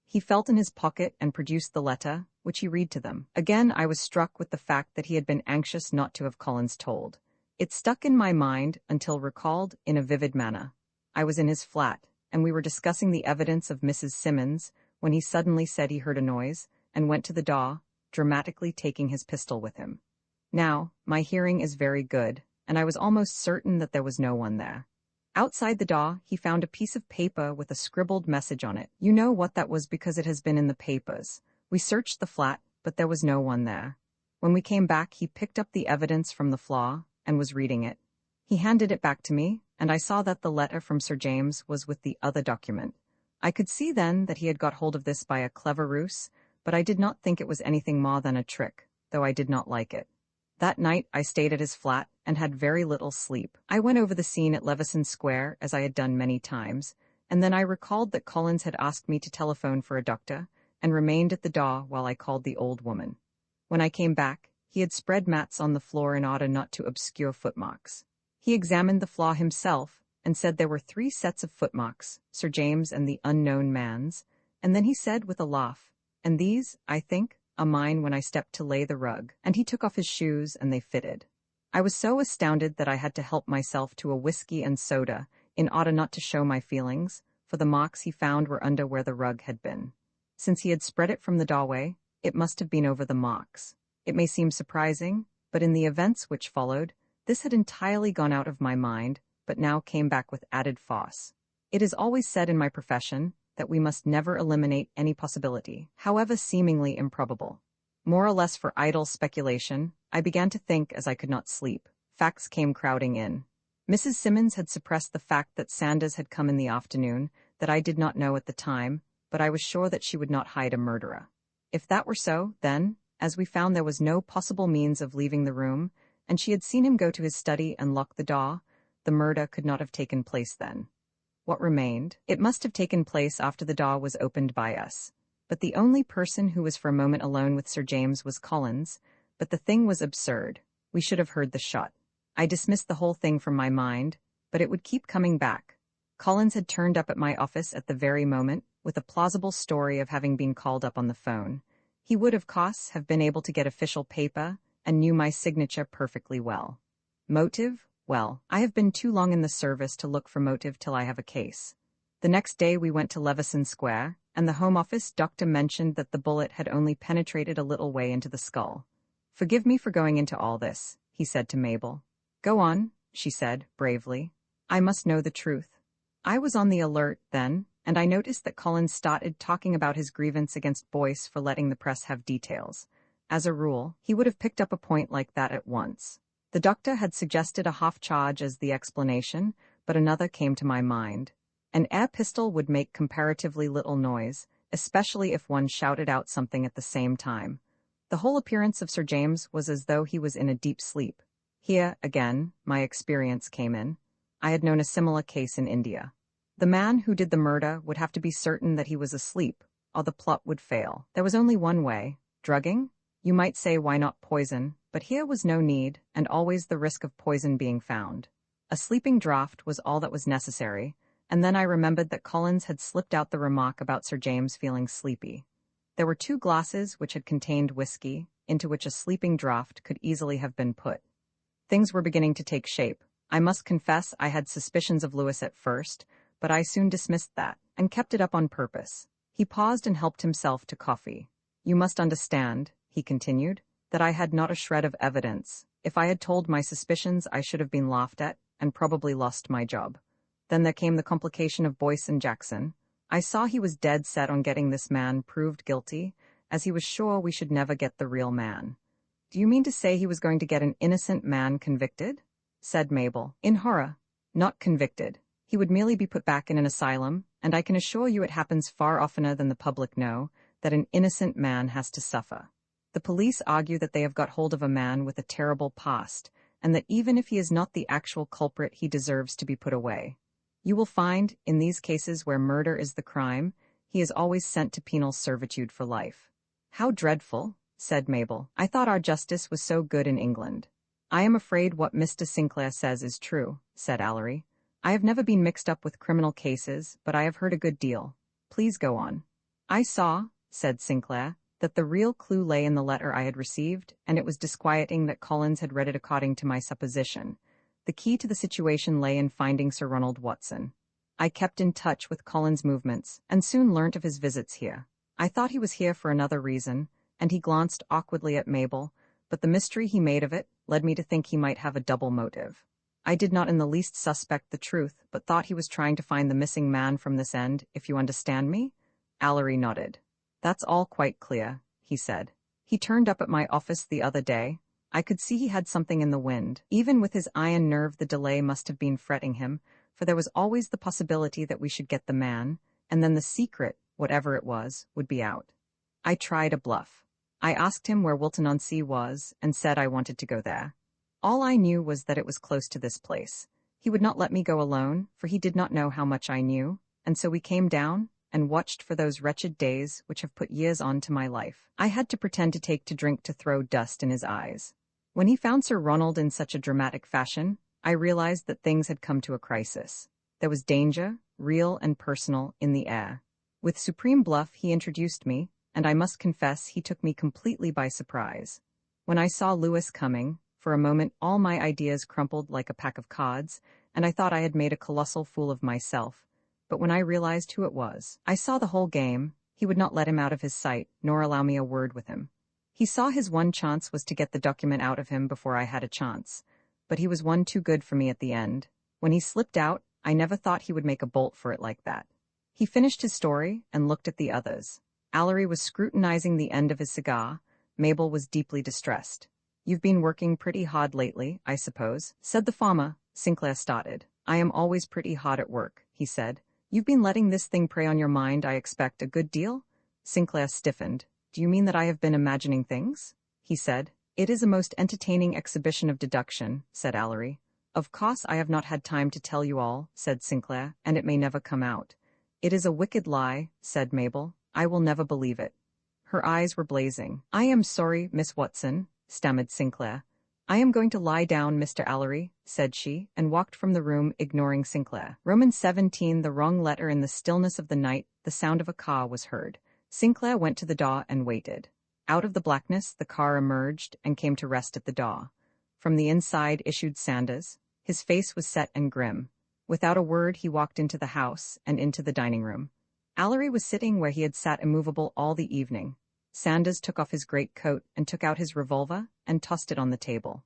He felt in his pocket and produced the letter, which he read to them. Again, I was struck with the fact that he had been anxious not to have Collins told. It stuck in my mind until recalled in a vivid manner. I was in his flat, and we were discussing the evidence of Mrs. Simmons, when he suddenly said he heard a noise, and went to the door, dramatically taking his pistol with him. Now, my hearing is very good, and I was almost certain that there was no one there. Outside the door, he found a piece of paper with a scribbled message on it. You know what that was because it has been in the papers. We searched the flat, but there was no one there. When we came back, he picked up the evidence from the floor and was reading it. He handed it back to me, and I saw that the letter from Sir James was with the other document. I could see then that he had got hold of this by a clever ruse, but I did not think it was anything more than a trick, though I did not like it. That night I stayed at his flat and had very little sleep. I went over the scene at Leveson Square, as I had done many times, and then I recalled that Collins had asked me to telephone for a doctor, and remained at the door while I called the old woman. When I came back, he had spread mats on the floor in order not to obscure footmarks. He examined the floor himself, and said there were 3 sets of footmarks, Sir James and the unknown man's, and then he said with a laugh, "And these, I think, are mine when I stepped to lay the rug," and he took off his shoes and they fitted. I was so astounded that I had to help myself to a whiskey and soda in order not to show my feelings, for the marks he found were under where the rug had been. Since he had spread it from the doorway, it must have been over the marks. It may seem surprising, but in the events which followed, this had entirely gone out of my mind, but now came back with added force. It is always said in my profession that we must never eliminate any possibility, however seemingly improbable. More or less for idle speculation, I began to think as I could not sleep. Facts came crowding in. Mrs. Simmons had suppressed the fact that Sanders had come in the afternoon, that I did not know at the time, but I was sure that she would not hide a murderer. If that were so, then, as we found there was no possible means of leaving the room, and she had seen him go to his study and lock the door, the murder could not have taken place then. What remained? It must have taken place after the door was opened by us. But the only person who was for a moment alone with Sir James was Collins, but the thing was absurd. We should have heard the shot. I dismissed the whole thing from my mind, but it would keep coming back. Collins had turned up at my office at the very moment, with a plausible story of having been called up on the phone. He would, of course, have been able to get official paper, and knew my signature perfectly well. Motive? Well, I have been too long in the service to look for motive till I have a case. The next day we went to Leveson Square, and the Home Office doctor mentioned that the bullet had only penetrated a little way into the skull. "Forgive me for going into all this," he said to Mabel. "Go on," she said, bravely. "I must know the truth." I was on the alert, then, and I noticed that Collins started talking about his grievance against Boyce for letting the press have details. As a rule, he would have picked up a point like that at once. The doctor had suggested a half charge as the explanation, but another came to my mind. An air pistol would make comparatively little noise, especially if one shouted out something at the same time. The whole appearance of Sir James was as though he was in a deep sleep. Here, again, my experience came in. I had known a similar case in India. The man who did the murder would have to be certain that he was asleep, or the plot would fail. There was only one way. Drugging? You might say, why not poison? But here was no need, and always the risk of poison being found. A sleeping draught was all that was necessary, and then I remembered that Collins had slipped out the remark about Sir James feeling sleepy. There were 2 glasses which had contained whiskey, into which a sleeping draught could easily have been put. Things were beginning to take shape. I must confess I had suspicions of Lewis at first, but I soon dismissed that, and kept it up on purpose. He paused and helped himself to coffee. You must understand, he continued, that I had not a shred of evidence. If I had told my suspicions, I should have been laughed at, and probably lost my job. Then there came the complication of Boyce and Jackson. I saw he was dead set on getting this man proved guilty, as he was sure we should never get the real man. Do you mean to say he was going to get an innocent man convicted? Said Mabel, in horror. Not convicted. He would merely be put back in an asylum, and I can assure you it happens far oftener than the public know, that an innocent man has to suffer. The police argue that they have got hold of a man with a terrible past, and that even if he is not the actual culprit, he deserves to be put away. You will find, in these cases where murder is the crime, he is always sent to penal servitude for life. How dreadful, said Mabel. I thought our justice was so good in England. I am afraid what Mr. Sinclair says is true, said Ellery. I have never been mixed up with criminal cases, but I have heard a good deal. Please go on. I saw, said Sinclair, that the real clue lay in the letter I had received, and it was disquieting that Collins had read it according to my supposition. The key to the situation lay in finding Sir Ronald Watson. I kept in touch with Collins' movements, and soon learnt of his visits here. I thought he was here for another reason, and he glanced awkwardly at Mabel, but the mystery he made of it led me to think he might have a double motive. I did not in the least suspect the truth, but thought he was trying to find the missing man from this end, if you understand me? Ellery nodded. That's all quite clear, he said. He turned up at my office the other day. I could see he had something in the wind. Even with his iron nerve, the delay must have been fretting him, for there was always the possibility that we should get the man, and then the secret, whatever it was, would be out. I tried a bluff. I asked him where Wilton-on-Sea was, and said I wanted to go there. All I knew was that it was close to this place. He would not let me go alone, for he did not know how much I knew, and so we came down and watched for those wretched days which have put years on to my life. I had to pretend to take to drink to throw dust in his eyes. When he found Sir Ronald in such a dramatic fashion, I realized that things had come to a crisis. There was danger, real and personal, in the air. With supreme bluff he introduced me, and I must confess he took me completely by surprise. When I saw Lewis coming, for a moment all my ideas crumpled like a pack of cards, and I thought I had made a colossal fool of myself. But when I realized who it was, I saw the whole game. He would not let him out of his sight, nor allow me a word with him. He saw his one chance was to get the document out of him before I had a chance. But he was one too good for me at the end. When he slipped out, I never thought he would make a bolt for it like that. He finished his story and looked at the others. Ellery was scrutinizing the end of his cigar. Mabel was deeply distressed. You've been working pretty hard lately, I suppose, said the farmer. Sinclair started. I am always pretty hard at work, he said. You've been letting this thing prey on your mind, I expect, a good deal? Sinclair stiffened. Do you mean that I have been imagining things? He said. It is a most entertaining exhibition of deduction, said Ellery. Of course I have not had time to tell you all, said Sinclair, and it may never come out. It is a wicked lie, said Mabel. I will never believe it. Her eyes were blazing. I am sorry, Miss Watson, stammered Sinclair. I am going to lie down, Mr. Ellery, said she, and walked from the room, ignoring Sinclair. Romans 17, the wrong letter. In the stillness of the night, the sound of a car was heard. Sinclair went to the door and waited. Out of the blackness, the car emerged and came to rest at the door. From the inside issued Sanders. His face was set and grim. Without a word, he walked into the house and into the dining room. Ellery was sitting where he had sat immovable all the evening. Sanders took off his greatcoat and took out his revolver and tossed it on the table.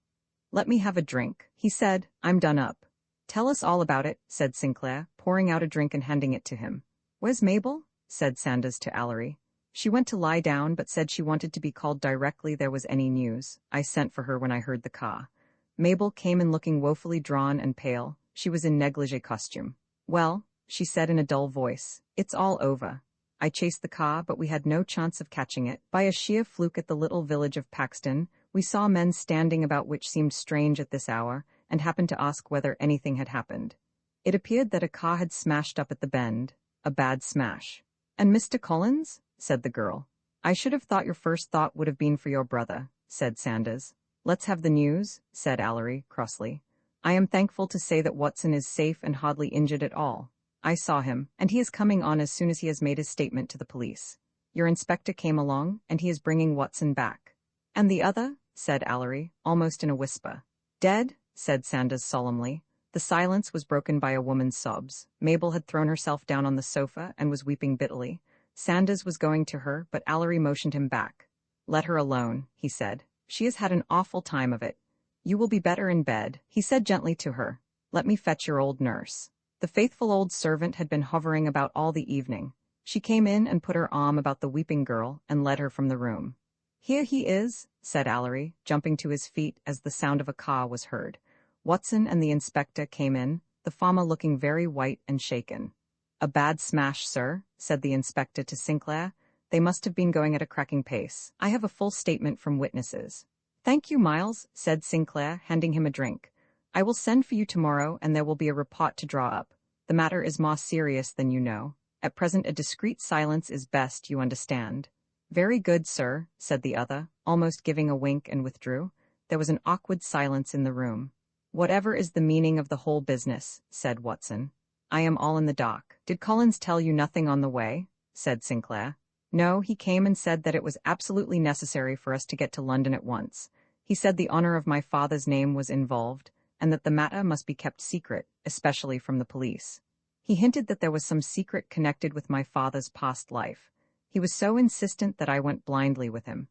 Let me have a drink, he said. I'm done up. Tell us all about it, said Sinclair, pouring out a drink and handing it to him. Where's Mabel? Said Sanders to Ellery. She went to lie down but said she wanted to be called directly there was any news. I sent for her when I heard the car. Mabel came in looking woefully drawn and pale. She was in negligee costume. Well, she said in a dull voice, it's all over. I chased the car, but we had no chance of catching it. By a sheer fluke at the little village of Paxton, we saw men standing about which seemed strange at this hour, and happened to ask whether anything had happened. It appeared that a car had smashed up at the bend, a bad smash. "And Mr. Collins?" said the girl. "I should have thought your first thought would have been for your brother," said Sanders. "Let's have the news," said Allery, crossly. "I am thankful to say that Watson is safe and hardly injured at all. I saw him, and he is coming on as soon as he has made his statement to the police. Your inspector came along, and he is bringing Watson back." "And the other?" said Allery, almost in a whisper. "Dead," said Sanders solemnly. The silence was broken by a woman's sobs. Mabel had thrown herself down on the sofa and was weeping bitterly. Sanders was going to her, but Allery motioned him back. "Let her alone," he said. "She has had an awful time of it. You will be better in bed," he said gently to her. "Let me fetch your old nurse." The faithful old servant had been hovering about all the evening. She came in and put her arm about the weeping girl and led her from the room. "Here he is," said Allery, jumping to his feet as the sound of a car was heard. Watson and the inspector came in, the farmer looking very white and shaken. "A bad smash, sir," said the inspector to Sinclair. "They must have been going at a cracking pace. I have a full statement from witnesses." "Thank you, Miles," said Sinclair, handing him a drink. "I will send for you tomorrow and there will be a report to draw up. The matter is more serious than you know. At present a discreet silence is best, you understand." "Very good, sir," said the other, almost giving a wink, and withdrew. There was an awkward silence in the room. "Whatever is the meaning of the whole business?" said Watson. "I am all in the dark." "Did Collins tell you nothing on the way?" said Sinclair. "No, he came and said that it was absolutely necessary for us to get to London at once. He said the honor of my father's name was involved, and that the matter must be kept secret, especially from the police. He hinted that there was some secret connected with my father's past life. He was so insistent that I went blindly with him."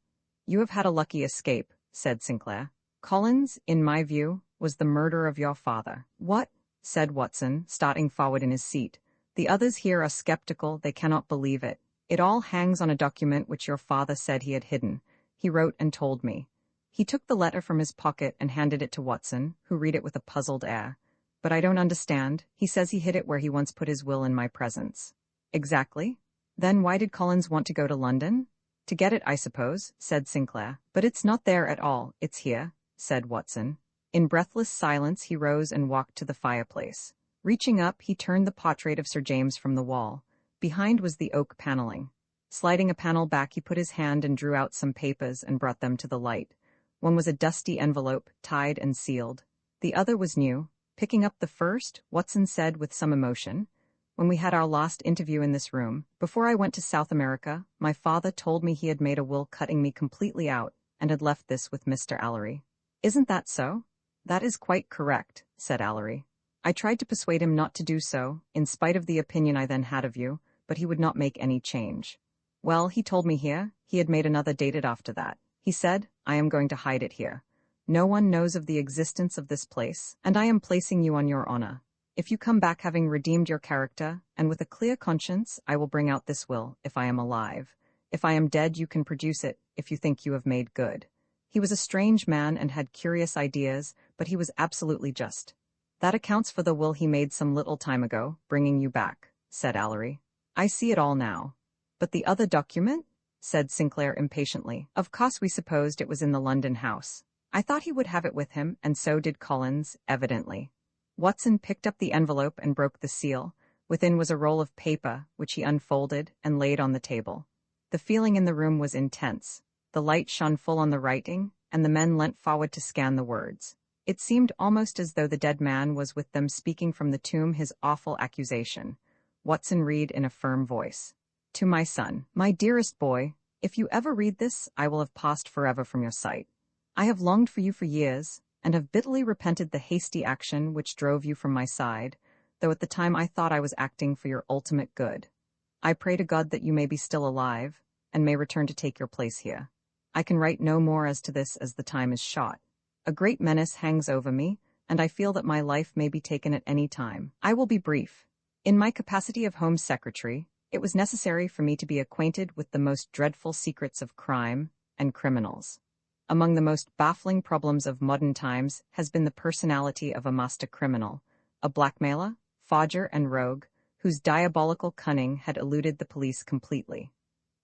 "You have had a lucky escape," said Sinclair. "Collins, in my view, was the murderer of your father." "What?" said Watson, starting forward in his seat. "The others here are skeptical, they cannot believe it. It all hangs on a document which your father said he had hidden. He wrote and told me." He took the letter from his pocket and handed it to Watson, who read it with a puzzled air. "But I don't understand. He says he hid it where he once put his will in my presence." "Exactly. Then why did Collins want to go to London?" "To get it, I suppose," said Sinclair. "But it's not there at all, it's here," said Watson. In breathless silence he rose and walked to the fireplace. Reaching up, he turned the portrait of Sir James from the wall. Behind was the oak paneling. Sliding a panel back, he put his hand and drew out some papers and brought them to the light. One was a dusty envelope, tied and sealed. The other was new. Picking up the first, Watson said with some emotion, "When we had our last interview in this room, before I went to South America, my father told me he had made a will cutting me completely out and had left this with Mr. Allery. Isn't that so?" "That is quite correct," said Allery. "I tried to persuade him not to do so, in spite of the opinion I then had of you, but he would not make any change. Well, he told me here, he had made another dated after that. He said, 'I am going to hide it here. No one knows of the existence of this place, and I am placing you on your honor. If you come back having redeemed your character, and with a clear conscience, I will bring out this will, if I am alive. If I am dead, you can produce it, if you think you have made good.' He was a strange man and had curious ideas, but he was absolutely just. That accounts for the will he made some little time ago, bringing you back," said Allery. "I see it all now." "But the other document?" said Sinclair impatiently. "Of course we supposed it was in the London house. I thought he would have it with him, and so did Collins, evidently." Watson picked up the envelope and broke the seal. Within was a roll of paper, which he unfolded and laid on the table. The feeling in the room was intense. The light shone full on the writing, and the men leant forward to scan the words. It seemed almost as though the dead man was with them, speaking from the tomb his awful accusation. Watson read in a firm voice. "To my son, my dearest boy, if you ever read this, I will have passed forever from your sight. I have longed for you for years, and have bitterly repented the hasty action which drove you from my side, though at the time I thought I was acting for your ultimate good. I pray to God that you may be still alive, and may return to take your place here. I can write no more as to this, as the time is short. A great menace hangs over me, and I feel that my life may be taken at any time. I will be brief. In my capacity of Home Secretary, it was necessary for me to be acquainted with the most dreadful secrets of crime and criminals. Among the most baffling problems of modern times has been the personality of a master criminal, a blackmailer, forger, and rogue, whose diabolical cunning had eluded the police completely.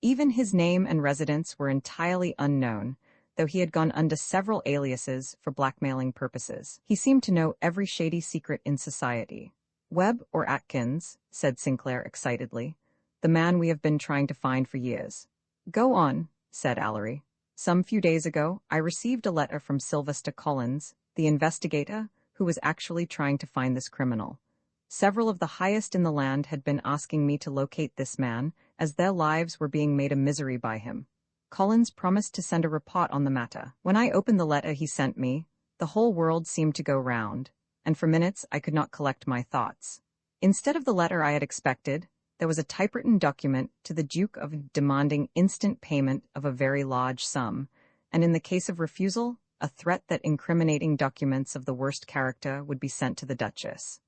Even his name and residence were entirely unknown, though he had gone under several aliases for blackmailing purposes. He seemed to know every shady secret in society. "Webb or Atkins," said Sinclair excitedly. "The man we have been trying to find for years." "Go on," said Allery. "Some few days ago, I received a letter from Sylvester Collins, the investigator, who was actually trying to find this criminal. Several of the highest in the land had been asking me to locate this man, as their lives were being made a misery by him. Collins promised to send a report on the matter. When I opened the letter he sent me, the whole world seemed to go round, and for minutes I could not collect my thoughts. Instead of the letter I had expected, there was a typewritten document to the Duke of demanding instant payment of a very large sum, and in the case of refusal, a threat that incriminating documents of the worst character would be sent to the Duchess.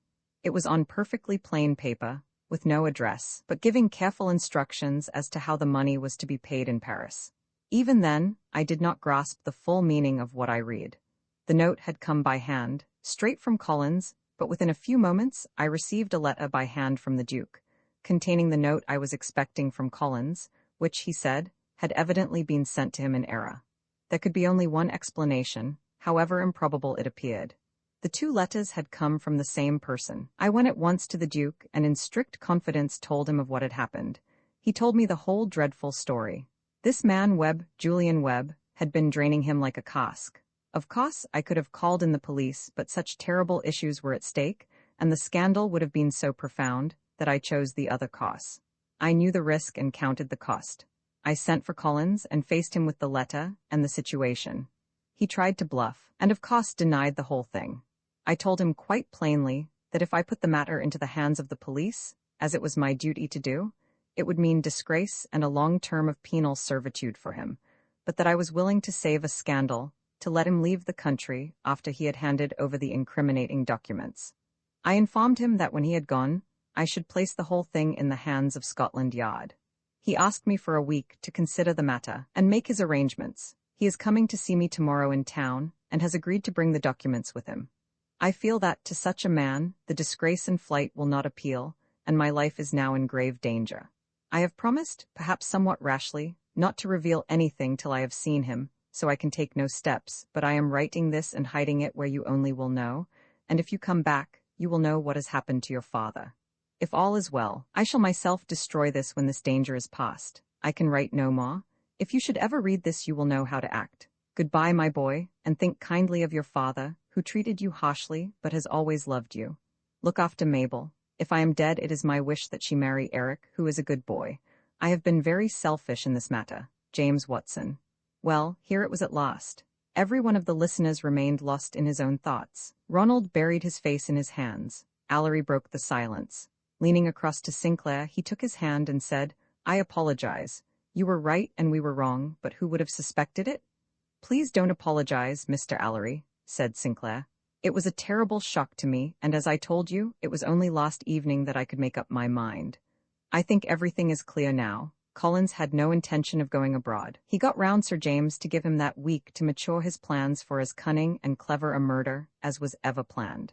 It was on perfectly plain paper, with no address, but giving careful instructions as to how the money was to be paid in Paris. Even then, I did not grasp the full meaning of what I read. The note had come by hand, straight from Collins, but within a few moments I received a letter by hand from the Duke, containing the note I was expecting from Collins, which, he said, had evidently been sent to him in error. There could be only one explanation, however improbable it appeared. The two letters had come from the same person. I went at once to the Duke and in strict confidence told him of what had happened. He told me the whole dreadful story. This man Webb, Julian Webb, had been draining him like a cask. Of course, I could have called in the police, but such terrible issues were at stake, and the scandal would have been so profound, that I chose the other course. I knew the risk and counted the cost. I sent for Collins and faced him with the letter and the situation. He tried to bluff, and of course denied the whole thing. I told him quite plainly that if I put the matter into the hands of the police, as it was my duty to do, it would mean disgrace and a long term of penal servitude for him, but that I was willing to save a scandal, to let him leave the country after he had handed over the incriminating documents. I informed him that when he had gone, I should place the whole thing in the hands of Scotland Yard. He asked me for a week to consider the matter and make his arrangements. He is coming to see me tomorrow in town and has agreed to bring the documents with him. I feel that, to such a man, the disgrace and flight will not appeal, and my life is now in grave danger. I have promised, perhaps somewhat rashly, not to reveal anything till I have seen him, so I can take no steps, but I am writing this and hiding it where you only will know, and if you come back, you will know what has happened to your father. If all is well, I shall myself destroy this when this danger is past. I can write no more. If you should ever read this, you will know how to act. Goodbye, my boy, and think kindly of your father, who treated you harshly but has always loved you. Look after Mabel. If I am dead, it is my wish that she marry Eric, who is a good boy. I have been very selfish in this matter. James Watson. Well, here it was at last. Every one of the listeners remained lost in his own thoughts. Ronald buried his face in his hands. Allery broke the silence. Leaning across to Sinclair, he took his hand and said, "I apologize. You were right and we were wrong, but who would have suspected it?" "Please don't apologize, Mr. Allery," said Sinclair. "It was a terrible shock to me, and as I told you, it was only last evening that I could make up my mind. I think everything is clear now. Collins had no intention of going abroad. He got round Sir James to give him that week to mature his plans for as cunning and clever a murder as was ever planned.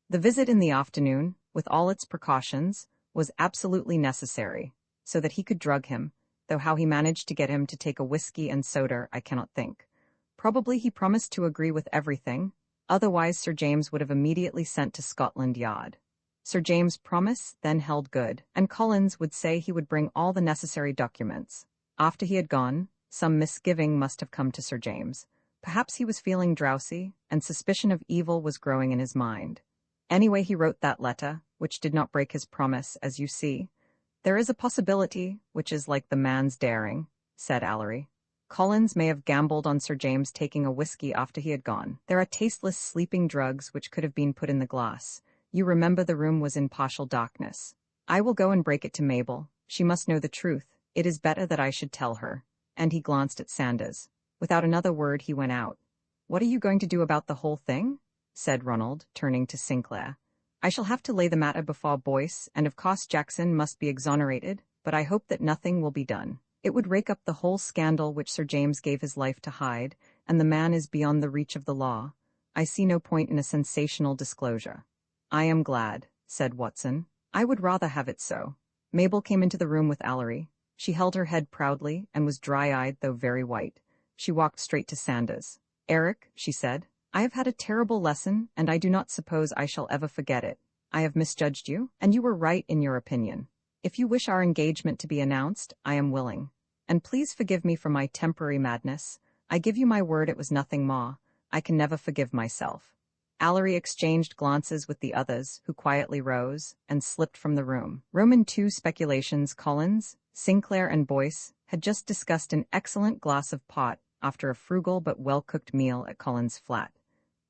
The visit in the afternoon, with all its precautions, was absolutely necessary, so that he could drug him, though how he managed to get him to take a whiskey and soda I cannot think. Probably he promised to agree with everything, otherwise Sir James would have immediately sent to Scotland Yard. Sir James' promise then held good, and Collins would say he would bring all the necessary documents. After he had gone, some misgiving must have come to Sir James. Perhaps he was feeling drowsy, and suspicion of evil was growing in his mind. Anyway, he wrote that letter, which did not break his promise, as you see. There is a possibility, which is like the man's daring, said Allery. Collins may have gambled on Sir James taking a whiskey after he had gone. There are tasteless sleeping drugs which could have been put in the glass. You remember the room was in partial darkness. I will go and break it to Mabel. She must know the truth. It is better that I should tell her. And he glanced at Sanders. Without another word he went out. What are you going to do about the whole thing? Said Ronald, turning to Sinclair. I shall have to lay the matter before Boyce, and of course Jackson must be exonerated, but I hope that nothing will be done. It would rake up the whole scandal which Sir James gave his life to hide, and the man is beyond the reach of the law. I see no point in a sensational disclosure. I am glad, said Watson. I would rather have it so. Mabel came into the room with Allery. She held her head proudly and was dry-eyed though very white. She walked straight to Sanders. "Eric," she said, "I have had a terrible lesson, and I do not suppose I shall ever forget it. I have misjudged you, and you were right in your opinion. If you wish our engagement to be announced, I am willing. And please forgive me for my temporary madness. I give you my word it was nothing more. I can never forgive myself." Allery exchanged glances with the others, who quietly rose and slipped from the room. Roman II speculations. Collins, Sinclair and Boyce had just discussed an excellent glass of port after a frugal but well-cooked meal at Collins' flat.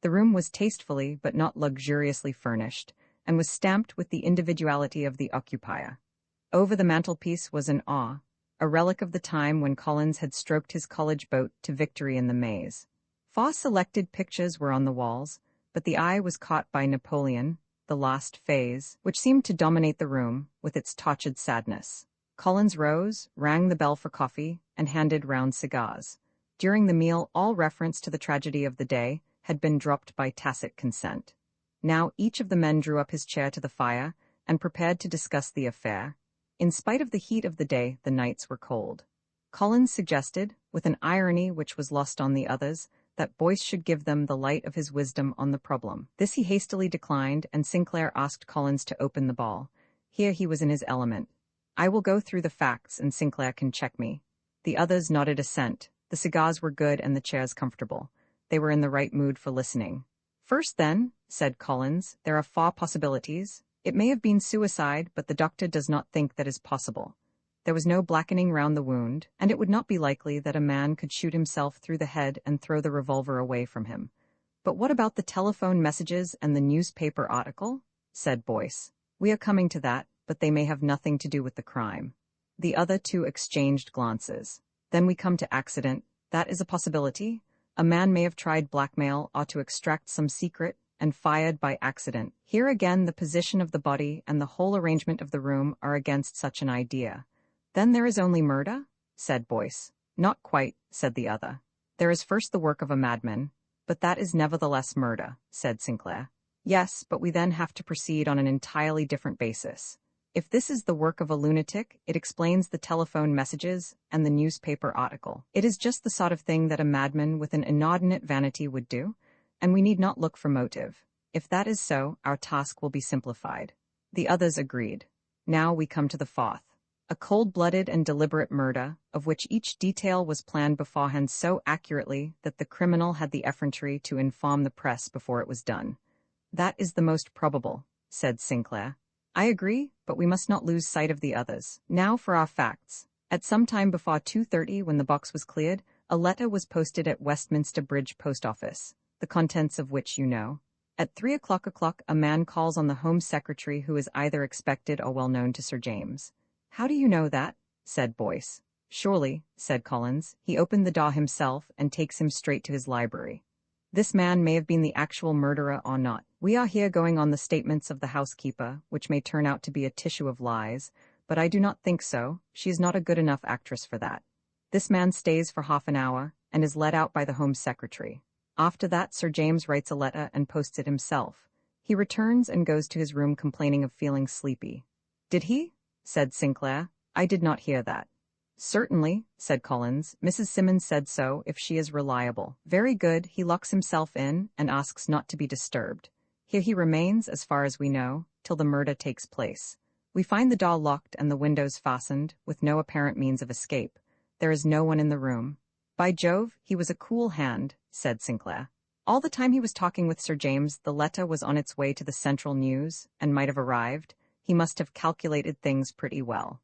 The room was tastefully but not luxuriously furnished, and was stamped with the individuality of the occupier. Over the mantelpiece was an awe, a relic of the time when Collins had stroked his college boat to victory in the maze. Selected pictures were on the walls, but the eye was caught by Napoleon, the last phase, which seemed to dominate the room with its tortured sadness. Collins rose, rang the bell for coffee, and handed round cigars. During the meal, all reference to the tragedy of the day had been dropped by tacit consent. Now each of the men drew up his chair to the fire and prepared to discuss the affair. In spite of the heat of the day, the nights were cold. Collins suggested, with an irony which was lost on the others, that Boyce should give them the light of his wisdom on the problem. This he hastily declined, and Sinclair asked Collins to open the ball. Here he was in his element. "I will go through the facts, and Sinclair can check me." The others nodded assent. The cigars were good and the chairs comfortable. They were in the right mood for listening. "First then," said Collins, "there are 4 possibilities. It may have been suicide, but the doctor does not think that is possible. There was no blackening round the wound, and it would not be likely that a man could shoot himself through the head and throw the revolver away from him." "But what about the telephone messages and the newspaper article?" said Boyce. "We are coming to that, but they may have nothing to do with the crime." The other 2 exchanged glances. "Then we come to accident. That is a possibility. A man may have tried blackmail or to extract some secret and fired by accident. Here again the position of the body and the whole arrangement of the room are against such an idea." "Then there is only murder?" said Boyce. "Not quite," said the other. "There is first the work of a madman, but that is nevertheless murder," said Sinclair. "Yes, but we then have to proceed on an entirely different basis. If this is the work of a lunatic, it explains the telephone messages and the newspaper article. It is just the sort of thing that a madman with an inordinate vanity would do, and we need not look for motive. If that is so, our task will be simplified." The others agreed. Now we come to the 4th. A cold-blooded and deliberate murder, of which each detail was planned beforehand so accurately that the criminal had the effrontery to inform the press before it was done. "That is the most probable," said Sinclair. "I agree, but we must not lose sight of the others. Now for our facts. At some time before 2:30, when the box was cleared, a letter was posted at Westminster Bridge Post Office, the contents of which you know. At 3:00 a man calls on the Home Secretary, who is either expected or well known to Sir James." "How do you know that?" said Boyce. "Surely," said Collins, "he opened the door himself and takes him straight to his library. This man may have been the actual murderer or not. We are here going on the statements of the housekeeper, which may turn out to be a tissue of lies, but I do not think so. She is not a good enough actress for that. This man stays for half an hour and is let out by the Home Secretary. After that, Sir James writes a letter and posts it himself. He returns and goes to his room complaining of feeling sleepy." "Did he?" said Sinclair. "I did not hear that." "Certainly," said Collins. "Mrs. Simmons said so, if she is reliable." "Very good. He locks himself in and asks not to be disturbed. Here he remains, as far as we know, till the murder takes place. We find the door locked and the windows fastened, with no apparent means of escape. There is no one in the room." "By Jove, he was a cool hand," said Sinclair. "All the time he was talking with Sir James, the letter was on its way to the Central News, and might have arrived. He must have calculated things pretty well."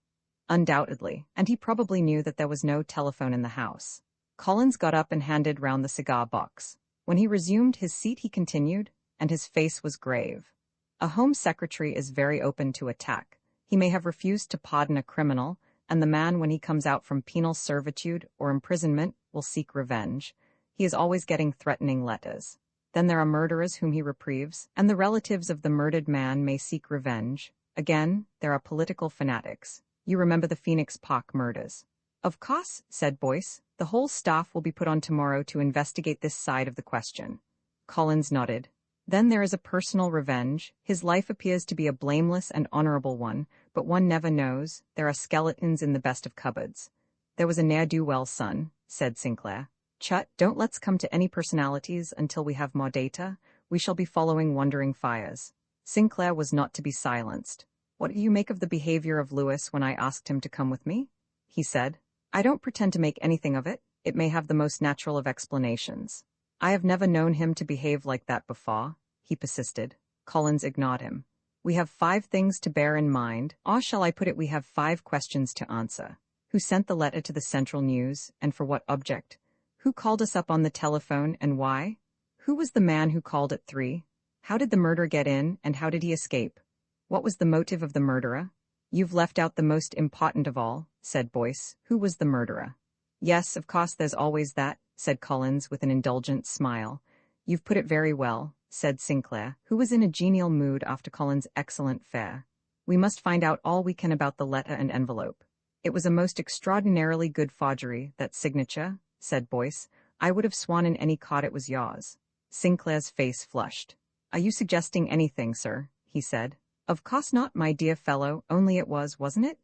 "Undoubtedly, and he probably knew that there was no telephone in the house." Collins got up and handed round the cigar box. When he resumed his seat he continued, and his face was grave. "A Home Secretary is very open to attack. He may have refused to pardon a criminal, and the man, when he comes out from penal servitude or imprisonment, will seek revenge. He is always getting threatening letters. Then there are murderers whom he reprieves, and the relatives of the murdered man may seek revenge. Again, there are political fanatics. You remember the Phoenix Park murders." "Of course," said Boyce. "The whole staff will be put on tomorrow to investigate this side of the question." Collins nodded. "Then there is a personal revenge. His life appears to be a blameless and honorable one, but one never knows. There are skeletons in the best of cupboards." "There was a ne'er-do-well son," said Sinclair. Chut, don't let's come to any personalities until we have more data. We shall be following wandering fires. Sinclair was not to be silenced. What do you make of the behavior of Lewis when I asked him to come with me? He said. I don't pretend to make anything of it. It may have the most natural of explanations. I have never known him to behave like that before, he persisted. Collins ignored him. We have 5 things to bear in mind, or shall I put it, we have 5 questions to answer. Who sent the letter to the Central News, and for what object? Who called us up on the telephone, and why? Who was the man who called at 3? How did the murderer get in, and how did he escape? What was the motive of the murderer? You've left out the most important of all, said Boyce. Who was the murderer? Yes, of course there's always that, said Collins with an indulgent smile. You've put it very well, said Sinclair, who was in a genial mood after Collins' excellent fare. We must find out all we can about the letter and envelope. It was a most extraordinarily good forgery, that signature, said Boyce. I would have sworn in any court it was yours. Sinclair's face flushed. Are you suggesting anything, sir? He said. Of course not, my dear fellow, only it was, wasn't it?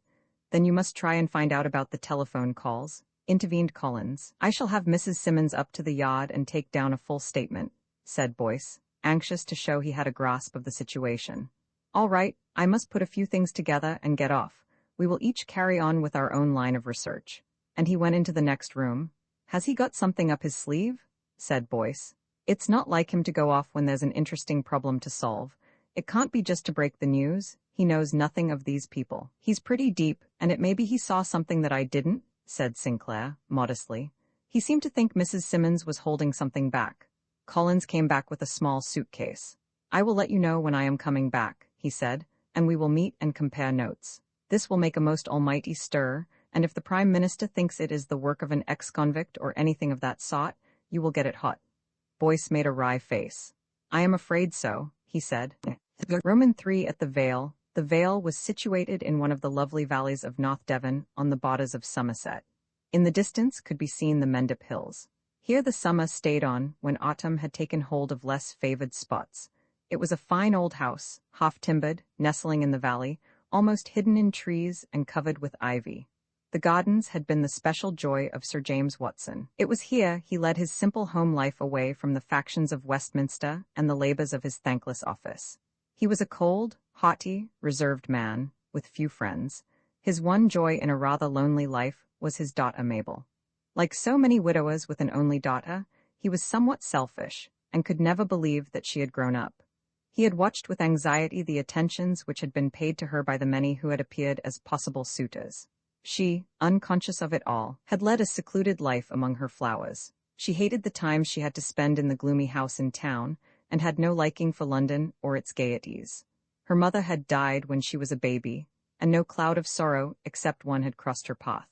Then you must try and find out about the telephone calls, intervened Collins. I shall have Mrs. Simmons up to the yard and take down a full statement, said Boyce, anxious to show he had a grasp of the situation. All right, I must put a few things together and get off. We will each carry on with our own line of research. And he went into the next room. Has he got something up his sleeve? Said Boyce. It's not like him to go off when there's an interesting problem to solve. It can't be just to break the news. He knows nothing of these people. He's pretty deep, and it may be he saw something that I didn't, said Sinclair, modestly. He seemed to think Mrs. Simmons was holding something back. Collins came back with a small suitcase. I will let you know when I am coming back, he said, and we will meet and compare notes. This will make a most almighty stir, and if the Prime Minister thinks it is the work of an ex-convict or anything of that sort, you will get it hot. Boyce made a wry face. I am afraid so, he said. Roman 3 at the Vale. The Vale was situated in one of the lovely valleys of North Devon on the borders of Somerset. In the distance could be seen the Mendip Hills. Here the summer stayed on when autumn had taken hold of less favoured spots. It was a fine old house, half-timbered, nestling in the valley, almost hidden in trees and covered with ivy. The gardens had been the special joy of Sir James Watson. It was here he led his simple home life away from the factions of Westminster and the labours of his thankless office. He was a cold, haughty, reserved man, with few friends. His one joy in a rather lonely life was his daughter Mabel. Like so many widowers with an only daughter, he was somewhat selfish, and could never believe that she had grown up. He had watched with anxiety the attentions which had been paid to her by the many who had appeared as possible suitors. She, unconscious of it all, had led a secluded life among her flowers. She hated the time she had to spend in the gloomy house in town, and had no liking for London or its gaieties. Her mother had died when she was a baby, and no cloud of sorrow except one had crossed her path.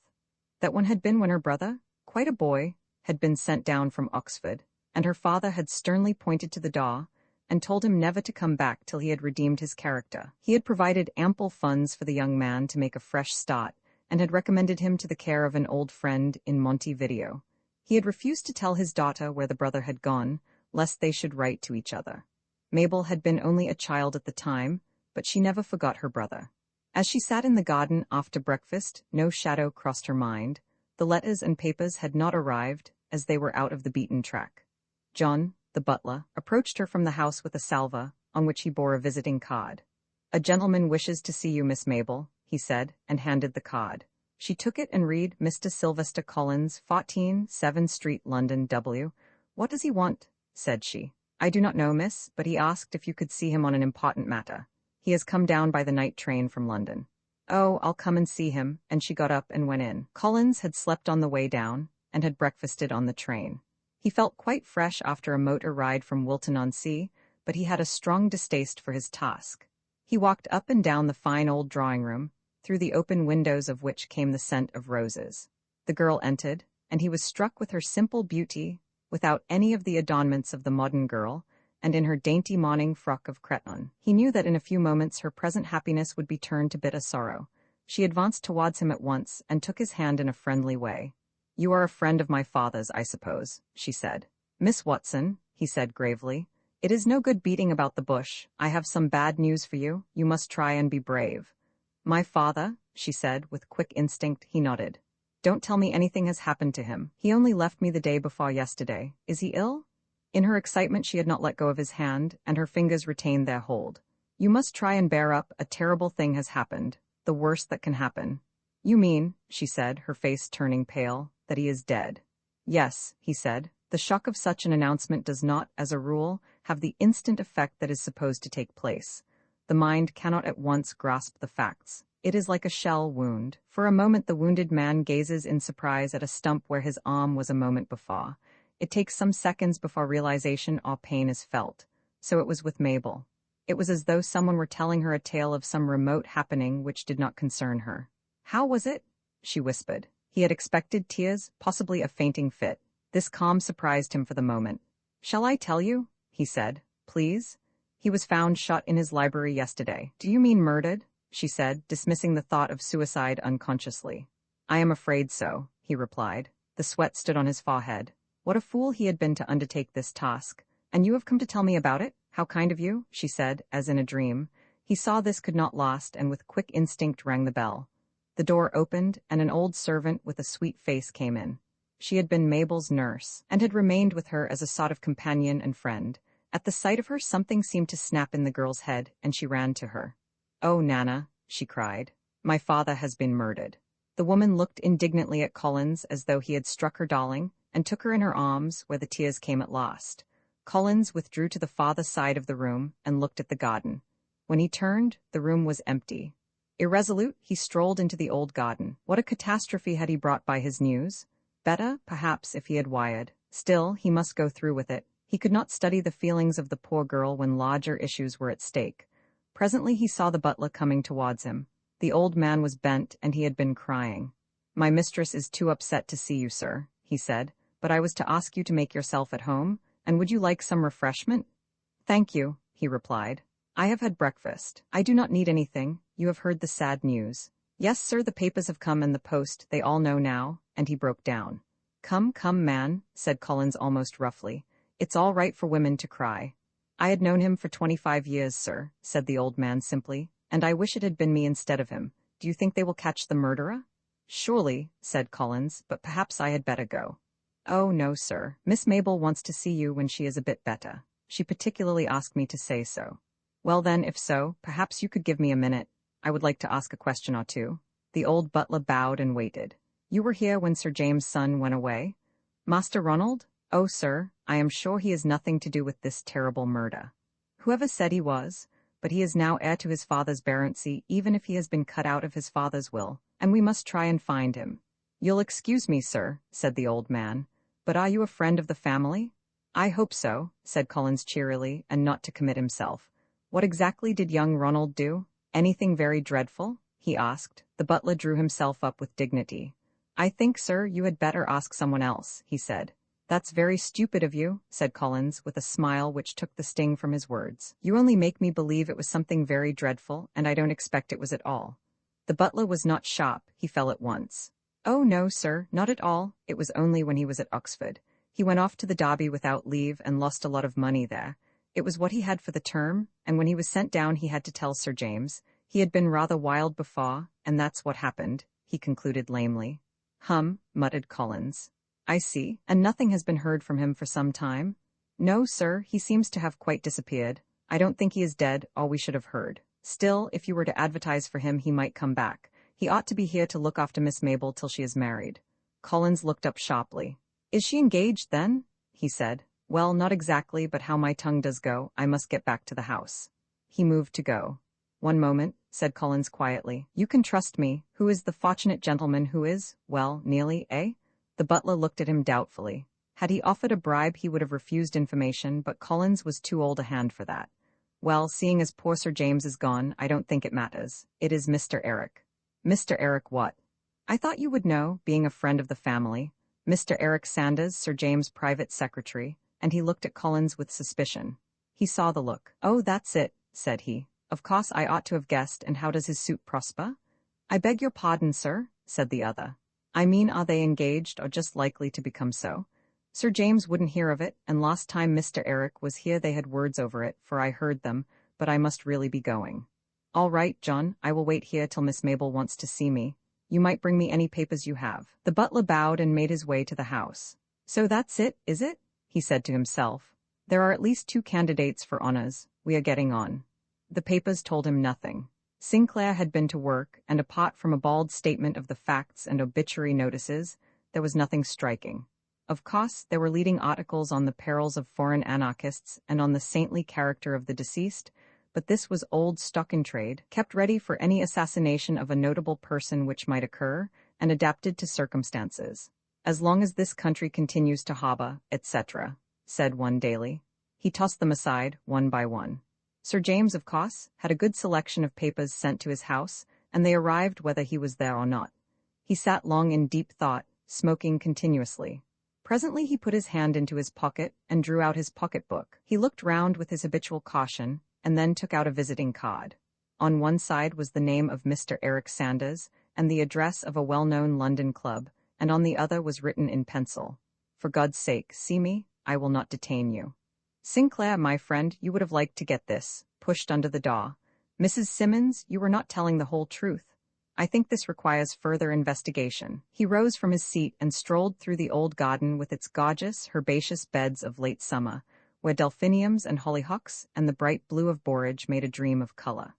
That one had been when her brother, quite a boy, had been sent down from Oxford, and her father had sternly pointed to the door, and told him never to come back till he had redeemed his character. He had provided ample funds for the young man to make a fresh start, and had recommended him to the care of an old friend in Montevideo. He had refused to tell his daughter where the brother had gone, lest they should write to each other. Mabel had been only a child at the time, but she never forgot her brother. As she sat in the garden after breakfast, no shadow crossed her mind. The letters and papers had not arrived, as they were out of the beaten track. John, the butler, approached her from the house with a salver, on which he bore a visiting card. "A gentleman wishes to see you, Miss Mabel," he said, and handed the card. She took it and read, "Mr. Sylvester Collins, 14, 7 Street, London, W." "What does he want?" said she. "I do not know, miss, but he asked if you could see him on an important matter. He has come down by the night train from London." "Oh, I'll come and see him," and she got up and went in. Collins had slept on the way down, and had breakfasted on the train. He felt quite fresh after a motor ride from Wilton-on-Sea, but he had a strong distaste for his task. He walked up and down the fine old drawing-room, through the open windows of which came the scent of roses. The girl entered, and he was struck with her simple beauty, without any of the adornments of the modern girl, and in her dainty morning frock of cretonne. He knew that in a few moments her present happiness would be turned to bitter sorrow. She advanced towards him at once, and took his hand in a friendly way. "You are a friend of my father's, I suppose," she said. "Miss Watson," he said gravely, "it is no good beating about the bush. I have some bad news for you. You must try and be brave." "My father?" she said, with quick instinct. He nodded. Don't tell me anything has happened to him. He only left me the day before yesterday. Is he ill? In her excitement she had not let go of his hand, and her fingers retained their hold. You must try and bear up, a terrible thing has happened. The worst that can happen. You mean, she said, her face turning pale, that he is dead. Yes, he said. The shock of such an announcement does not, as a rule, have the instant effect that is supposed to take place. The mind cannot at once grasp the facts. It is like a shell wound. For a moment the wounded man gazes in surprise at a stump where his arm was a moment before. It takes some seconds before realization or pain is felt. So it was with Mabel. It was as though someone were telling her a tale of some remote happening which did not concern her. How was it? She whispered. He had expected tears, possibly a fainting fit. This calm surprised him for the moment. Shall I tell you? He said. Please? He was found shot in his library yesterday. Do you mean murdered? She said, dismissing the thought of suicide unconsciously. I am afraid so, he replied. The sweat stood on his forehead. What a fool he had been to undertake this task. And you have come to tell me about it? How kind of you, she said, as in a dream. He saw this could not last and with quick instinct rang the bell. The door opened, and an old servant with a sweet face came in. She had been Mabel's nurse, and had remained with her as a sort of companion and friend. At the sight of her something seemed to snap in the girl's head, and she ran to her. Oh, Nana, she cried. My father has been murdered. The woman looked indignantly at Collins as though he had struck her darling, and took her in her arms, where the tears came at last. Collins withdrew to the farther side of the room and looked at the garden. When he turned, the room was empty. Irresolute, he strolled into the old garden. What a catastrophe had he brought by his news? Better, perhaps, if he had wired. Still, he must go through with it. He could not study the feelings of the poor girl when larger issues were at stake. Presently he saw the butler coming towards him. The old man was bent, and he had been crying. My mistress is too upset to see you, sir, he said, but I was to ask you to make yourself at home, and would you like some refreshment? Thank you, he replied. I have had breakfast. I do not need anything. You have heard the sad news. Yes, sir, the papers have come and the post, they all know now, and he broke down. Come, come, man, said Collins almost roughly. It's all right for women to cry. I had known him for 25 years, sir, said the old man simply, and I wish it had been me instead of him. Do you think they will catch the murderer? Surely, said Collins, but perhaps I had better go. Oh, no, sir. Miss Mabel wants to see you when she is a bit better. She particularly asked me to say so. Well then, if so, perhaps you could give me a minute. I would like to ask a question or two. The old butler bowed and waited. You were here when Sir James' son went away? Master Ronald? Oh, sir, I am sure he has nothing to do with this terrible murder. Whoever said he was, but he is now heir to his father's baronetcy, even if he has been cut out of his father's will, and we must try and find him. You'll excuse me, sir, said the old man, but are you a friend of the family? I hope so, said Collins cheerily, and not to commit himself. What exactly did young Ronald do? Anything very dreadful? He asked. The butler drew himself up with dignity. I think, sir, you had better ask someone else, he said. That's very stupid of you, said Collins, with a smile which took the sting from his words. You only make me believe it was something very dreadful, and I don't expect it was at all. The butler was not sharp, he fell at once. Oh no, sir, not at all. It was only when he was at Oxford. He went off to the Derby without leave and lost a lot of money there. It was what he had for the term, and when he was sent down he had to tell Sir James. He had been rather wild before, and that's what happened, he concluded lamely. Muttered Collins. I see, and nothing has been heard from him for some time? No, sir, he seems to have quite disappeared. I don't think he is dead, or we should have heard. Still, if you were to advertise for him, he might come back. He ought to be here to look after Miss Mabel till she is married. Collins looked up sharply. Is she engaged, then? He said. Well, not exactly, but how my tongue does go, I must get back to the house. He moved to go. One moment, said Collins quietly. You can trust me. Who is the fortunate gentleman who is, well, nearly, eh? The butler looked at him doubtfully. Had he offered a bribe he would have refused information, but Collins was too old a hand for that. Well, seeing as poor Sir James is gone, I don't think it matters. It is Mr. Eric. Mr. Eric what? I thought you would know, being a friend of the family. Mr. Eric Sanders, Sir James' private secretary, and he looked at Collins with suspicion. He saw the look. Oh, that's it, said he. Of course I ought to have guessed, and how does his suit prosper? I beg your pardon, sir, said the other. I mean, are they engaged or just likely to become so? Sir James wouldn't hear of it, and last time Mr. Eric was here they had words over it, for I heard them, but I must really be going. All right, John, I will wait here till Miss Mabel wants to see me. You might bring me any papers you have. The butler bowed and made his way to the house. So that's it, is it? He said to himself. There are at least 2 candidates for honors. We are getting on. The papers told him nothing. Sinclair had been to work, and apart from a bald statement of the facts and obituary notices, there was nothing striking. Of course, there were leading articles on the perils of foreign anarchists and on the saintly character of the deceased, but this was old stock in trade, kept ready for any assassination of a notable person which might occur, and adapted to circumstances. As long as this country continues to harbor, etc., said one daily. He tossed them aside, one by one. Sir James, of course, had a good selection of papers sent to his house, and they arrived whether he was there or not. He sat long in deep thought, smoking continuously. Presently he put his hand into his pocket and drew out his pocketbook. He looked round with his habitual caution, and then took out a visiting card. On one side was the name of Mr. Eric Sanders and the address of a well-known London club, and on the other was written in pencil, "For God's sake, see me, I will not detain you." Sinclair, my friend, you would have liked to get this, pushed under the door. Mrs. Simmons, you were not telling the whole truth. I think this requires further investigation. He rose from his seat and strolled through the old garden with its gorgeous, herbaceous beds of late summer, where delphiniums and hollyhocks and the bright blue of borage made a dream of color.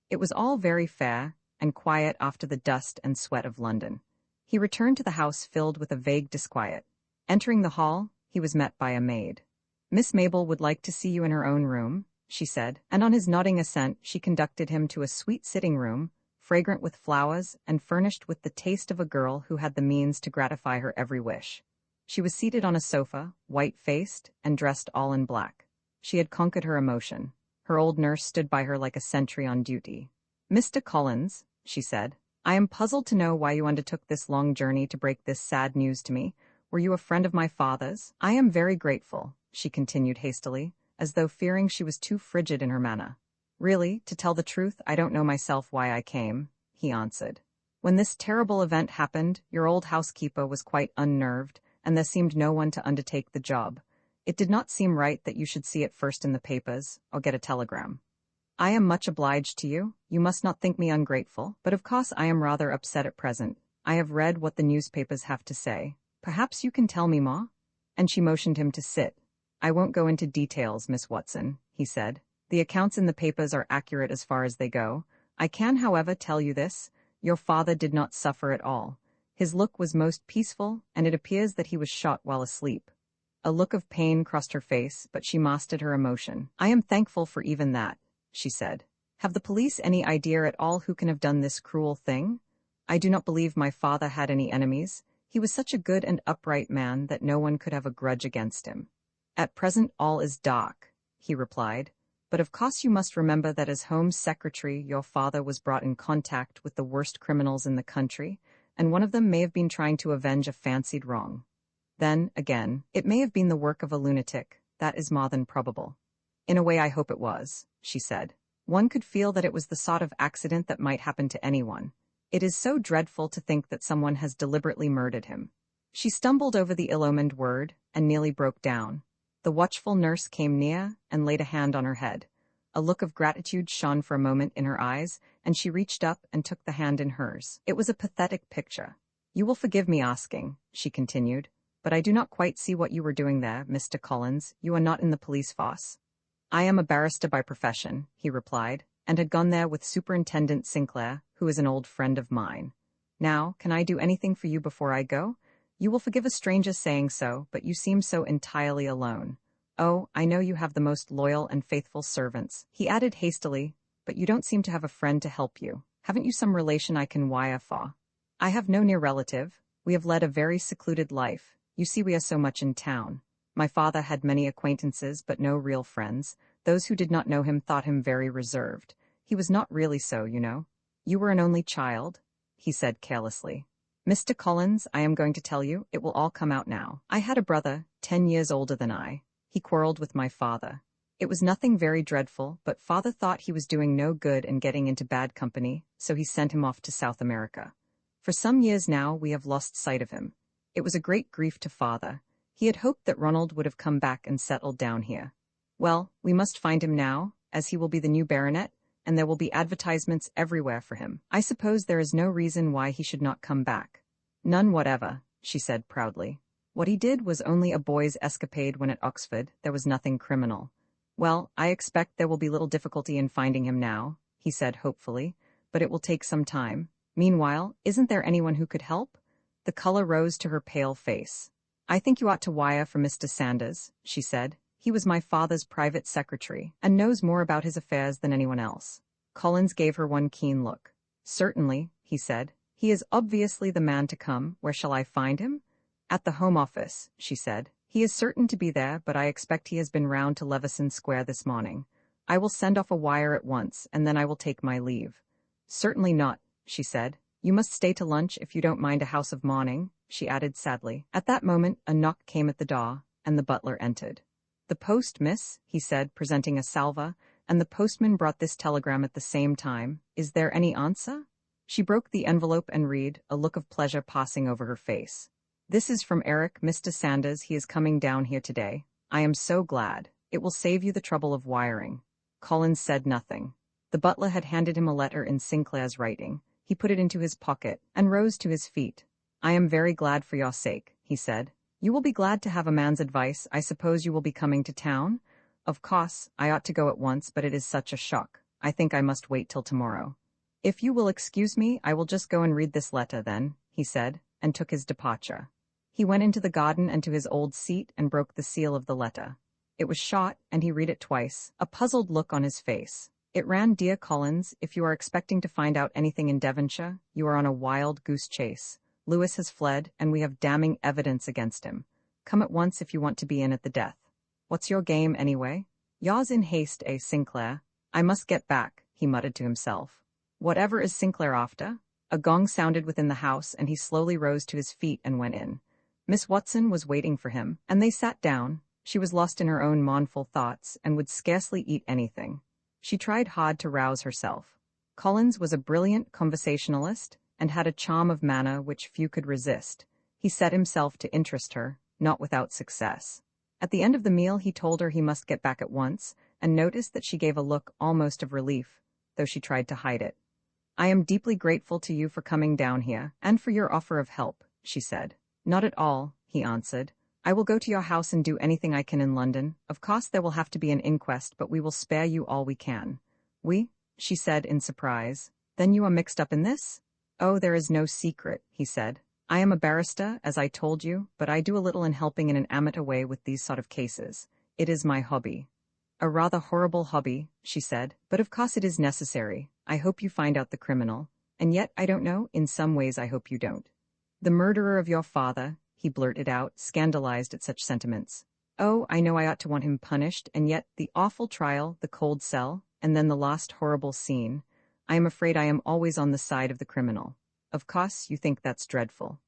It was all very fair and quiet after the dust and sweat of London. He returned to the house filled with a vague disquiet. Entering the hall, he was met by a maid. "Miss Mabel would like to see you in her own room," she said, and on his nodding assent she conducted him to a sweet sitting room, fragrant with flowers and furnished with the taste of a girl who had the means to gratify her every wish. She was seated on a sofa, white-faced, and dressed all in black. She had conquered her emotion. Her old nurse stood by her like a sentry on duty. "Mr. Collins," she said, "I am puzzled to know why you undertook this long journey to break this sad news to me. Were you a friend of my father's?" "I am very grateful," she continued hastily, as though fearing she was too frigid in her manner. "Really, to tell the truth, I don't know myself why I came," he answered. "When this terrible event happened, your old housekeeper was quite unnerved, and there seemed no one to undertake the job. It did not seem right that you should see it first in the papers, or get a telegram. I am much obliged to you. You must not think me ungrateful, but of course I am rather upset at present. I have read what the newspapers have to say. Perhaps you can tell me, Ma?" And she motioned him to sit. "I won't go into details, Miss Watson," he said. "The accounts in the papers are accurate as far as they go. I can, however, tell you this. Your father did not suffer at all. His look was most peaceful, and it appears that he was shot while asleep." A look of pain crossed her face, but she mastered her emotion. "I am thankful for even that," she said. "Have the police any idea at all who can have done this cruel thing? I do not believe my father had any enemies. He was such a good and upright man that no one could have a grudge against him." "At present all is dark," he replied. "But of course you must remember that as Home Secretary your father was brought in contact with the worst criminals in the country, and one of them may have been trying to avenge a fancied wrong. Then, again, it may have been the work of a lunatic. That is more than probable." "In a way I hope it was," she said. "One could feel that it was the sort of accident that might happen to anyone. It is so dreadful to think that someone has deliberately murdered him." She stumbled over the ill-omened word and nearly broke down. The watchful nurse came near and laid a hand on her head. A look of gratitude shone for a moment in her eyes, and she reached up and took the hand in hers. It was a pathetic picture. "You will forgive me asking," she continued, "but I do not quite see what you were doing there, Mr. Collins. You are not in the police force." "I am a barrister by profession," he replied, "and had gone there with Superintendent Sinclair, who is an old friend of mine. Now, can I do anything for you before I go? You will forgive a stranger saying so, but you seem so entirely alone. Oh, I know you have the most loyal and faithful servants," he added hastily, "but you don't seem to have a friend to help you. Haven't you some relation I can wire for?" "I have no near relative. We have led a very secluded life. You see, we are so much in town. My father had many acquaintances, but no real friends. Those who did not know him thought him very reserved. He was not really so, you know." "You were an only child," he said carelessly. "Mr. Collins, I am going to tell you, it will all come out now. I had a brother, 10 years older than I. He quarreled with my father. It was nothing very dreadful, but father thought he was doing no good and getting into bad company, so he sent him off to South America. For some years now we have lost sight of him. It was a great grief to father. He had hoped that Ronald would have come back and settled down here. Well, we must find him now, as he will be the new baronet, and there will be advertisements everywhere for him. I suppose there is no reason why he should not come back. None whatever, she said proudly. What he did was only a boy's escapade when at Oxford. There was nothing criminal. Well, I expect there will be little difficulty in finding him now, he said hopefully, but it will take some time. Meanwhile, isn't there anyone who could help? The color rose to her pale face. I think you ought to wire for Mr. Sanders, she said. He was my father's private secretary, and knows more about his affairs than anyone else. Collins gave her one keen look. Certainly, he said. He is obviously the man to come. Where shall I find him? At the Home Office, she said. He is certain to be there, but I expect he has been round to Leveson Square this morning. I will send off a wire at once, and then I will take my leave. Certainly not, she said. You must stay to lunch if you don't mind a house of mourning, she added sadly. At that moment, a knock came at the door, and the butler entered. The post, miss, he said, presenting a salver, and the postman brought this telegram at the same time. Is there any answer? She broke the envelope and read, a look of pleasure passing over her face. This is from Eric, Mr. Sanders. He is coming down here today. I am so glad. It will save you the trouble of wiring. Collins said nothing. The butler had handed him a letter in Sinclair's writing. He put it into his pocket, and rose to his feet. I am very glad for your sake, he said. You will be glad to have a man's advice. I suppose you will be coming to town? Of course, I ought to go at once, but it is such a shock. I think I must wait till tomorrow. If you will excuse me, I will just go and read this letter then, he said, and took his departure. He went into the garden and to his old seat and broke the seal of the letter. It was short, and he read it twice, a puzzled look on his face. It ran, Dear Collins, if you are expecting to find out anything in Devonshire, you are on a wild goose chase. Lewis has fled, and we have damning evidence against him. Come at once if you want to be in at the death. What's your game, anyway? Yours in haste, Sinclair? I must get back, he muttered to himself. Whatever is Sinclair after? A gong sounded within the house, and he slowly rose to his feet and went in. Miss Watson was waiting for him, and they sat down. She was lost in her own mournful thoughts, and would scarcely eat anything. She tried hard to rouse herself. Collins was a brilliant conversationalist, and had a charm of manner which few could resist. He set himself to interest her, not without success. At the end of the meal he told her he must get back at once, and noticed that she gave a look almost of relief, though she tried to hide it. I am deeply grateful to you for coming down here, and for your offer of help, she said. Not at all, he answered. I will go to your house and do anything I can in London. Of course there will have to be an inquest, but we will spare you all we can. We? She said in surprise. Then you are mixed up in this? Oh, there is no secret, he said. I am a barrister, as I told you, but I do a little in helping in an amateur way with these sort of cases. It is my hobby. A rather horrible hobby, she said, but of course it is necessary. I hope you find out the criminal. And yet, I don't know, in some ways I hope you don't. The murderer of your father, he blurted out, scandalized at such sentiments. Oh, I know I ought to want him punished, and yet the awful trial, the cold cell, and then the last horrible scene. I am afraid I am always on the side of the criminal. Of course, you think that's dreadful.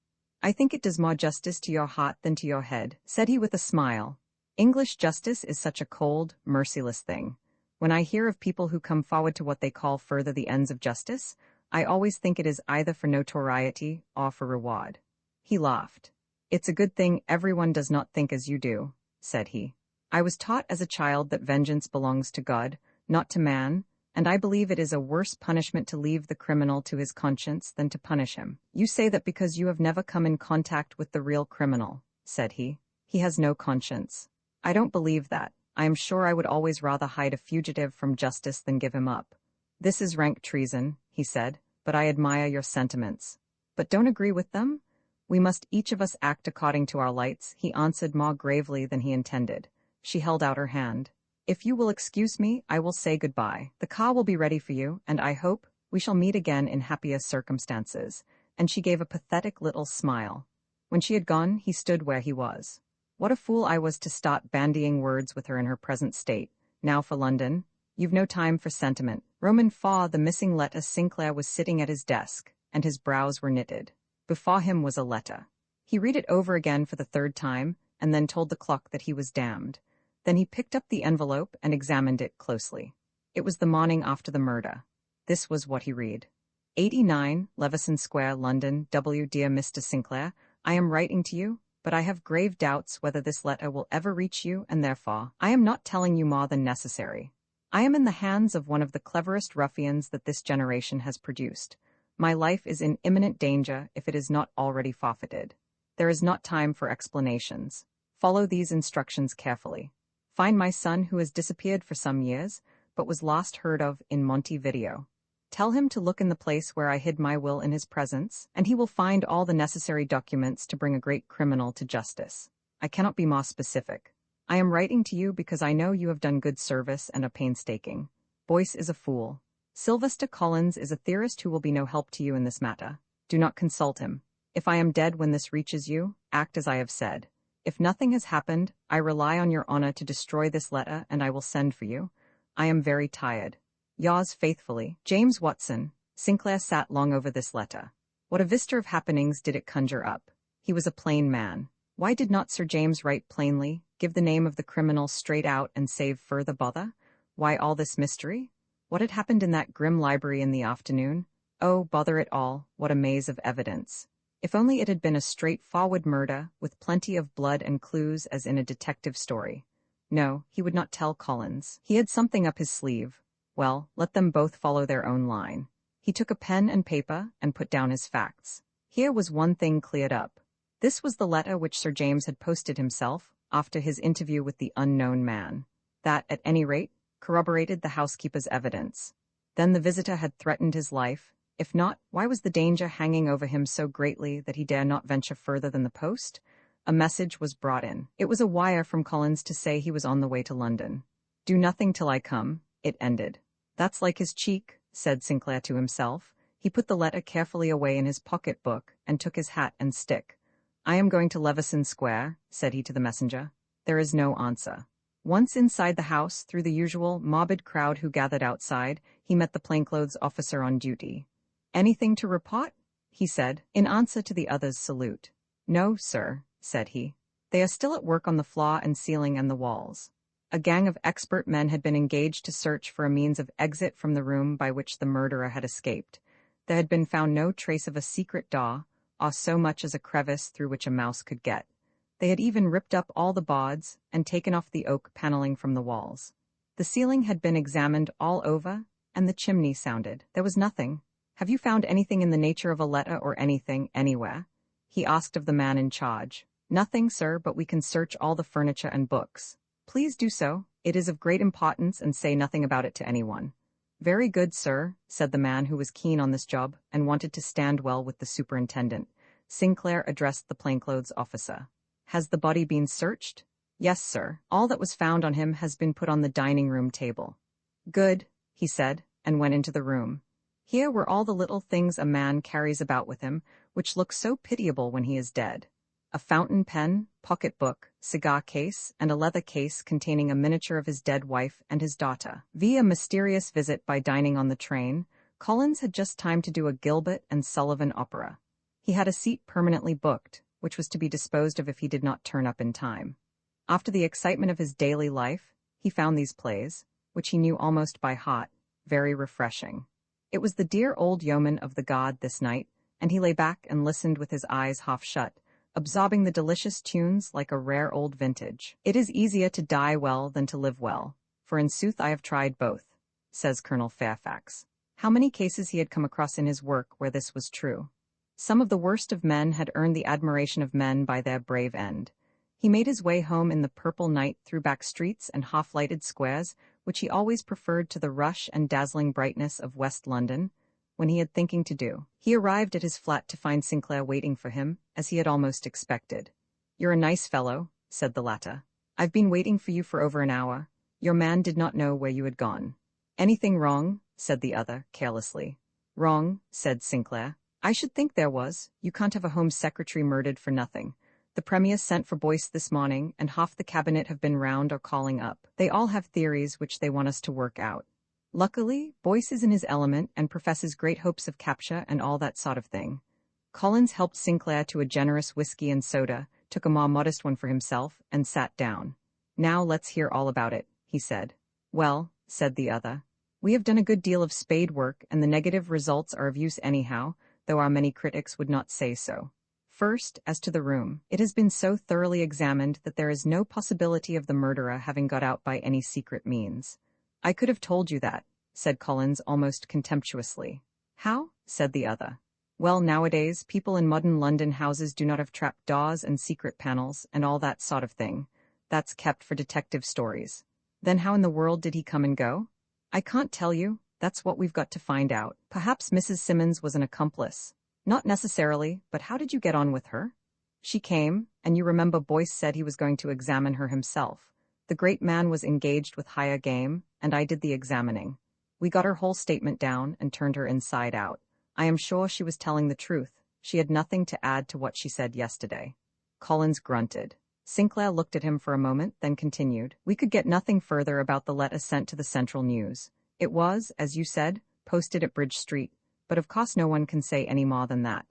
I think it does more justice to your heart than to your head, said he with a smile. English justice is such a cold, merciless thing. When I hear of people who come forward to what they call further the ends of justice, I always think it is either for notoriety or for reward. He laughed. It's a good thing everyone does not think as you do, said he. I was taught as a child that vengeance belongs to God, not to man, and I believe it is a worse punishment to leave the criminal to his conscience than to punish him. You say that because you have never come in contact with the real criminal, said he. He has no conscience. I don't believe that. I am sure I would always rather hide a fugitive from justice than give him up. This is rank treason, he said, but I admire your sentiments. But don't agree with them? We must each of us act according to our lights, he answered more gravely than he intended. She held out her hand. If you will excuse me, I will say goodbye. The car will be ready for you, and I hope we shall meet again in happier circumstances. And she gave a pathetic little smile. When she had gone, he stood where he was. What a fool I was to start bandying words with her in her present state. Now for London. You've no time for sentiment. Roman IV, the missing letter. Sinclair was sitting at his desk, and his brows were knitted. Before him was a letter. He read it over again for the third time, and then told the clock that he was damned. Then he picked up the envelope and examined it closely. It was the morning after the murder. This was what he read. 89, Leveson Square, London. W. Dear Mr. Sinclair, I am writing to you, but I have grave doubts whether this letter will ever reach you, and therefore I am not telling you more than necessary. I am in the hands of one of the cleverest ruffians that this generation has produced. My life is in imminent danger if it is not already forfeited. There is not time for explanations. Follow these instructions carefully. Find my son who has disappeared for some years, but was last heard of in Montevideo. Tell him to look in the place where I hid my will in his presence, and he will find all the necessary documents to bring a great criminal to justice. I cannot be more specific. I am writing to you because I know you have done good service and are painstaking. Boyce is a fool. Sylvester Collins is a theorist who will be no help to you in this matter. Do not consult him. If I am dead when this reaches you, act as I have said. If nothing has happened, I rely on your honor to destroy this letter and I will send for you. I am very tired. Yours faithfully, James Watson. Sinclair sat long over this letter. What a vista of happenings did it conjure up. He was a plain man. Why did not Sir James write plainly, give the name of the criminal straight out and save further bother? Why all this mystery? What had happened in that grim library in the afternoon? Oh, bother it all, what a maze of evidence. If only it had been a straightforward murder, with plenty of blood and clues as in a detective story. No, he would not tell Collins. He had something up his sleeve. Well, let them both follow their own line. He took a pen and paper and put down his facts. Here was one thing cleared up. This was the letter which Sir James had posted himself after his interview with the unknown man. That, at any rate, corroborated the housekeeper's evidence. Then the visitor had threatened his life. If not, why was the danger hanging over him so greatly that he dare not venture further than the post? A message was brought in. It was a wire from Collins to say he was on the way to London. Do nothing till I come, it ended. That's like his cheek, said Sinclair to himself. He put the letter carefully away in his pocket-book and took his hat and stick. I am going to Leveson Square, said he to the messenger. There is no answer. Once inside the house, through the usual morbid crowd who gathered outside, he met the plainclothes officer on duty. Anything to report? He said, in answer to the other's salute. No, sir, said he. They are still at work on the floor and ceiling and the walls. A gang of expert men had been engaged to search for a means of exit from the room by which the murderer had escaped. There had been found no trace of a secret door, or so much as a crevice through which a mouse could get. They had even ripped up all the boards and taken off the oak paneling from the walls. The ceiling had been examined all over, and the chimney sounded. There was nothing. Have you found anything in the nature of a letter or anything, anywhere? He asked of the man in charge. Nothing, sir, but we can search all the furniture and books. Please do so. It is of great importance, and say nothing about it to anyone. Very good, sir, said the man who was keen on this job and wanted to stand well with the superintendent. Sinclair addressed the plainclothes officer. Has the body been searched? Yes, sir. All that was found on him has been put on the dining-room table. Good, he said, and went into the room. Here were all the little things a man carries about with him, which look so pitiable when he is dead. A fountain pen, pocket-book, cigar case, and a leather case containing a miniature of his dead wife and his daughter. Via mysterious visit by dining on the train, Collins had just time to do a Gilbert and Sullivan opera. He had a seat permanently booked, which was to be disposed of if he did not turn up in time. After the excitement of his daily life, he found these plays, which he knew almost by heart, very refreshing. It was the dear old yeoman of the guard this night, and he lay back and listened with his eyes half shut, absorbing the delicious tunes like a rare old vintage. It is easier to die well than to live well, for in sooth I have tried both, says Colonel Fairfax. How many cases he had come across in his work where this was true. Some of the worst of men had earned the admiration of men by their brave end. He made his way home in the purple night through back streets and half-lighted squares, which he always preferred to the rush and dazzling brightness of West London, when he had thinking to do. He arrived at his flat to find Sinclair waiting for him, as he had almost expected. You're a nice fellow, said the latter. I've been waiting for you for over an hour. Your man did not know where you had gone. Anything wrong? Said the other, carelessly. Wrong, said Sinclair. I should think there was. You can't have a Home Secretary murdered for nothing. The Premier sent for Boyce this morning, and half the cabinet have been round or calling up. They all have theories which they want us to work out. Luckily, Boyce is in his element and professes great hopes of capture and all that sort of thing. Collins helped Sinclair to a generous whiskey and soda, took a more modest one for himself, and sat down. Now let's hear all about it, he said. Well, said the other, we have done a good deal of spade work, and the negative results are of use anyhow, though our many critics would not say so. First, as to the room, it has been so thoroughly examined that there is no possibility of the murderer having got out by any secret means. I could have told you that, said Collins almost contemptuously. How? Said the other. Well, nowadays, people in modern London houses do not have trap doors and secret panels and all that sort of thing. That's kept for detective stories. Then how in the world did he come and go? I can't tell you. That's what we've got to find out. Perhaps Mrs. Simmons was an accomplice. Not necessarily, but how did you get on with her? She came, and you remember Boyce said he was going to examine her himself. The great man was engaged with higher game, and I did the examining. We got her whole statement down and turned her inside out. I am sure she was telling the truth. She had nothing to add to what she said yesterday. Collins grunted. Sinclair looked at him for a moment, then continued. We could get nothing further about the letter sent to the Central News. It was, as you said, posted at Bridge Street, but of course no one can say any more than that.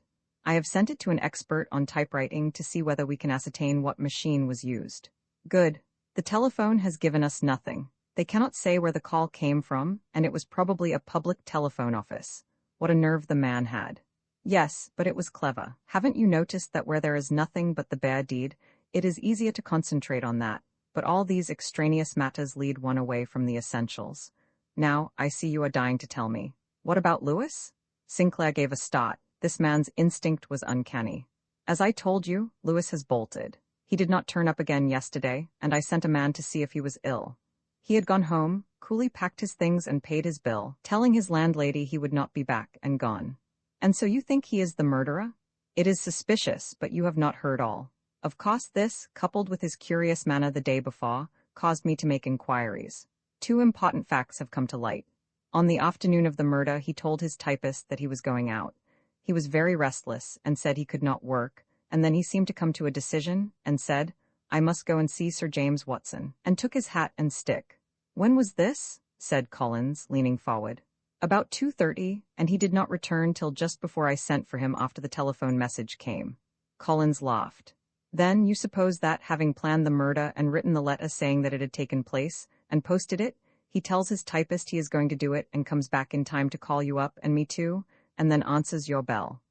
I have sent it to an expert on typewriting to see whether we can ascertain what machine was used. Good. The telephone has given us nothing. They cannot say where the call came from, and it was probably a public telephone office. What a nerve the man had. Yes, but it was clever. Haven't you noticed that where there is nothing but the bare deed, it is easier to concentrate on that, but all these extraneous matters lead one away from the essentials. Now, I see you are dying to tell me. What about Lewis? Sinclair gave a start. This man's instinct was uncanny. As I told you, Lewis has bolted. He did not turn up again yesterday, and I sent a man to see if he was ill. He had gone home, coolly packed his things and paid his bill, telling his landlady he would not be back, and gone. And so you think he is the murderer? It is suspicious, but you have not heard all. Of course this, coupled with his curious manner the day before, caused me to make inquiries. 2 important facts have come to light. On the afternoon of the murder, he told his typist that he was going out. He was very restless and said he could not work, and then he seemed to come to a decision and said, I must go and see Sir James Watson, and took his hat and stick. When was this? Said Collins, leaning forward. About 2:30, and he did not return till just before I sent for him after the telephone message came. Collins laughed. Then you suppose that, having planned the murder and written the letter saying that it had taken place, and posted it, he tells his typist he is going to do it and comes back in time to call you up and me too, and then answers your bell.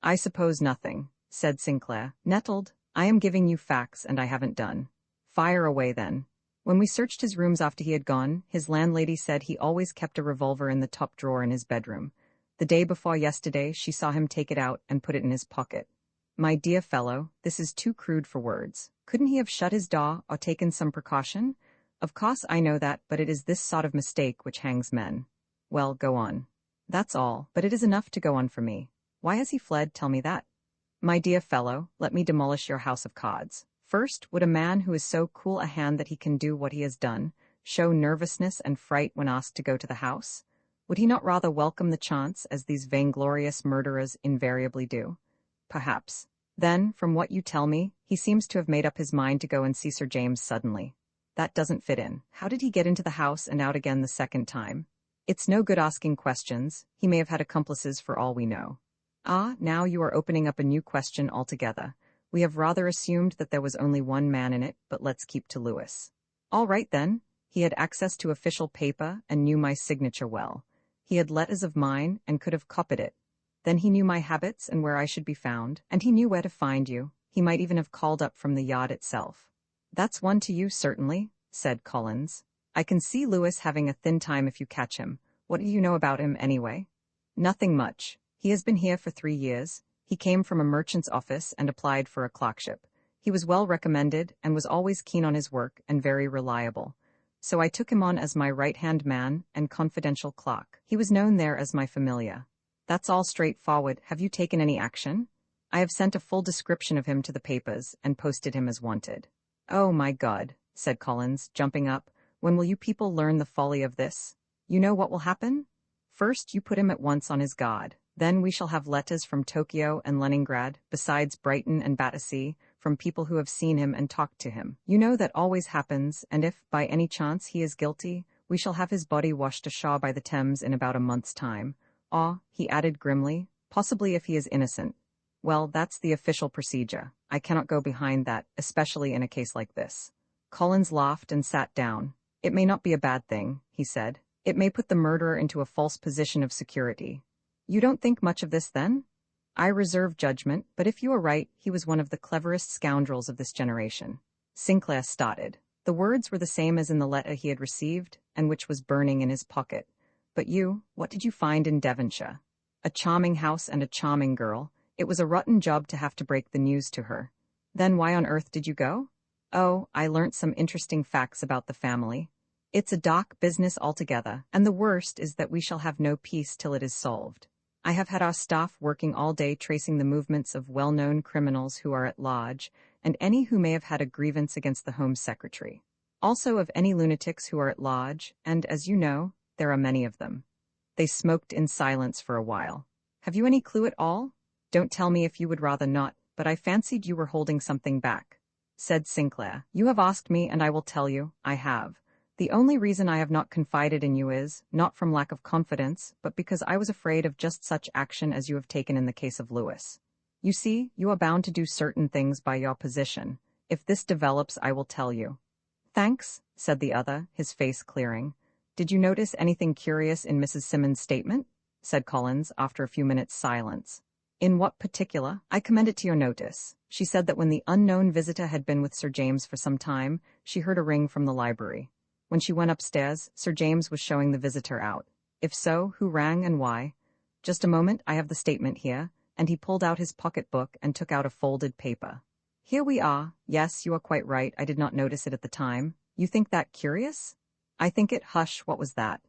I suppose nothing, said Sinclair, nettled. I am giving you facts and I haven't done. Fire away then. When we searched his rooms after he had gone, his landlady said he always kept a revolver in the top drawer in his bedroom. The day before yesterday, she saw him take it out and put it in his pocket. My dear fellow, this is too crude for words. Couldn't he have shut his door or taken some precaution? Of course I know that, but it is this sort of mistake which hangs men. Well, go on. That's all, but it is enough to go on for me. Why has he fled? Tell me that. My dear fellow, let me demolish your house of cards. First, would a man who is so cool a hand that he can do what he has done, show nervousness and fright when asked to go to the house? Would he not rather welcome the chance, as these vainglorious murderers invariably do? Perhaps. Then, from what you tell me, he seems to have made up his mind to go and see Sir James suddenly. That doesn't fit in. How did he get into the house and out again the second time? It's no good asking questions. He may have had accomplices for all we know. Ah, now you are opening up a new question altogether. We have rather assumed that there was only one man in it, but let's keep to Lewis. All right then. He had access to official paper and knew my signature well. He had letters of mine and could have copied it. Then he knew my habits and where I should be found, and he knew where to find you. He might even have called up from the yacht itself. That's one to you, certainly, said Collins. I can see Lewis having a thin time if you catch him. What do you know about him, anyway? Nothing much. He has been here for 3 years. He came from a merchant's office and applied for a clerkship. He was well recommended and was always keen on his work and very reliable. So I took him on as my right-hand man and confidential clerk. He was known there as my familiar. That's all straightforward. Have you taken any action? I have sent a full description of him to the papers and posted him as wanted. Oh my God, said Collins, jumping up. When will you people learn the folly of this? You know what will happen? First, you put him at once on his guard. Then we shall have letters from Tokyo and Leningrad, besides Brighton and Battersea, from people who have seen him and talked to him. You know that always happens, and if, by any chance, he is guilty, we shall have his body washed ashore by the Thames in about a month's time. Or, he added grimly, possibly if he is innocent. Well, that's the official procedure. I cannot go behind that, especially in a case like this. Collins laughed and sat down. It may not be a bad thing, he said. It may put the murderer into a false position of security. You don't think much of this, then? I reserve judgment, but if you are right, he was one of the cleverest scoundrels of this generation. Sinclair started. The words were the same as in the letter he had received, and which was burning in his pocket. But you, what did you find in Devonshire? A charming house and a charming girl. It was a rotten job to have to break the news to her. Then why on earth did you go? Oh, I learnt some interesting facts about the family. It's a dark business altogether, and the worst is that we shall have no peace till it is solved. I have had our staff working all day tracing the movements of well-known criminals who are at large, and any who may have had a grievance against the Home Secretary. Also of any lunatics who are at large, and, as you know, there are many of them. They smoked in silence for a while. Have you any clue at all? Don't tell me if you would rather not, but I fancied you were holding something back, said Sinclair. You have asked me, and I will tell you, I have. The only reason I have not confided in you is, not from lack of confidence, but because I was afraid of just such action as you have taken in the case of Lewis. You see, you are bound to do certain things by your position. If this develops, I will tell you. Thanks, said the other, his face clearing. Did you notice anything curious in Mrs. Simmons' statement? Said Collins, after a few minutes' silence. In what particular? I commend it to your notice. She said that when the unknown visitor had been with Sir James for some time, she heard a ring from the library. When she went upstairs, Sir James was showing the visitor out. If so, who rang and why? Just a moment, I have the statement here, and he pulled out his pocket-book and took out a folded paper. Here we are. Yes, you are quite right, I did not notice it at the time. You think that curious? I think it. Hush, what was that?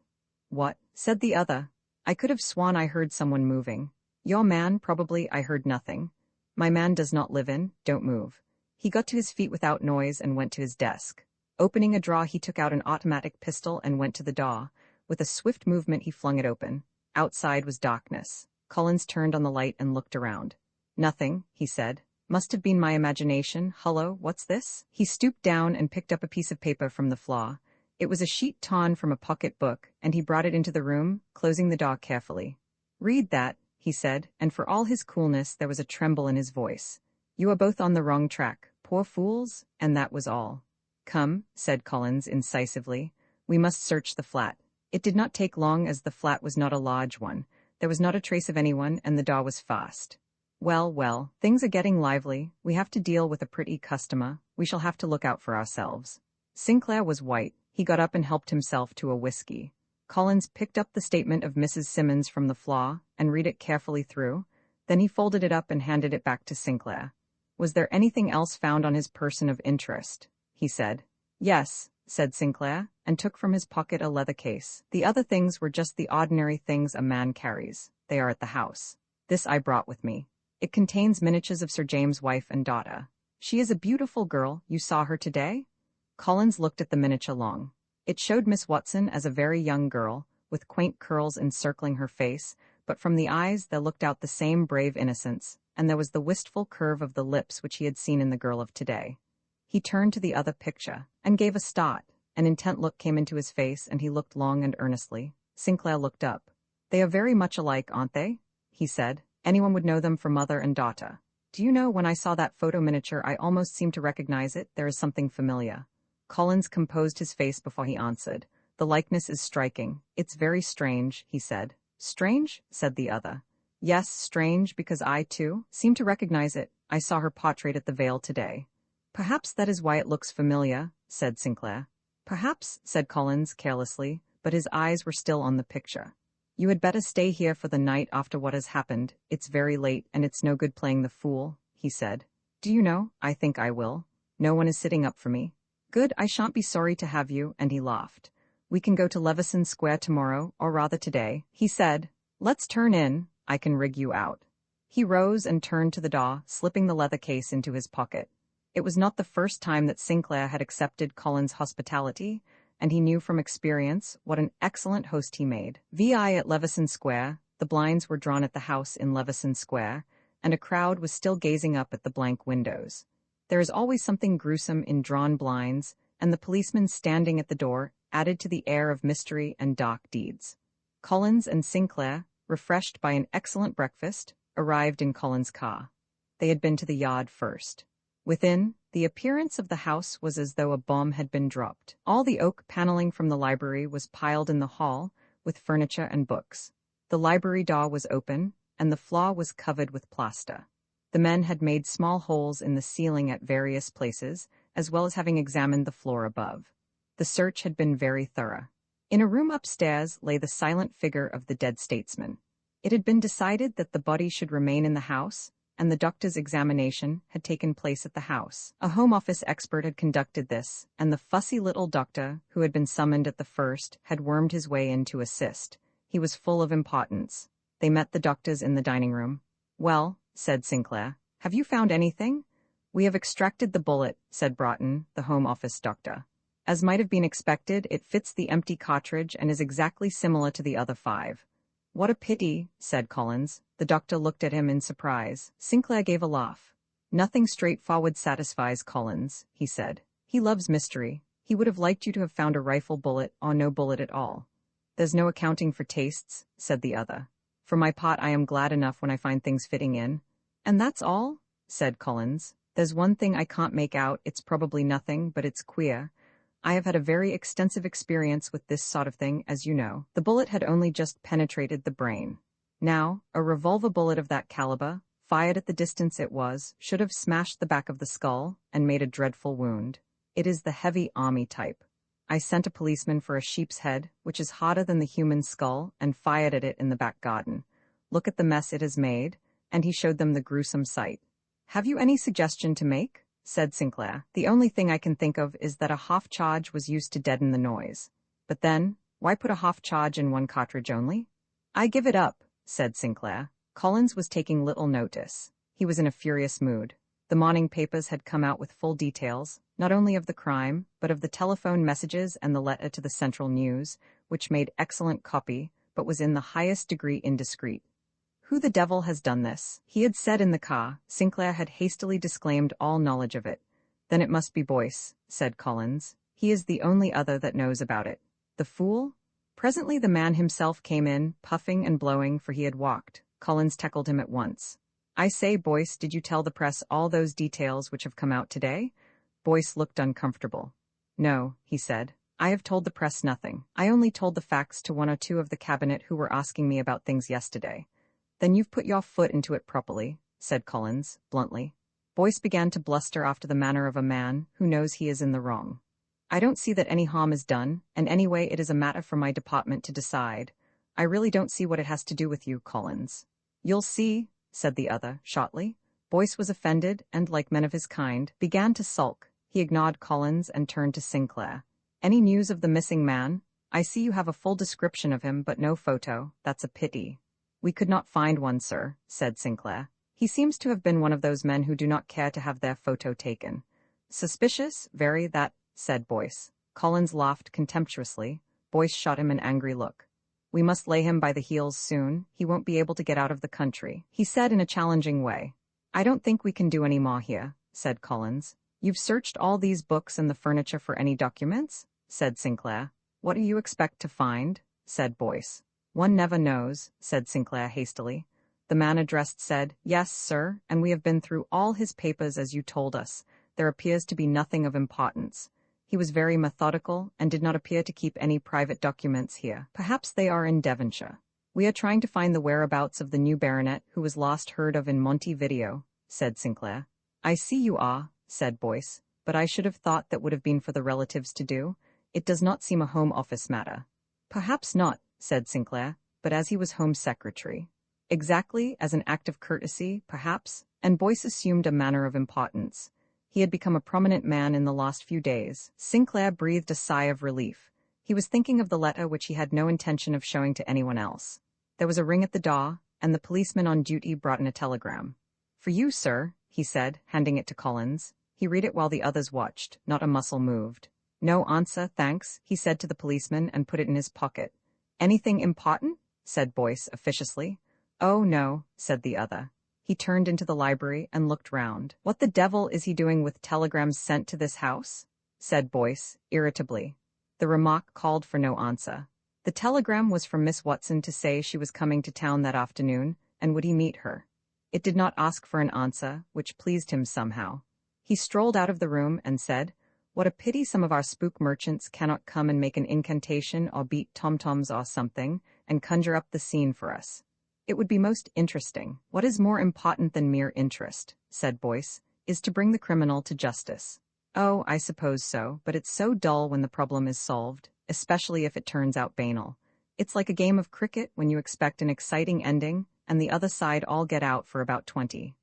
What? Said the other. I could have sworn I heard someone moving. Your man, probably. I heard nothing. My man does not live in. Don't move. He got to his feet without noise and went to his desk. Opening a drawer, he took out an automatic pistol and went to the door. With a swift movement, he flung it open. Outside was darkness. Collins turned on the light and looked around. Nothing, he said. Must have been my imagination. Hullo, what's this? He stooped down and picked up a piece of paper from the floor. It was a sheet torn from a pocket book, and he brought it into the room, closing the door carefully. Read that, he said, and for all his coolness there was a tremble in his voice. You are both on the wrong track, poor fools, and that was all. Come, said Collins incisively. We must search the flat. It did not take long, as the flat was not a large one. There was not a trace of anyone, and the door was fast. Well, well, things are getting lively. We have to deal with a pretty customer. We shall have to look out for ourselves. Sinclair was white. He got up and helped himself to a whiskey. Collins picked up the statement of Mrs. Simmons from the floor and read it carefully through. Then he folded it up and handed it back to Sinclair. Was there anything else found on his person of interest? He said. Yes, said Sinclair, and took from his pocket a leather case. The other things were just the ordinary things a man carries. They are at the house. This I brought with me. It contains miniatures of Sir James' wife and daughter. She is a beautiful girl. You saw her today? Collins looked at the miniature long. It showed Miss Watson as a very young girl, with quaint curls encircling her face, but from the eyes there looked out the same brave innocence, and there was the wistful curve of the lips which he had seen in the girl of today. He turned to the other picture, and gave a start. An intent look came into his face, and he looked long and earnestly. Sinclair looked up. They are very much alike, aren't they? He said. Anyone would know them for mother and daughter. Do you know, when I saw that photo miniature, I almost seemed to recognize it. There is something familiar. Collins composed his face before he answered. The likeness is striking. It's very strange, he said. Strange? Said the other. Yes, strange, because I, too, seem to recognize it. I saw her portrait at the Vale today. Perhaps that is why it looks familiar, said Sinclair. Perhaps, said Collins carelessly, but his eyes were still on the picture. You had better stay here for the night after what has happened. It's very late, and it's no good playing the fool, he said. Do you know, I think I will. No one is sitting up for me. Good, I shan't be sorry to have you, and he laughed. We can go to Leveson Square tomorrow, or rather today, he said. Let's turn in. I can rig you out. He rose and turned to the door, slipping the leather case into his pocket. It was not the first time that Sinclair had accepted Collins' hospitality, and he knew from experience what an excellent host he made. VI at Leveson Square, the blinds were drawn at the house in Leveson Square, and a crowd was still gazing up at the blank windows. There is always something gruesome in drawn blinds, and the policeman standing at the door added to the air of mystery and dark deeds. Collins and Sinclair, refreshed by an excellent breakfast, arrived in Collins' car. They had been to the yard first. Within, the appearance of the house was as though a bomb had been dropped. All the oak paneling from the library was piled in the hall, with furniture and books. The library door was open, and the floor was covered with plaster. The men had made small holes in the ceiling at various places, as well as having examined the floor above. The search had been very thorough. In a room upstairs lay the silent figure of the dead statesman. It had been decided that the body should remain in the house, and the doctor's examination had taken place at the house. A Home Office expert had conducted this, and the fussy little doctor, who had been summoned at the first, had wormed his way in to assist. He was full of importance. They met the doctors in the dining room. "Well," said Sinclair, "have you found anything?" "We have extracted the bullet," said Broughton, the Home Office doctor. "As might have been expected, it fits the empty cartridge and is exactly similar to the other 5. "What a pity," said Collins. The doctor looked at him in surprise. Sinclair gave a laugh. "Nothing straightforward satisfies Collins," he said. "He loves mystery. He would have liked you to have found a rifle bullet or no bullet at all." "There's no accounting for tastes," said the other. "For my part, I am glad enough when I find things fitting in." "And that's all?" said Collins. "There's one thing I can't make out. It's probably nothing, but it's queer. I have had a very extensive experience with this sort of thing, as you know. The bullet had only just penetrated the brain. Now, a revolver bullet of that caliber, fired at the distance it was, should have smashed the back of the skull and made a dreadful wound. It is the heavy army type. I sent a policeman for a sheep's head, which is harder than the human skull, and fired at it in the back garden. Look at the mess it has made," and he showed them the gruesome sight. "Have you any suggestion to make?" said Sinclair. "The only thing I can think of is that a half charge was used to deaden the noise. But then, why put a half charge in one cartridge only?" "I give it up," said Sinclair. Collins was taking little notice. He was in a furious mood. The morning papers had come out with full details, not only of the crime, but of the telephone messages and the letter to the Central News, which made excellent copy, but was in the highest degree indiscreet. "Who the devil has done this?" he had said in the car. Sinclair had hastily disclaimed all knowledge of it. "Then it must be Boyce," said Collins. "He is the only other that knows about it." "The fool?" Presently the man himself came in, puffing and blowing, for he had walked. Collins tackled him at once. "I say, Boyce, did you tell the press all those details which have come out today?" Boyce looked uncomfortable. "No," he said. "I have told the press nothing. I only told the facts to 1 or 2 of the cabinet who were asking me about things yesterday." "Then you've put your foot into it properly," said Collins, bluntly. Boyce began to bluster after the manner of a man who knows he is in the wrong. "I don't see that any harm is done, and anyway it is a matter for my department to decide. I really don't see what it has to do with you, Collins." "You'll see," said the other, shortly. Boyce was offended and, like men of his kind, began to sulk. He ignored Collins and turned to Sinclair. "Any news of the missing man? I see you have a full description of him, but no photo. That's a pity." "We could not find one, sir," said Sinclair. "He seems to have been one of those men who do not care to have their photo taken." "Suspicious, very, that," said Boyce. Collins laughed contemptuously. Boyce shot him an angry look. "We must lay him by the heels soon. He won't be able to get out of the country," he said in a challenging way. "I don't think we can do any more here," said Collins. "You've searched all these books and the furniture for any documents?" said Sinclair. "What do you expect to find?" said Boyce. "One never knows," said Sinclair hastily. The man addressed said, "Yes, sir, and we have been through all his papers as you told us. There appears to be nothing of importance." He was very methodical and did not appear to keep any private documents here. "Perhaps they are in Devonshire. We are trying to find the whereabouts of the new baronet who was last heard of in Montevideo," said Sinclair. "I see you are," said Boyce, "but I should have thought that would have been for the relatives to do. It does not seem a Home Office matter." "Perhaps not," said Sinclair, "but as he was Home Secretary." "Exactly, as an act of courtesy, perhaps," and Boyce assumed a manner of importance. He had become a prominent man in the last few days. Sinclair breathed a sigh of relief. He was thinking of the letter which he had no intention of showing to anyone else. There was a ring at the door, and the policeman on duty brought in a telegram. "For you, sir," he said, handing it to Collins. He read it while the others watched. Not a muscle moved. "No answer, thanks," he said to the policeman and put it in his pocket. "Anything important?" said Boyce officiously. "Oh, no," said the other. He turned into the library and looked round. "What the devil is he doing with telegrams sent to this house?" said Boyce, irritably. The remark called for no answer. The telegram was from Miss Watson to say she was coming to town that afternoon, and would he meet her. It did not ask for an answer, which pleased him somehow. He strolled out of the room and said, "What a pity some of our spook merchants cannot come and make an incantation or beat tom-toms or something, and conjure up the scene for us. It would be most interesting." "What is more important than mere interest," said Boyce, "is to bring the criminal to justice." "Oh, I suppose so, but it's so dull when the problem is solved. especially if it turns out banal. It's like a game of cricket when you expect an exciting ending, and the other side all get out for about 20.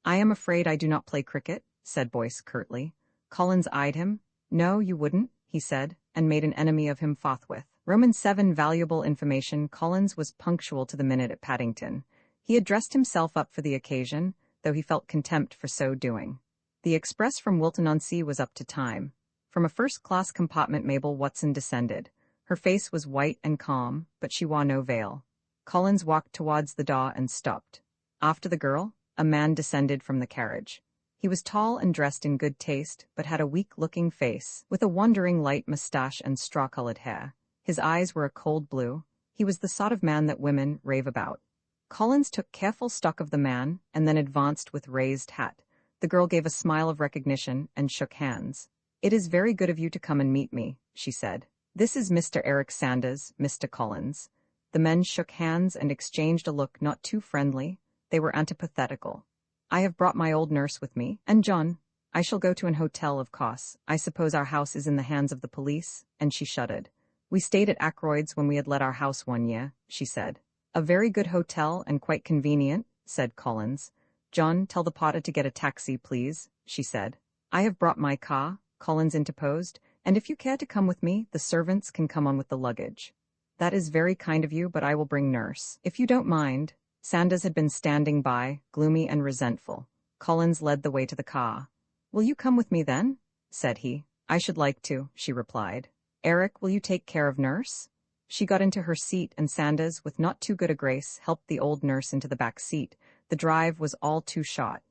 I am afraid I do not play cricket, said Boyce curtly. Collins eyed him. No, you wouldn't, he said, and made an enemy of him forthwith. Roman 7 valuable information. Collins was punctual to the minute at Paddington. He had dressed himself up for the occasion, though he felt contempt for so doing. The express from Wilton-on-Sea was up to time. From a first-class compartment Mabel Watson descended. Her face was white and calm, but she wore no veil. Collins walked towards the door and stopped. After the girl, a man descended from the carriage. He was tall and dressed in good taste, but had a weak-looking face, with a wandering light moustache and straw-colored hair. His eyes were a cold blue. He was the sort of man that women rave about. Collins took careful stock of the man, and then advanced with raised hat. The girl gave a smile of recognition and shook hands. "It is very good of you to come and meet me," she said. "This is Mr. Eric Sanders, Mr. Collins." The men shook hands and exchanged a look not too friendly. They were antipathical. "I have brought my old nurse with me, and John. I shall go to an hotel, of course. I suppose our house is in the hands of the police," and she shuddered. "We stayed at Ackroyd's when we had let our house one year," she said. "A very good hotel and quite convenient," said Collins. "John, tell the porter to get a taxi, please," she said. "I have brought my car," Collins interposed, "and if you care to come with me, the servants can come on with the luggage." "That is very kind of you, but I will bring nurse, if you don't mind." Sanders had been standing by, gloomy and resentful. Collins led the way to the car. "Will you come with me then?" said he. "I should like to," she replied. "Eric, will you take care of nurse?" She got into her seat, and Sanders, with not too good a grace, helped the old nurse into the back seat. The drive was all too short.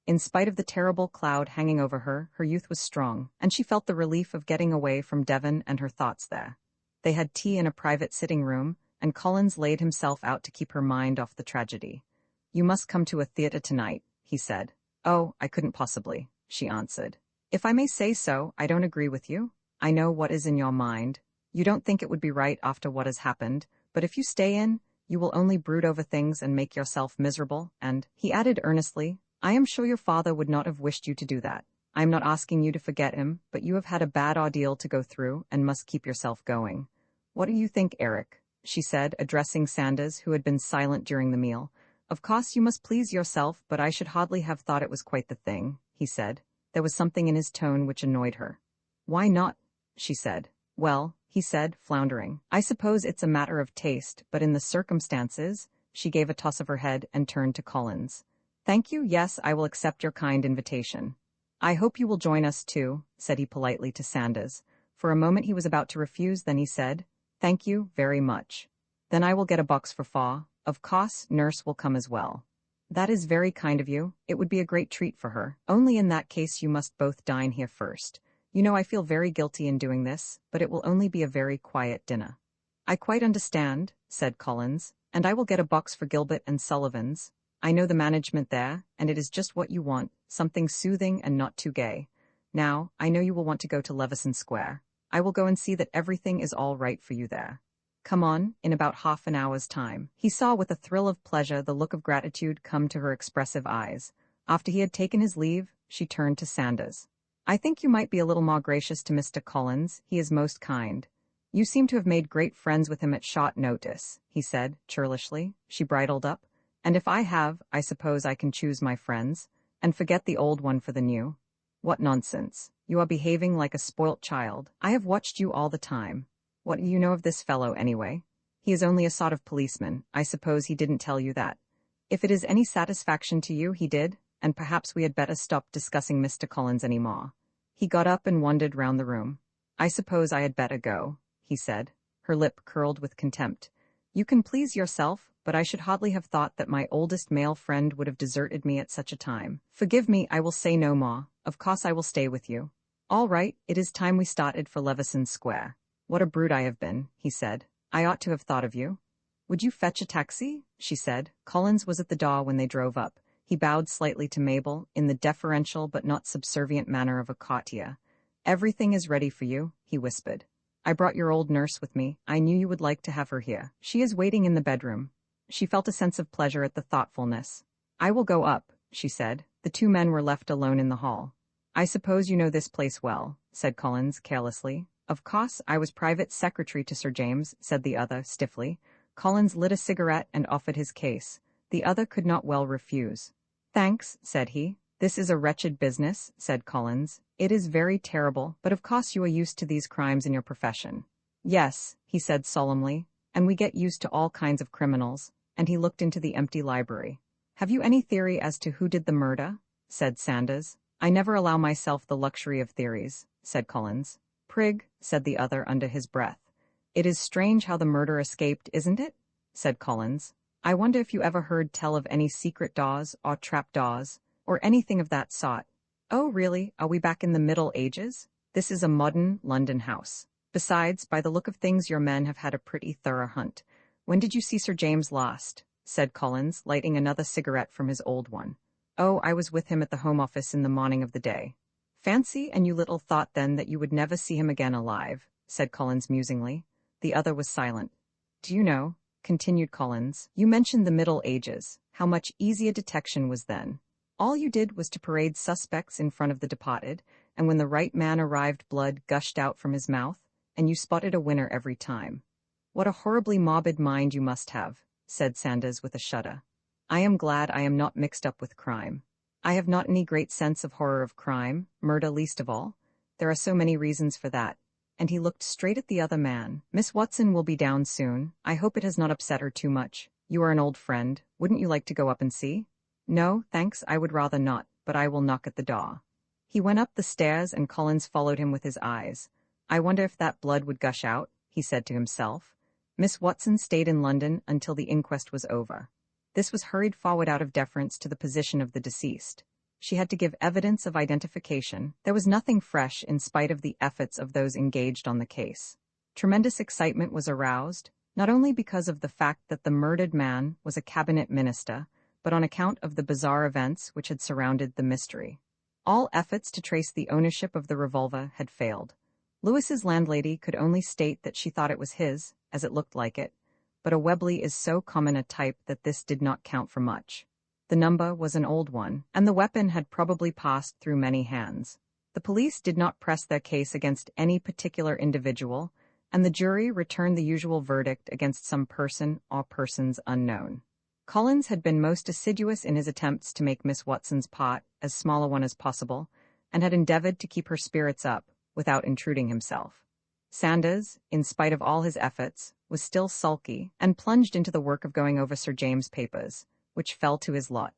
In spite of the terrible cloud hanging over her, her youth was strong, and she felt the relief of getting away from Devon and her thoughts there. They had tea in a private sitting room, and Collins laid himself out to keep her mind off the tragedy. "You must come to a theatre tonight," he said. "Oh, I couldn't possibly," she answered. "If I may say so, I don't agree with you. I know what is in your mind. You don't think it would be right after what has happened, but if you stay in, you will only brood over things and make yourself miserable, and," he added earnestly, "I am sure your father would not have wished you to do that. I am not asking you to forget him, but you have had a bad ordeal to go through and must keep yourself going. What do you think, Eric?" she said, addressing Sanders, who had been silent during the meal. "Of course you must please yourself, but I should hardly have thought it was quite the thing," he said. There was something in his tone which annoyed her. "Why not?" she said. "Well," he said, floundering, "I suppose it's a matter of taste, but in the circumstances," she gave a toss of her head and turned to Collins. "Thank you, yes, I will accept your kind invitation." "I hope you will join us too," said he politely to Sanders. For a moment he was about to refuse, then he said, "Thank you very much. Then I will get a box for Fa. Of course, nurse will come as well." "That is very kind of you. It would be a great treat for her. Only in that case you must both dine here first. You know I feel very guilty in doing this, but it will only be a very quiet dinner." "I quite understand," said Collins, "and I will get a box for Gilbert and Sullivan's. I know the management there, and it is just what you want, something soothing and not too gay. Now, I know you will want to go to Leveson Square. I will go and see that everything is all right for you there. Come on, in about half an hour's time." He saw with a thrill of pleasure the look of gratitude come to her expressive eyes. After he had taken his leave, she turned to Sanders. "I think you might be a little more gracious to Mr. Collins. He is most kind. You seem to have made great friends with him at short notice," he said, churlishly. She bridled up. "And if I have, I suppose I can choose my friends, and forget the old one for the new." "What nonsense. You are behaving like a spoilt child. I have watched you all the time. What do you know of this fellow, anyway? He is only a sort of policeman. I suppose he didn't tell you that. If it is any satisfaction to you, he did, and perhaps we had better stop discussing Mr. Collins any more." He got up and wandered round the room. "I suppose I had better go," he said. Her lip curled with contempt. "You can please yourself, but I should hardly have thought that my oldest male friend would have deserted me at such a time. Forgive me, I will say no more. Of course I will stay with you." "All right, it is time we started for Leveson Square." "What a brute I have been," he said. "I ought to have thought of you." "Would you fetch a taxi?" she said. Collins was at the door when they drove up. He bowed slightly to Mabel, in the deferential but not subservient manner of a courtier. "Everything is ready for you," he whispered. "I brought your old nurse with me. I knew you would like to have her here. She is waiting in the bedroom." She felt a sense of pleasure at the thoughtfulness. "I will go up," she said. The two men were left alone in the hall. "I suppose you know this place well," said Collins carelessly. Of course, I was private secretary to Sir James, said the other, stiffly. Collins lit a cigarette and offered his case. The other could not well refuse. Thanks, said he. This is a wretched business, said Collins. It is very terrible, but of course you are used to these crimes in your profession. Yes, he said solemnly, and we get used to all kinds of criminals, and he looked into the empty library. Have you any theory as to who did the murder? Said Sanders. I never allow myself the luxury of theories, said Collins. Prig, said the other under his breath. It is strange how the murder escaped, isn't it? Said Collins. I wonder if you ever heard tell of any secret doors or trap doors, or anything of that sort. Oh, really? Are we back in the Middle Ages? This is a modern London house. Besides, by the look of things, your men have had a pretty thorough hunt. When did you see Sir James last? Said Collins, lighting another cigarette from his old one. Oh, I was with him at the Home Office in the morning of the day. Fancy, and you little thought then that you would never see him again alive, said Collins musingly. The other was silent. Do you know, continued Collins, you mentioned the Middle Ages, how much easier detection was then. All you did was to parade suspects in front of the departed, and when the right man arrived, blood gushed out from his mouth, and you spotted a winner every time. What a horribly morbid mind you must have, said Sanders with a shudder. I am glad I am not mixed up with crime. I have not any great sense of horror of crime, murder least of all. There are so many reasons for that. And he looked straight at the other man. Miss Watson will be down soon. I hope it has not upset her too much. You are an old friend. Wouldn't you like to go up and see? No, thanks, I would rather not, but I will knock at the door. He went up the stairs and Collins followed him with his eyes. I wonder if that blood would gush out, he said to himself. Miss Watson stayed in London until the inquest was over. This was hurried forward out of deference to the position of the deceased. She had to give evidence of identification. There was nothing fresh in spite of the efforts of those engaged on the case. Tremendous excitement was aroused, not only because of the fact that the murdered man was a cabinet minister, but on account of the bizarre events which had surrounded the mystery. All efforts to trace the ownership of the revolver had failed. Lewis's landlady could only state that she thought it was his, as it looked like it, but a Webley is so common a type that this did not count for much. The number was an old one, and the weapon had probably passed through many hands. The police did not press their case against any particular individual, and the jury returned the usual verdict against some person or persons unknown. Collins had been most assiduous in his attempts to make Miss Watson's pot as small a one as possible, and had endeavored to keep her spirits up without intruding himself. Sanders, in spite of all his efforts, was still sulky and plunged into the work of going over Sir James' papers, which fell to his lot.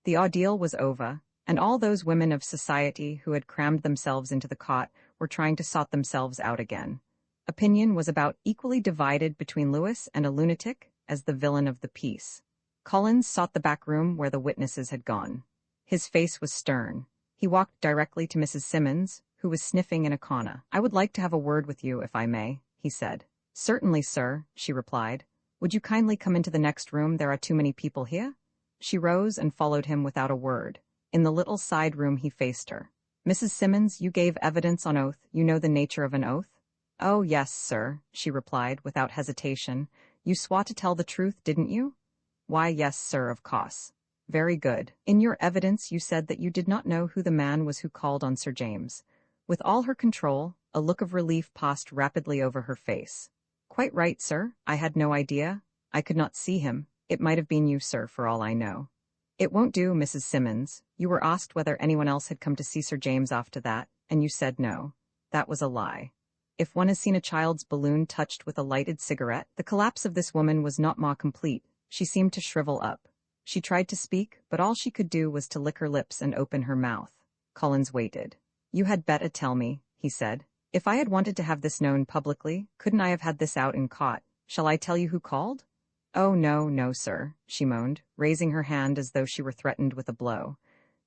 The ordeal was over, and all those women of society who had crammed themselves into the cot were trying to sort themselves out again. Opinion was about equally divided between Lewis and a lunatic as the villain of the piece. Collins sought the back room where the witnesses had gone. His face was stern. He walked directly to Mrs. Simmons, who was sniffing in a corner. I would like to have a word with you, if I may, he said. Certainly, sir, she replied. Would you kindly come into the next room? There are too many people here. She rose and followed him without a word. In the little side room he faced her. Mrs. Simmons, you gave evidence on oath. You know the nature of an oath? Oh, yes, sir, she replied without hesitation. You swore to tell the truth, didn't you? Why, yes, sir, of course. Very good. In your evidence you said that you did not know who the man was who called on Sir James. With all her control, a look of relief passed rapidly over her face. Quite right, sir. I had no idea. I could not see him. It might have been you, sir, for all I know. It won't do, Mrs. Simmons. You were asked whether anyone else had come to see Sir James after that, and you said no. That was a lie. If one has seen a child's balloon touched with a lighted cigarette, the collapse of this woman was not more complete. She seemed to shrivel up. She tried to speak, but all she could do was to lick her lips and open her mouth. Collins waited. You had better tell me, he said. If I had wanted to have this known publicly, couldn't I have had this out in court? Shall I tell you who called? Oh, no, no, sir, she moaned, raising her hand as though she were threatened with a blow.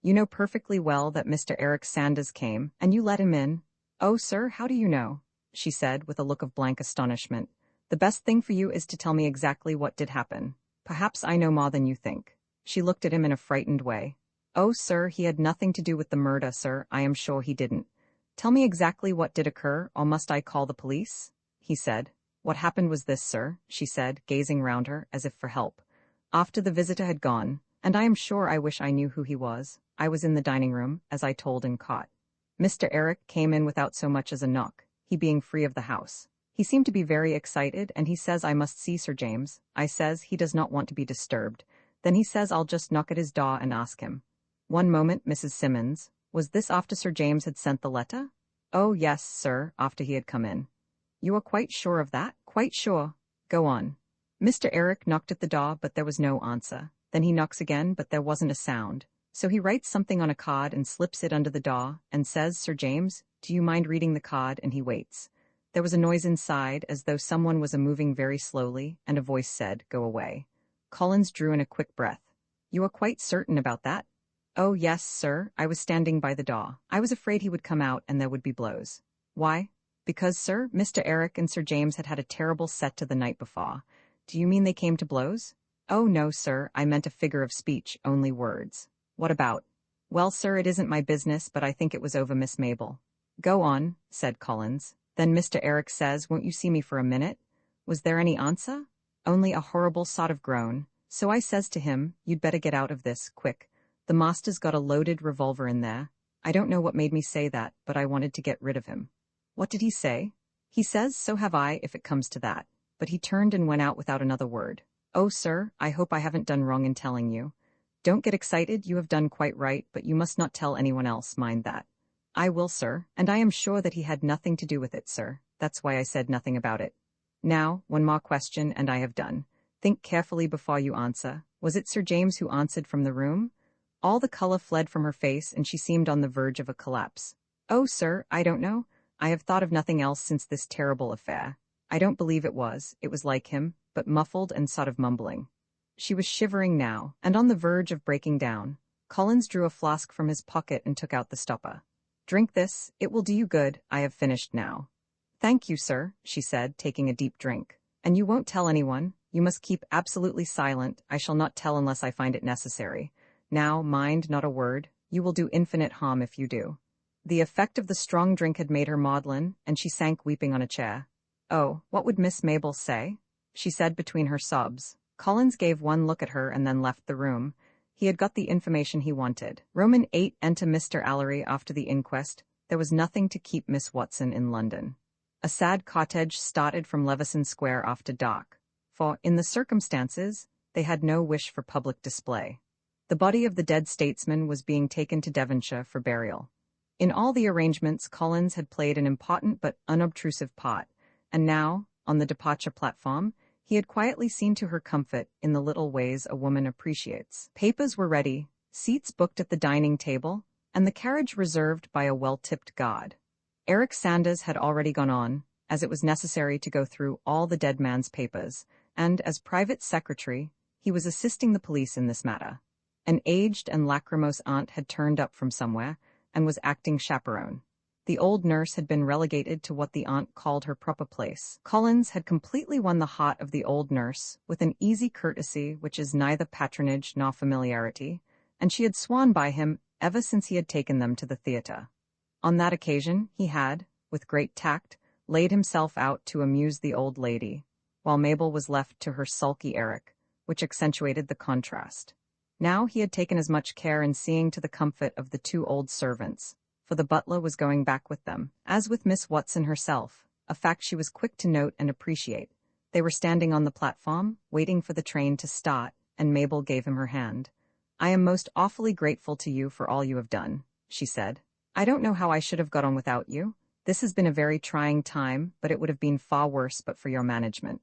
You know perfectly well that Mr. Eric Sanders came, and you let him in. Oh, sir, how do you know? She said with a look of blank astonishment. The best thing for you is to tell me exactly what did happen. Perhaps I know more than you think. She looked at him in a frightened way. Oh, sir, he had nothing to do with the murder, sir. I am sure he didn't. Tell me exactly what did occur, or must I call the police? He said. What happened was this, sir, she said, gazing round her as if for help. After the visitor had gone, and I am sure I wish I knew who he was, I was in the dining room, as I told in court. Mr. Eric came in without so much as a knock. he being free of the house. He seemed to be very excited, and he says I must see Sir James. I says he does not want to be disturbed. Then he says I'll just knock at his door and ask him. One moment, Mrs. Simmons. Was this after Sir James had sent the letter? Oh, yes, sir, after he had come in. You are quite sure of that? Quite sure. Go on. Mr. Eric knocked at the door, but there was no answer. Then he knocks again, but there wasn't a sound. So he writes something on a card and slips it under the door and says, Sir James, do you mind reading the card? And he waits. There was a noise inside, as though someone was moving very slowly, and a voice said, Go away. Collins drew in a quick breath. You are quite certain about that? Oh, yes, sir, I was standing by the door. I was afraid he would come out and there would be blows. Why? Because, sir, Mr. Eric and Sir James had a terrible set to the night before. Do you mean they came to blows? Oh, no, sir, I meant a figure of speech, only words. What about? Well, sir, it isn't my business, but I think it was over Miss Mabel. Go on, said Collins. Then Mr. Eric says, Won't you see me for a minute? Was there any answer? Only a horrible sort of groan. So I says to him, You'd better get out of this, quick. The master's got a loaded revolver in there. I don't know what made me say that, but I wanted to get rid of him. What did he say? He says, So have I, if it comes to that. But he turned and went out without another word. Oh, sir, I hope I haven't done wrong in telling you. Don't get excited, you have done quite right, but you must not tell anyone else, mind that. I will, sir, and I am sure that he had nothing to do with it, sir. That's why I said nothing about it. Now, one more question, and I have done. Think carefully before you answer. Was it Sir James who answered from the room? All the color fled from her face, and she seemed on the verge of a collapse. Oh, sir, I don't know. I have thought of nothing else since this terrible affair. I don't believe it was like him, but muffled and sort of mumbling. She was shivering now, and on the verge of breaking down. Collins drew a flask from his pocket and took out the stopper. Drink this, it will do you good, I have finished now. Thank you, sir, she said, taking a deep drink. And you won't tell anyone? You must keep absolutely silent. I shall not tell unless I find it necessary. Now, mind, not a word. You will do infinite harm if you do. The effect of the strong drink had made her maudlin, and she sank weeping on a chair. Oh, what would Miss Mabel say? She said between her sobs. Collins gave one look at her and then left the room. He had got the information he wanted. Roman 8 enter Mr. Allery after the inquest. There was nothing to keep Miss Watson in London. A sad cottage started from Leveson Square after dark, for, in the circumstances, they had no wish for public display. The body of the dead statesman was being taken to Devonshire for burial. In all the arrangements, Collins had played an important but unobtrusive part, and now, on the departure platform, he had quietly seen to her comfort in the little ways a woman appreciates. Papers were ready, seats booked at the dining table, and the carriage reserved by a well-tipped guard. Eric Sanders had already gone on, as it was necessary to go through all the dead man's papers, and, as private secretary, he was assisting the police in this matter. An aged and lachrymose aunt had turned up from somewhere, and was acting chaperone. The old nurse had been relegated to what the aunt called her proper place. Collins had completely won the heart of the old nurse with an easy courtesy which is neither patronage nor familiarity, and she had sworn by him ever since he had taken them to the theatre. On that occasion he had, with great tact, laid himself out to amuse the old lady, while Mabel was left to her sulky Eric, which accentuated the contrast. Now he had taken as much care in seeing to the comfort of the two old servants, for the butler was going back with them, as with Miss Watson herself, a fact she was quick to note and appreciate. They were standing on the platform, waiting for the train to start, and Mabel gave him her hand. I am most awfully grateful to you for all you have done, she said. I don't know how I should have got on without you. This has been a very trying time, but it would have been far worse but for your management.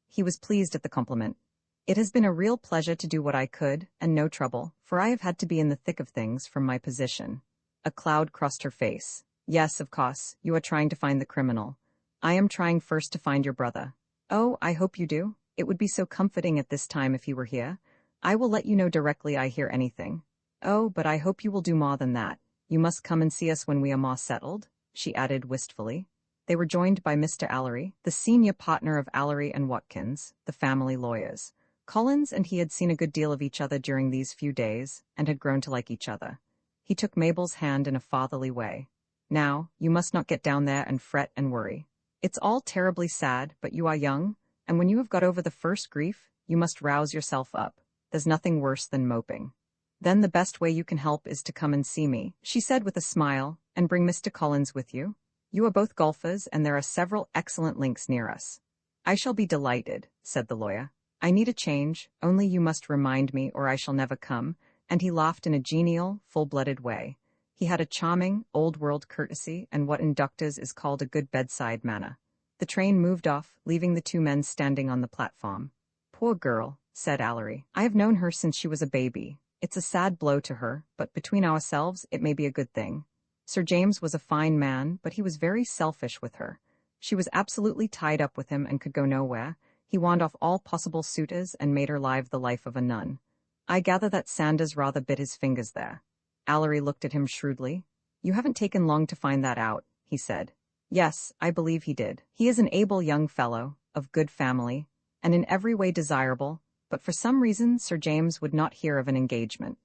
He was pleased at the compliment. It has been a real pleasure to do what I could, and no trouble, for I have had to be in the thick of things from my position. A cloud crossed her face. Yes, of course, you are trying to find the criminal. I am trying first to find your brother. Oh, I hope you do. It would be so comforting at this time if he were here. I will let you know directly I hear anything. Oh, but I hope you will do more than that. You must come and see us when we are more settled, she added wistfully. They were joined by Mr. Allery, the senior partner of Allery and Watkins, the family lawyers. Collins and he had seen a good deal of each other during these few days, and had grown to like each other. He took Mabel's hand in a fatherly way. Now, you must not get down there and fret and worry. It's all terribly sad, but you are young, and when you have got over the first grief, you must rouse yourself up. There's nothing worse than moping. Then the best way you can help is to come and see me, she said with a smile, and bring Mr. Collins with you. You are both golfers and there are several excellent links near us. I shall be delighted, said the lawyer. I need a change, only you must remind me or I shall never come, and he laughed in a genial, full-blooded way. He had a charming, old-world courtesy and what in doctors is called a good bedside manner. The train moved off, leaving the two men standing on the platform. Poor girl, said Allery. I have known her since she was a baby. It's a sad blow to her, but between ourselves it may be a good thing. Sir James was a fine man, but he was very selfish with her. She was absolutely tied up with him and could go nowhere. He wand off all possible suitors and made her live the life of a nun. I gather that Sanders rather bit his fingers there. Allery looked at him shrewdly. You haven't taken long to find that out, he said. Yes, I believe he did. He is an able young fellow, of good family, and in every way desirable, but for some reason Sir James would not hear of an engagement.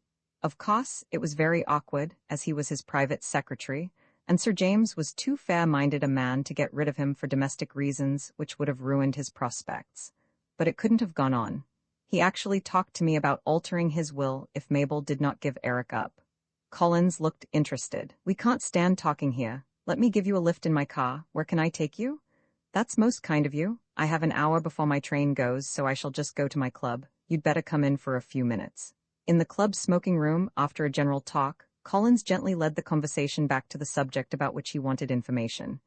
Of course, it was very awkward, as he was his private secretary, and Sir James was too fair-minded a man to get rid of him for domestic reasons which would have ruined his prospects. But it couldn't have gone on. He actually talked to me about altering his will if Mabel did not give Eric up. Collins looked interested. We can't stand talking here. Let me give you a lift in my car. Where can I take you? That's most kind of you. I have an hour before my train goes, so I shall just go to my club. You'd better come in for a few minutes. In the club's smoking room, after a general talk, Collins gently led the conversation back to the subject about which he wanted information.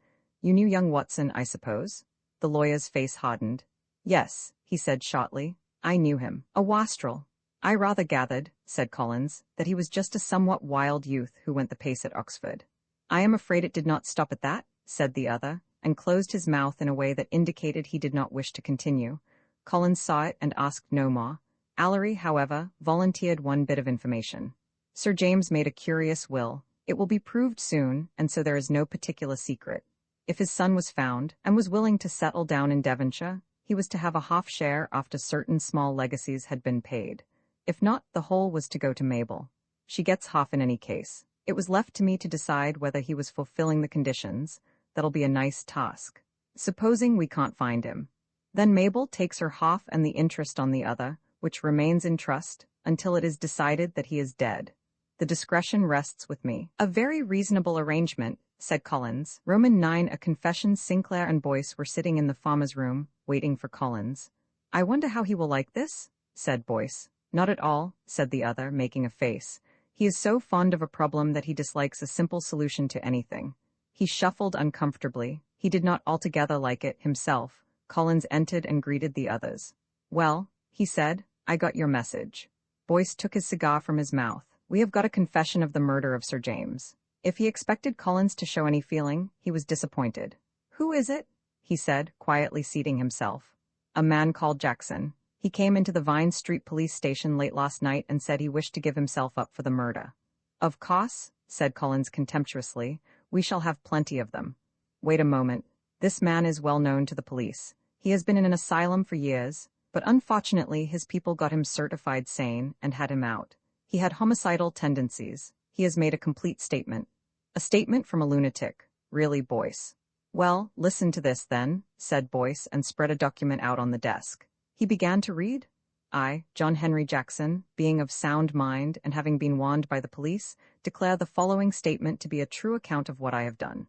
You knew young Watson, I suppose? The lawyer's face hardened. Yes, he said shortly. I knew him. A wastrel. I rather gathered, said Collins, that he was just a somewhat wild youth who went the pace at Oxford. I am afraid it did not stop at that, said the other, and closed his mouth in a way that indicated he did not wish to continue. Collins saw it and asked no more. Allery, however, volunteered one bit of information. Sir James made a curious will. It will be proved soon, and so there is no particular secret. If his son was found, and was willing to settle down in Devonshire, he was to have a half share after certain small legacies had been paid. If not, the whole was to go to Mabel. She gets half in any case. It was left to me to decide whether he was fulfilling the conditions. That'll be a nice task. Supposing we can't find him. Then Mabel takes her half and the interest on the other, which remains in trust, until it is decided that he is dead. The discretion rests with me. A very reasonable arrangement, said Collins. Roman 9. A confession. Sinclair and Boyce were sitting in the farmer's room, waiting for Collins. I wonder how he will like this, said Boyce. Not at all, said the other, making a face. He is so fond of a problem that he dislikes a simple solution to anything. He shuffled uncomfortably. He did not altogether like it himself. Collins entered and greeted the others. Well, he said, I got your message. Boyce took his cigar from his mouth. We have got a confession of the murder of Sir James. If he expected Collins to show any feeling, he was disappointed. Who is it? He said, quietly seating himself. A man called Jackson. He came into the Vine Street police station late last night and said he wished to give himself up for the murder. Of course, said Collins contemptuously, we shall have plenty of them. Wait a moment. This man is well known to the police. He has been in an asylum for years, but unfortunately his people got him certified sane and had him out. He had homicidal tendencies. He has made a complete statement. A statement from a lunatic. Really, Boyce. Well, listen to this then, said Boyce and spread a document out on the desk. He began to read. I, John Henry Jackson, being of sound mind and having been warned by the police, declare the following statement to be a true account of what I have done.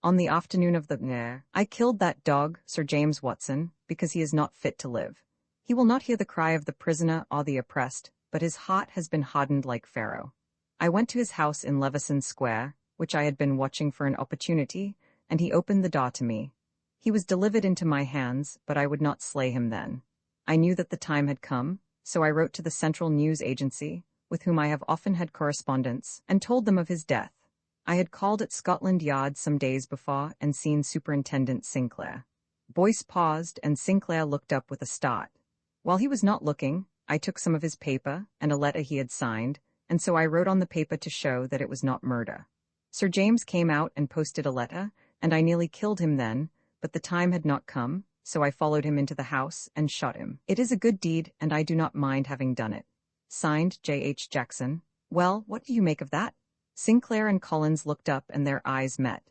On the afternoon of the I killed that dog, Sir James Watson, because he is not fit to live. He will not hear the cry of the prisoner or the oppressed, but his heart has been hardened like Pharaoh. I went to his house in Leveson Square, which I had been watching for an opportunity, and he opened the door to me. He was delivered into my hands, but I would not slay him then. I knew that the time had come, so I wrote to the Central News Agency, with whom I have often had correspondence, and told them of his death. I had called at Scotland Yard some days before and seen Superintendent Sinclair. Boyce paused, and Sinclair looked up with a start. While he was not looking, I took some of his paper and a letter he had signed, and so I wrote on the paper to show that it was not murder. Sir James came out and posted a letter, and I nearly killed him then, but the time had not come, so I followed him into the house and shot him. It is a good deed, and I do not mind having done it. Signed, J.H. Jackson. Well, what do you make of that? Sinclair and Collins looked up and their eyes met.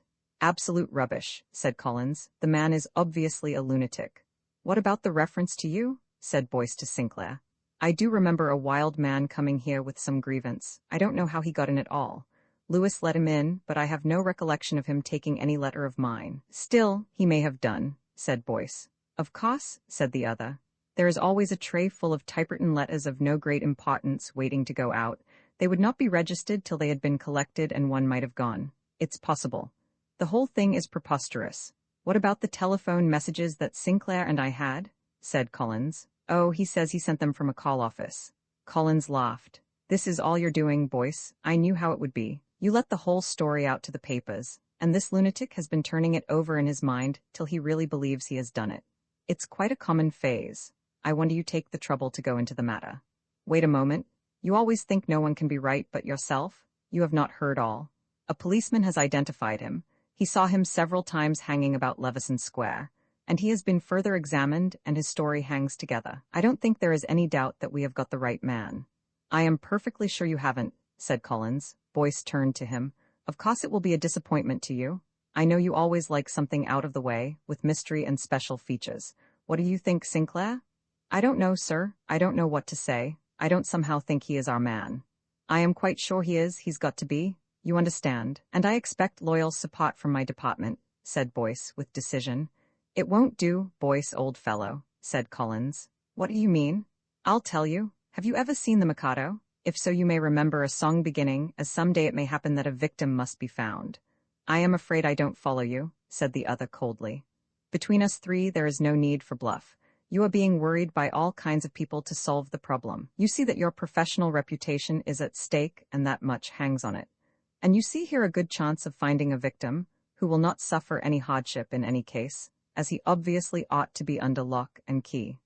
Absolute rubbish, said Collins. The man is obviously a lunatic. What about the reference to you? Said Boyce to Sinclair. I do remember a wild man coming here with some grievance. I don't know how he got in at all. Lewis let him in, but I have no recollection of him taking any letter of mine. Still, he may have done, said Boyce. Of course, said the other. There is always a tray full of typewritten letters of no great importance waiting to go out. They would not be registered till they had been collected, and one might have gone. It's possible. The whole thing is preposterous. What about the telephone messages that Sinclair and I had? Said Collins. Oh, he says he sent them from a call office. Collins laughed. This is all you're doing, Boyce. I knew how it would be. You let the whole story out to the papers, and this lunatic has been turning it over in his mind till he really believes he has done it. It's quite a common phase. I wonder you take the trouble to go into the matter. Wait a moment. You always think no one can be right but yourself? You have not heard all. A policeman has identified him. He saw him several times hanging about Leveson Square, and he has been further examined, and his story hangs together. I don't think there is any doubt that we have got the right man. I am perfectly sure you haven't, said Collins. Boyce turned to him. Of course it will be a disappointment to you. I know you always like something out of the way, with mystery and special features. What do you think, Sinclair? I don't know, sir. I don't know what to say. I don't somehow think he is our man. I am quite sure he is. He's got to be. You understand. And I expect loyal support from my department, said Boyce with decision. It won't do, Boyce, old fellow, said Collins. What do you mean? I'll tell you. Have you ever seen The Mikado? If so, you may remember a song beginning, as some day it may happen that a victim must be found. I am afraid I don't follow you, said the other coldly. Between us three there is no need for bluff. You are being worried by all kinds of people to solve the problem. You see that your professional reputation is at stake, and that much hangs on it. And you see here a good chance of finding a victim who will not suffer any hardship in any case, as he obviously ought to be under lock and key.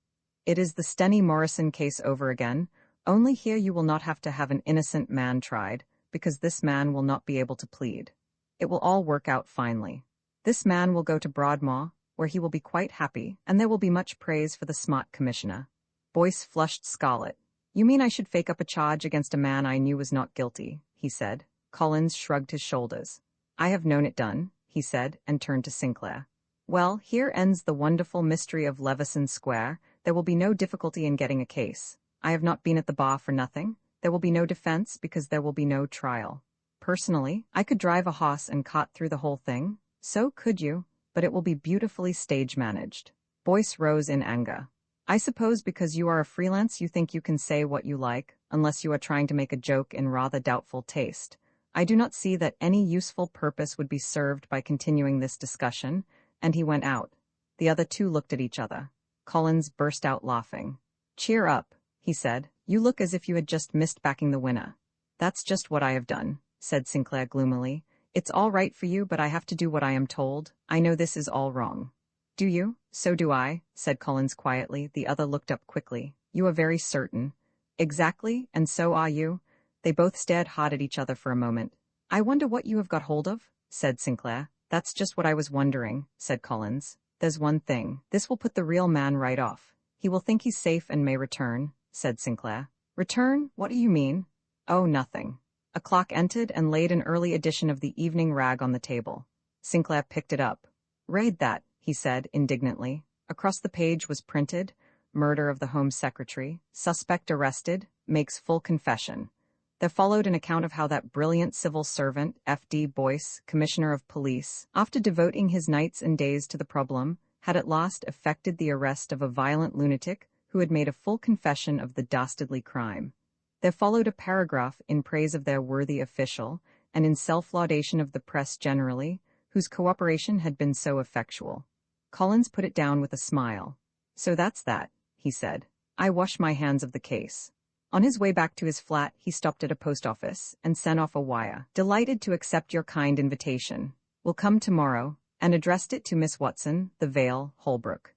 It is the Stenny Morrison case over again, only here you will not have to have an innocent man tried, because this man will not be able to plead. It will all work out finely. This man will go to Broadmoor, where he will be quite happy, and there will be much praise for the smart commissioner. Boyce flushed scarlet. You mean I should fake up a charge against a man I knew was not guilty, he said. Collins shrugged his shoulders. I have known it done, he said, and turned to Sinclair. Well, here ends the wonderful mystery of Leveson Square. There will be no difficulty in getting a case. I have not been at the bar for nothing. There will be no defense because there will be no trial. Personally, I could drive a horse and cart through the whole thing. So could you, but it will be beautifully stage-managed. Boyce rose in anger. I suppose because you are a freelance you think you can say what you like, unless you are trying to make a joke in rather doubtful taste. I do not see that any useful purpose would be served by continuing this discussion, and he went out. The other two looked at each other. Collins burst out laughing. Cheer up, he said. You look as if you had just missed backing the winner. That's just what I have done, said Sinclair gloomily. It's all right for you, but I have to do what I am told. I know this is all wrong. Do you? So do I, said Collins quietly. The other looked up quickly. You are very certain. Exactly, and so are you. They both stared hard at each other for a moment. I wonder what you have got hold of, said Sinclair. That's just what I was wondering, said Collins. There's one thing. This will put the real man right off. He will think he's safe and may return, said Sinclair. Return? What do you mean? Oh, nothing. A clock entered and laid an early edition of the Evening Rag on the table. Sinclair picked it up. Read that, he said indignantly. Across the page was printed, Murder of the Home Secretary, suspect arrested, makes full confession. There followed an account of how that brilliant civil servant, F.D. Boyce, Commissioner of Police, after devoting his nights and days to the problem, had at last effected the arrest of a violent lunatic who had made a full confession of the dastardly crime. There followed a paragraph in praise of their worthy official, and in self-laudation of the press generally, whose cooperation had been so effectual. Collins put it down with a smile. So that's that, he said. I wash my hands of the case. On his way back to his flat, he stopped at a post office and sent off a wire. Delighted to accept your kind invitation. Will come tomorrow, and addressed it to Miss Watson, The Vale, Holbrook.